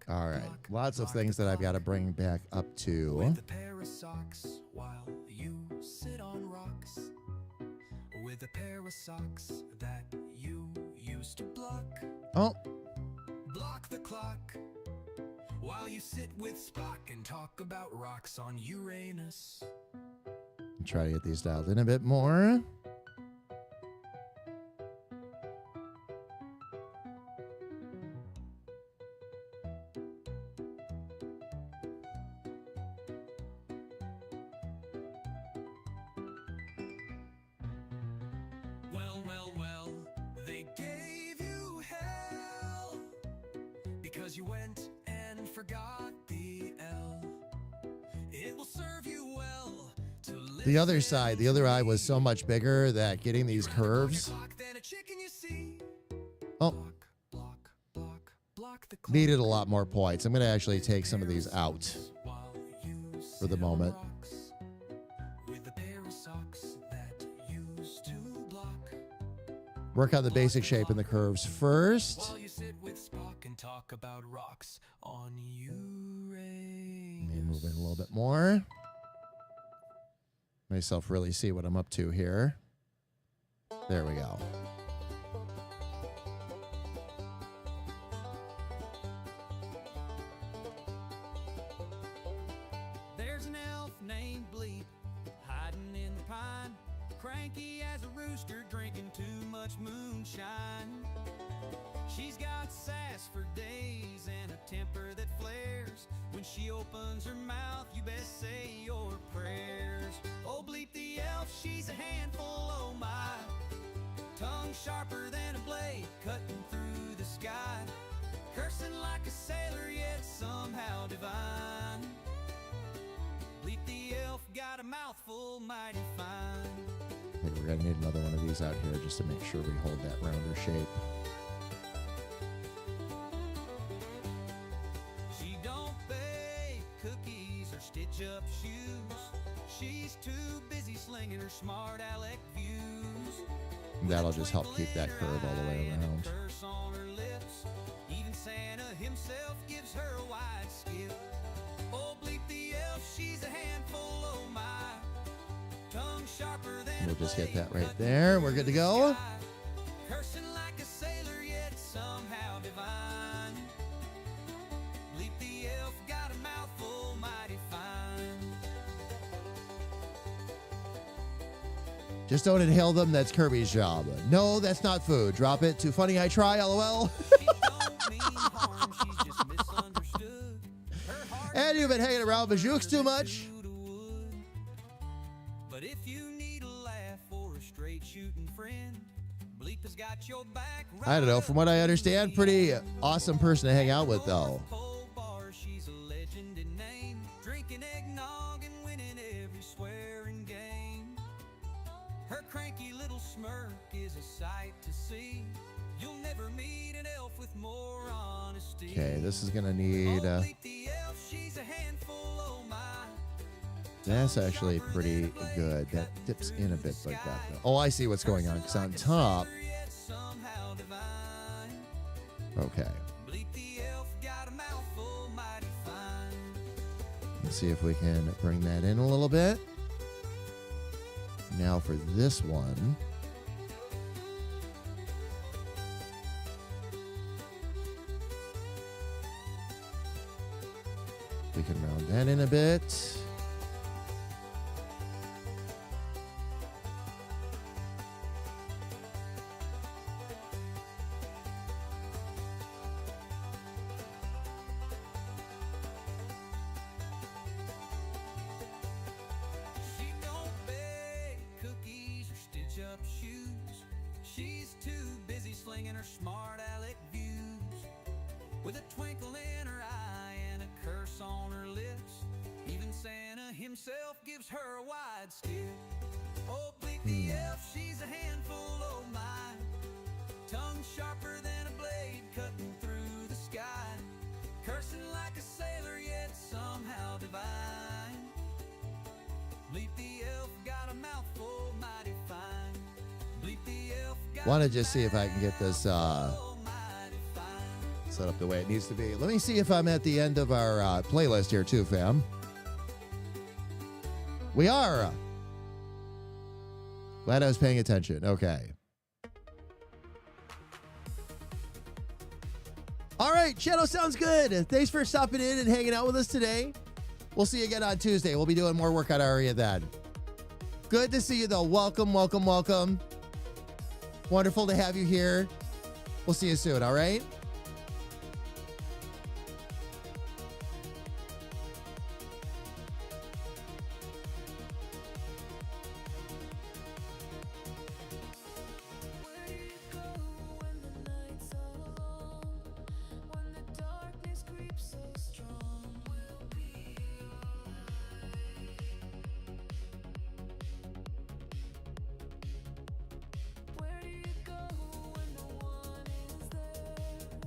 All right. Lots of things that I've got to bring back up to. With a pair of socks while you sit on rocks. With a pair of socks that you used to block. Oh. Block the clock while you sit with Spock and talk about rocks on Uranus. Try to get these dialed in a bit more. Well, they gave you hell because you went and forgot the L. It will serve you well to live. The other side, the other eye was so much bigger that getting these curves. Then a chicken, you see. Oh. Block needed a lot more points. I'm going to actually take some of these out for the moment. Work on the basic shape and the curves first. While you sit with Spock and talk about rocks on Let me move in a little bit more. Myself really see what I'm up to here. There we go. There's an elf named Bleep hiding in the pine, cranky as a rooster drinking too much moonshine. She's got sass for days and a temper that flares. When she opens her mouth, you best say your prayers. Oh, Bleep the elf, she's a handful, oh my. Tongue sharper than a blade, cutting through the sky. Cursing like a sailor, yet somehow divine. Bleep the elf got a mouthful mighty fine. I think we're going to need another one of these out here just to make sure we hold that rounder shape. She don't bake cookies or stitch up shoes. She's too busy slinging her smart aleck views. That'll just help keep that curve all the way around. Curse on her lips. Even Santa himself gives her a wide skip. Oh, Bleep the elf, she's a handful, oh my. Tongue sharper than We'll just hit that right there. We're good to go. Cursing like a sailor, yet somehow divine. Bleep the elf got a mouthful mighty fine. Just don't inhale them. That's Kirby's job. No, that's not food. Drop it. Too funny, I try. LOL. She don't mean harm, she's just misunderstood. Her heart And you've been hanging around Bajouks too much. to wood. But if you need a laugh or a straight shooting friend, Bleep has got your back. I don't know. From what I understand, pretty awesome person to hang out with, though. Pole bar, she's a legend in name. Drinking eggnog and winning every swearing game. Her cranky little smirk is a sight to see. You'll never meet an elf with more honesty. Okay, this is going to need... Oh, Bleep the elf, she's a handful, oh my. That's actually pretty good. That dips in a bit like that, though. Oh, I see what's going on. Because on top... Yet somehow divine. Okay. Bleep the elf got a mouthful mighty fine. Let's see if we can bring that in a little bit. Now for this one. We can round that in a bit. She don't bake cookies or stitch up shoes. She's too busy slinging her smart aleck views. With a twinkle in her eye and a curse on her lips. Even Santa himself gives her a wide skip. Oh, Bleep the elf, she's a handful, oh my. Tongue sharper than a blade cutting through the sky. Cursing like a sailor, yet somehow divine. Bleep the elf got a mouthful mighty fine. Bleep the elf got Want to just see if I can get this a mighty fine. set up the way it needs to be. Let me see if I'm at the end of our playlist here too, fam. We are. Glad I was paying attention. Okay. All right, Shadow, sounds good. Thanks for stopping in and hanging out with us today. We'll see you again on Tuesday. We'll be doing more work on Aria then. Good to see you, though. Welcome, welcome, welcome. Wonderful to have you here. We'll see you soon, all right? Where do you go when the night's all alone? When the darkness creeps so strong, we'll be alright. Where do you go when no one is there?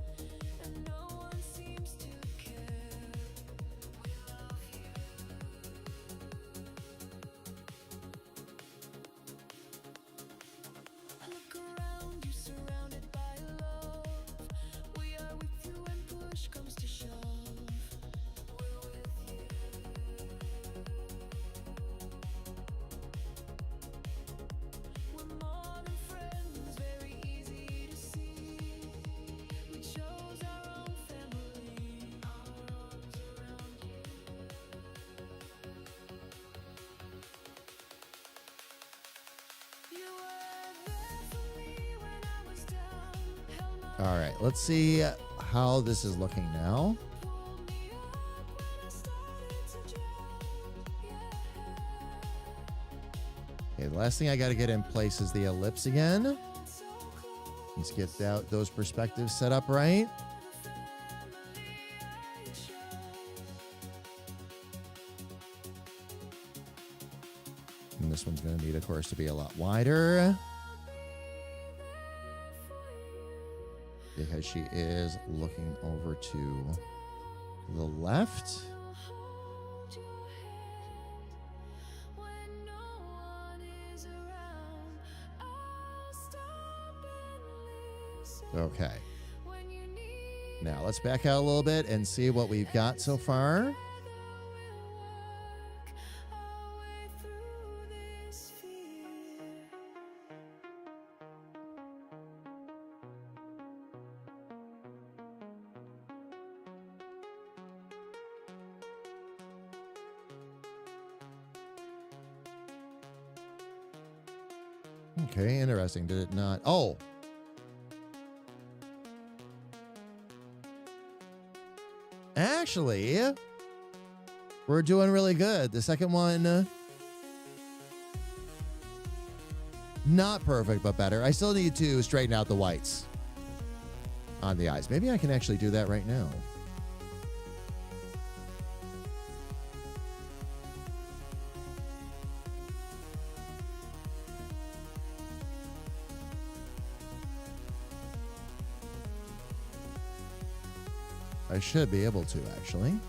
All right, let's see how this is looking now. Okay, the last thing I got to get in place is the ellipse again. Let's get those perspectives set up right. And this one's going to need, of course, to be a lot wider, because she is looking over to the left. Okay. Now let's back out a little bit and see what we've got so far. Okay, interesting. Did it not? Oh. Actually, we're doing really good. The second one, not perfect, but better. I still need to straighten out the whites on the eyes. Maybe I can actually do that right now. I should be able to, actually.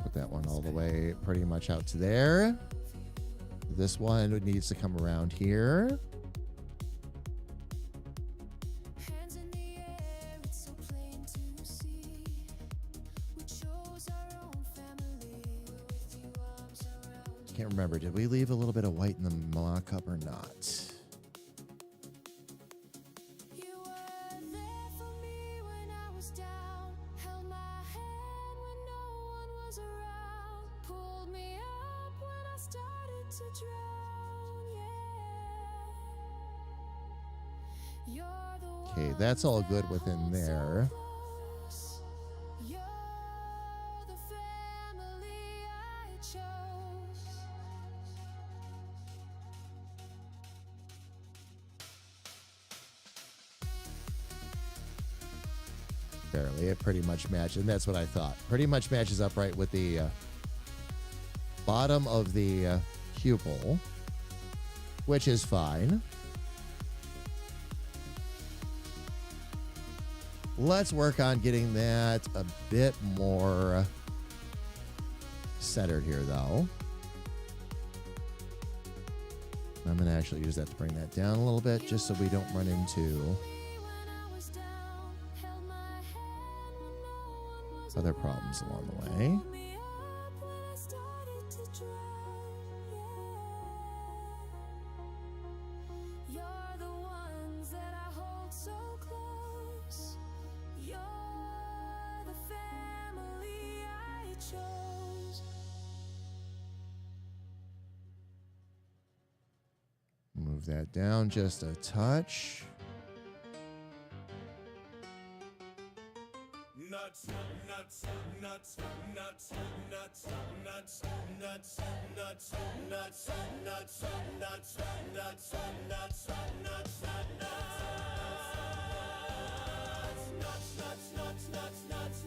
Put that one all the way pretty much out to there. This one needs to come around here. Can't remember. Did we leave a little bit of white in the mock-up or not? Okay, that's all good within there. Barely. It pretty much matches, and that's what I thought. Pretty much matches up right with the bottom of the pupil, which is fine. Let's work on getting that a bit more centered here, though. I'm going to actually use that to bring that down a little bit, just so we don't run into other problems along the way. Move that down just a touch. Nuts, nuts, nuts, nuts, nuts, nuts, nuts, nuts, nuts, nuts, nuts, nuts, nuts,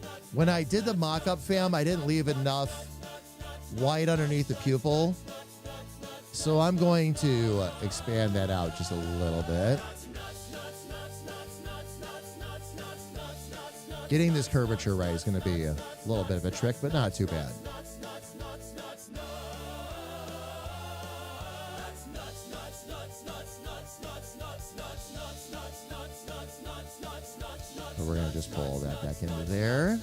nuts. When I did the mock-up, fam, I didn't leave enough white underneath the pupil. So I'm going to expand that out just a little bit. Getting this curvature right is going to be a little bit of a trick, but not too bad. So we're going to just pull that back into there.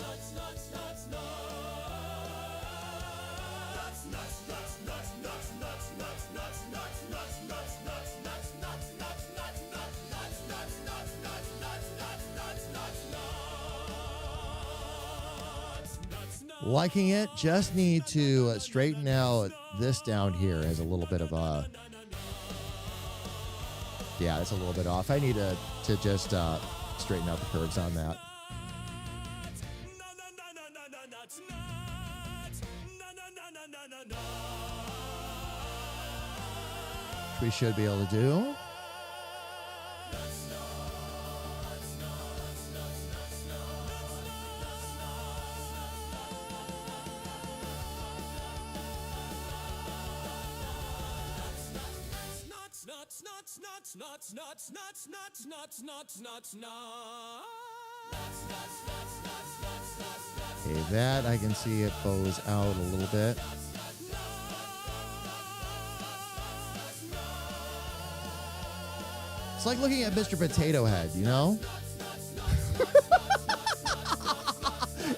Liking it. Just need to straighten out this down here as a little bit of a... Yeah, it's a little bit off. I need to just straighten out the curves on that. Which we should be able to do. Okay, that I can see it bows out a little bit. It's like looking at Mr. Potato Head, you know?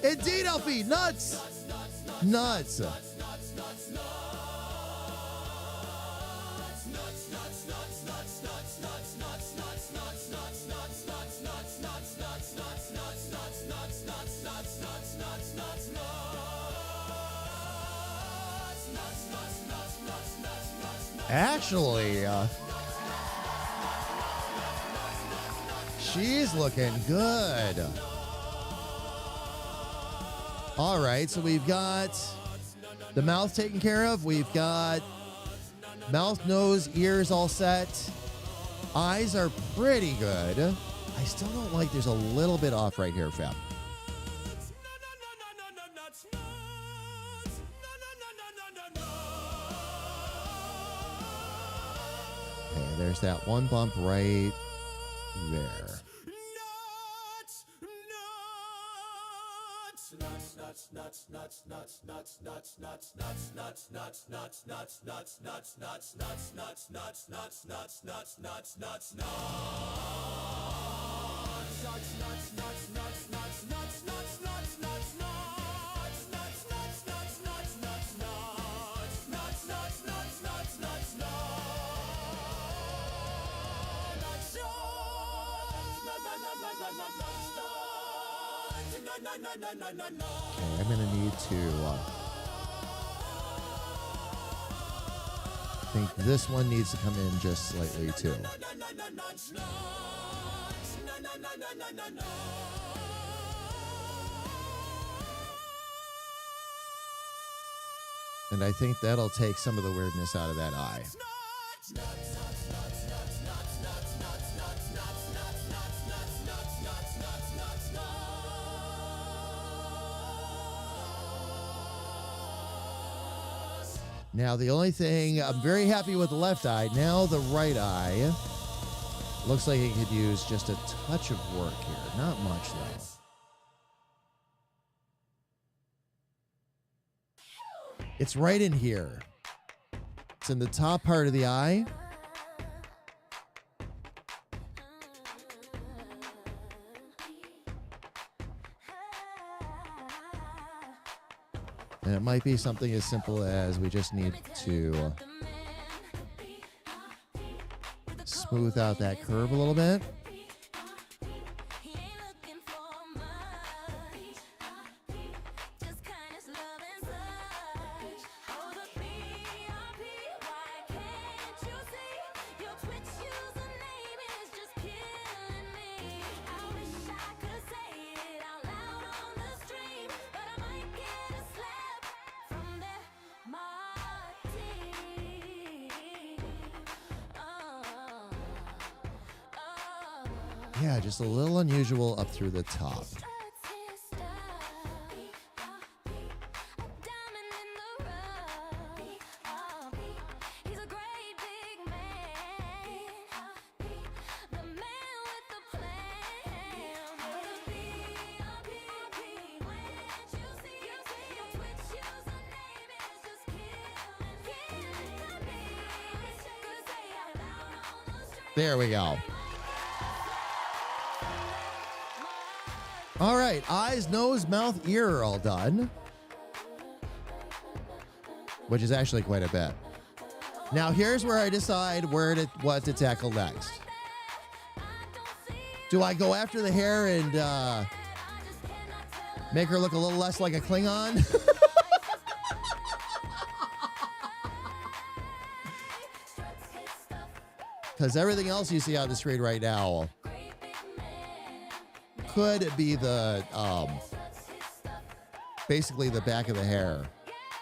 Indeed, Alfie, nuts! Nuts. Actually, she's looking good. All right, so we've got the mouth taken care of. We've got mouth, nose, ears all set. Eyes are pretty good. I still don't like there's a little bit off right here, Fab. Okay, there's that one bump right there. Okay, I'm gonna need to I think this one needs to come in just slightly too. And I think that'll take some of the weirdness out of that eye. Now, the only thing, I'm very happy with the left eye. Now, the right eye looks like it could use just a touch of work here. Not much, though. It's right in here. It's in the top part of the eye. And it might be something as simple as we just need to smooth out that curve a little bit. Yeah, just a little unusual up through the top. There we go. All right, eyes, nose, mouth, ear are all done, which is actually quite a bit. Now, here's where I decide what to tackle next. Do I go after the hair and Make her look a little less like a Klingon. Because everything else you see on the screen right now could be the, basically the back of the hair.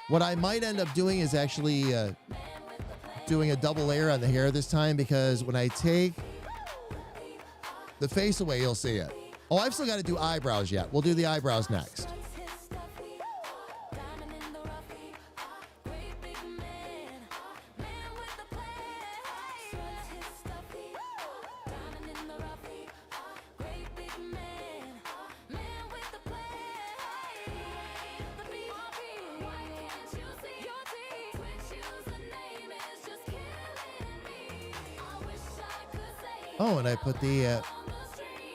What I might end up doing is actually doing a double layer on the hair this time, because when I take the face away, you'll see it. Oh, I've still got to do eyebrows yet. We'll do the eyebrows next. Oh, and I put the,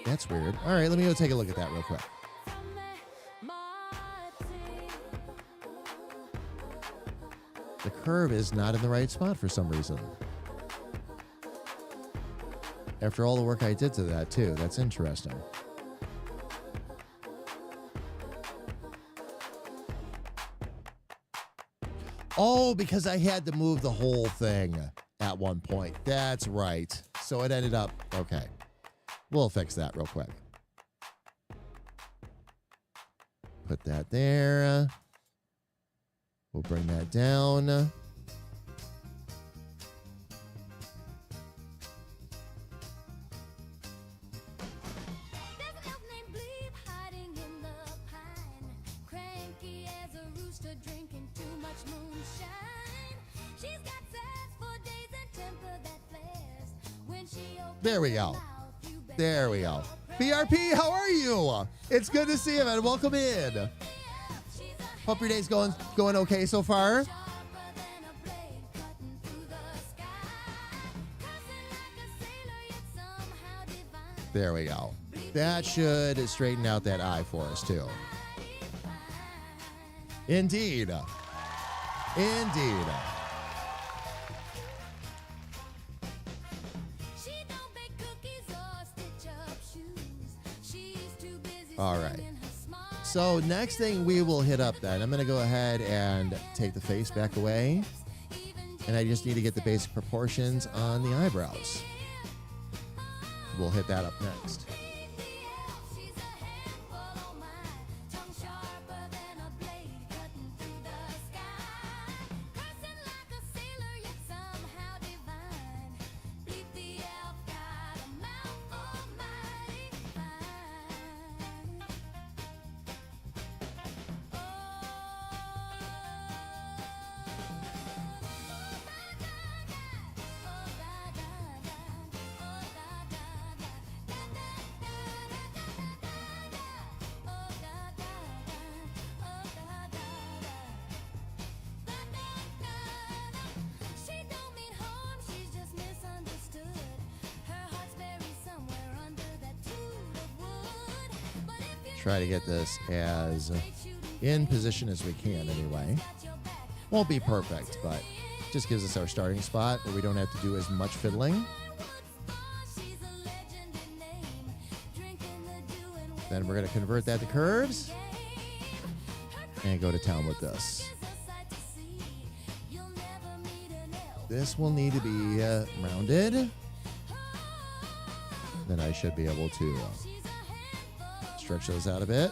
that's weird. All right, let me go take a look at that real quick. The curve is not in the right spot for some reason. After all the work I did to that, too. That's interesting. Oh, because I had to move the whole thing at one point. That's right. So it ended up, okay. We'll fix that real quick. Put that there. We'll bring that down. There we go. There we go. BRP, how are you? It's good to see you, man. Welcome in. Hope your day's going okay so far. There we go. That should straighten out that eye for us, too. Indeed. Indeed. All right. So next thing we will hit up then, I'm going to go ahead and take the face back away. And I just need to get the basic proportions on the eyebrows. We'll hit that up next. Try to get this as in position as we can anyway. Won't be perfect, but just gives us our starting spot where we don't have to do as much fiddling. Then we're going to convert that to curves and go to town with this. This will need to be rounded. Then I should be able to stretch those out a bit.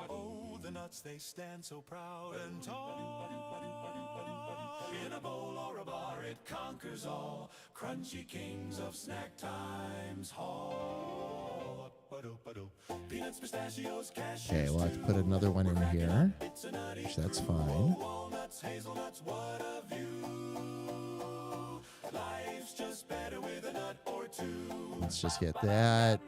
Oh, the nuts, they stand so proud and tall. In a bowl or a bar, it conquers all. Crunchy kings of snack times hall. Peanuts, pistachios, cashews. Okay, we'll have to put another one in here, which that's fine. Walnuts, hazelnuts, what of you? Lie just better with a nut or two. Let's just get that.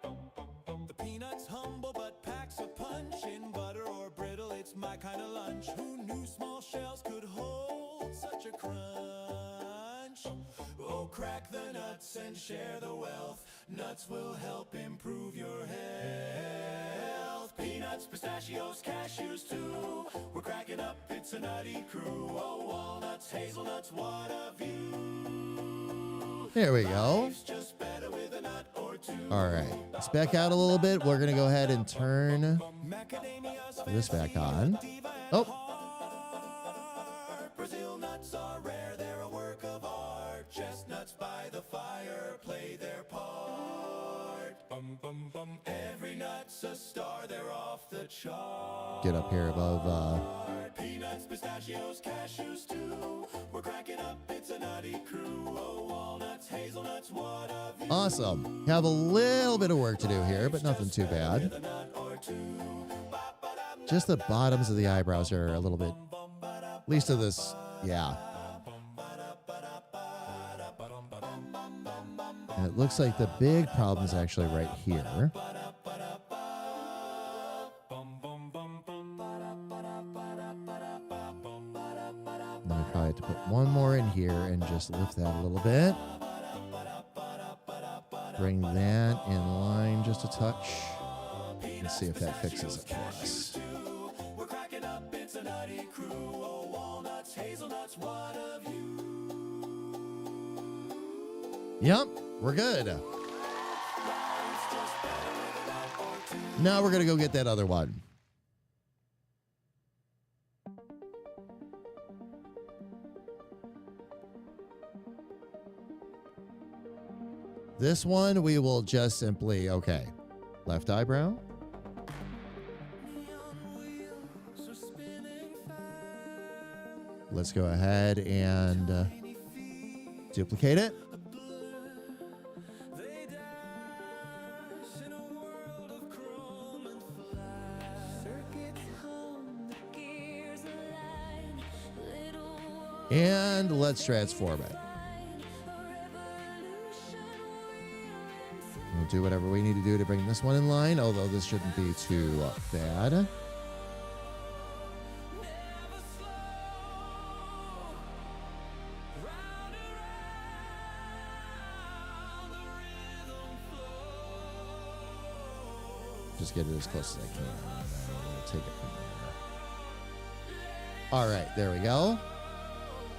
The peanut's humble but packs a punch. In butter or brittle, it's my kind of lunch. Who knew small shells could hold such a crunch? Oh, crack the nuts and share the wealth. Nuts will help improve your health. Peanuts, pistachios, cashews too. We're cracking up, it's a nutty crew. Oh, walnuts, hazelnuts, what a view. There we go. Life's just better with a nut or two. All right. Let's back out a little bit. We're going to go ahead and turn this back on. Oh, Brazil nuts are rare, they're a work of art. Chestnuts by the fire play their part. Bum, bum, bum. Every nut's a star, they're off the chart. get up here above. Peanuts, pistachios, cashews too. We're cracking up, it's a nutty crew. Oh, walnuts, hazelnuts, what a view. Awesome. Have a little bit of work to do here, but nothing too bad. A nut or two. Just the bottoms of the eyebrows are a little bit, at least of this, yeah. And it looks like the big problem is actually right here. And I probably have to put one more in here and just lift that a little bit. Bring that in line just a touch. And see if that fixes it for us. We're cracking up, it's a nutty crew. Oh, walnuts, hazelnuts, what a view. Yep, we're good. Now we're going to go get that other one. This one we will just simply, okay, left eyebrow. Let's go ahead and duplicate it. And let's transform it. We'll do whatever we need to do to bring this one in line, although this shouldn't be too bad. Just get it as close as I can, and then we'll take it from there. All right, there we go.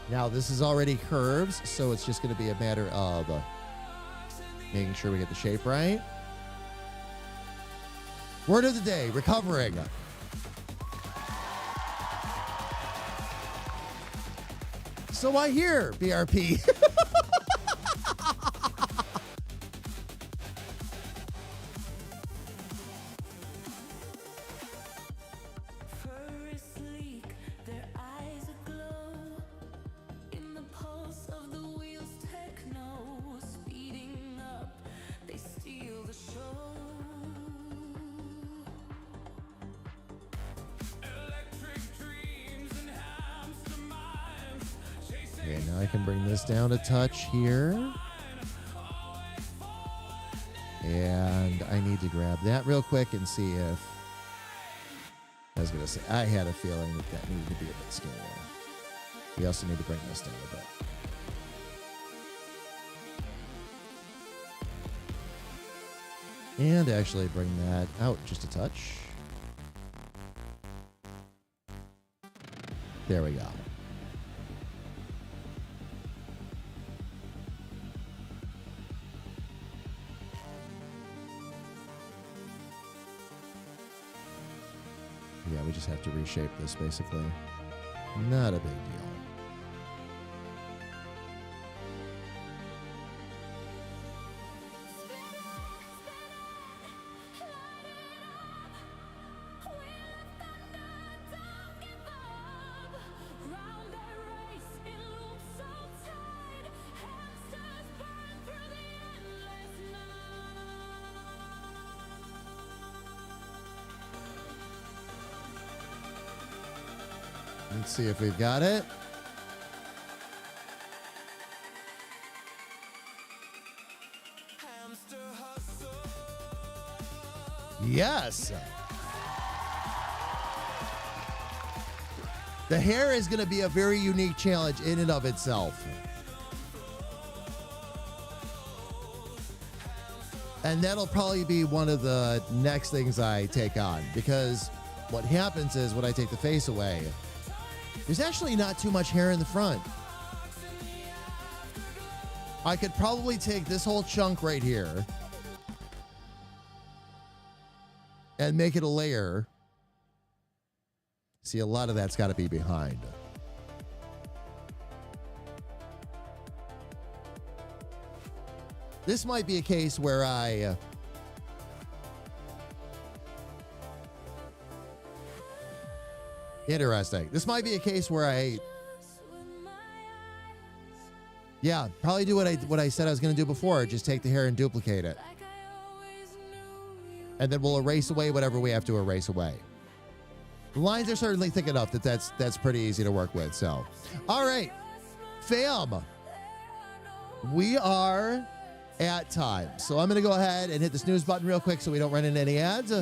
Now this is already curves, so it's just going to be a matter of making sure we get the shape right. Word of the day, recovering. So I hear, BRP. Okay, now I can bring this down a touch here. And I need to grab that real quick and see if... I was going to say, I had a feeling that that needed to be a bit skinnier. We also need to bring this down a bit. And actually bring that out just a touch. There we go. Yeah, we just have to reshape this basically. Not a big deal. Let's see if we've got it. Yes. The hair is going to be a very unique challenge in and of itself. And that'll probably be one of the next things I take on, because what happens is when I take the face away, there's actually not too much hair in the front. I could probably take this whole chunk right here and make it a layer. See, a lot of that's got to be behind. This might be a case where I interesting. This might be a case where yeah, probably do what I said I was going to do before. Just take the hair and duplicate it. And then we'll erase away whatever we have to erase away. The lines are certainly thick enough that that's pretty easy to work with. So, all right, fam, we are at time. So I'm going to go ahead and hit the snooze button real quick so we don't run into any ads.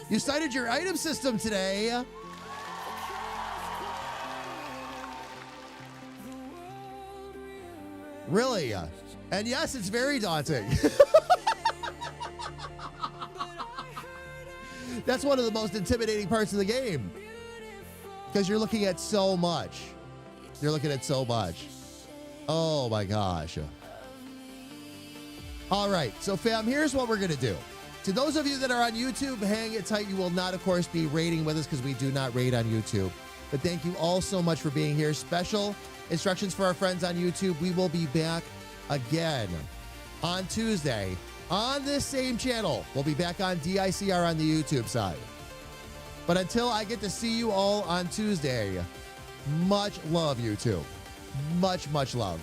You cited your item system today. Really? And yes, it's very daunting. That's one of the most intimidating parts of the game, because you're looking at so much. You're looking at so much. Oh my gosh. All right, so fam, here's what we're gonna do. To those of you that are on YouTube, hang it tight. You will not, of course, be rating with us because we do not rate on YouTube. But thank you all so much for being here. Special instructions for our friends on YouTube. We will be back again on Tuesday on this same channel. We'll be back on DICR on the YouTube side. But until I get to see you all on Tuesday, much love, YouTube. Much, much love.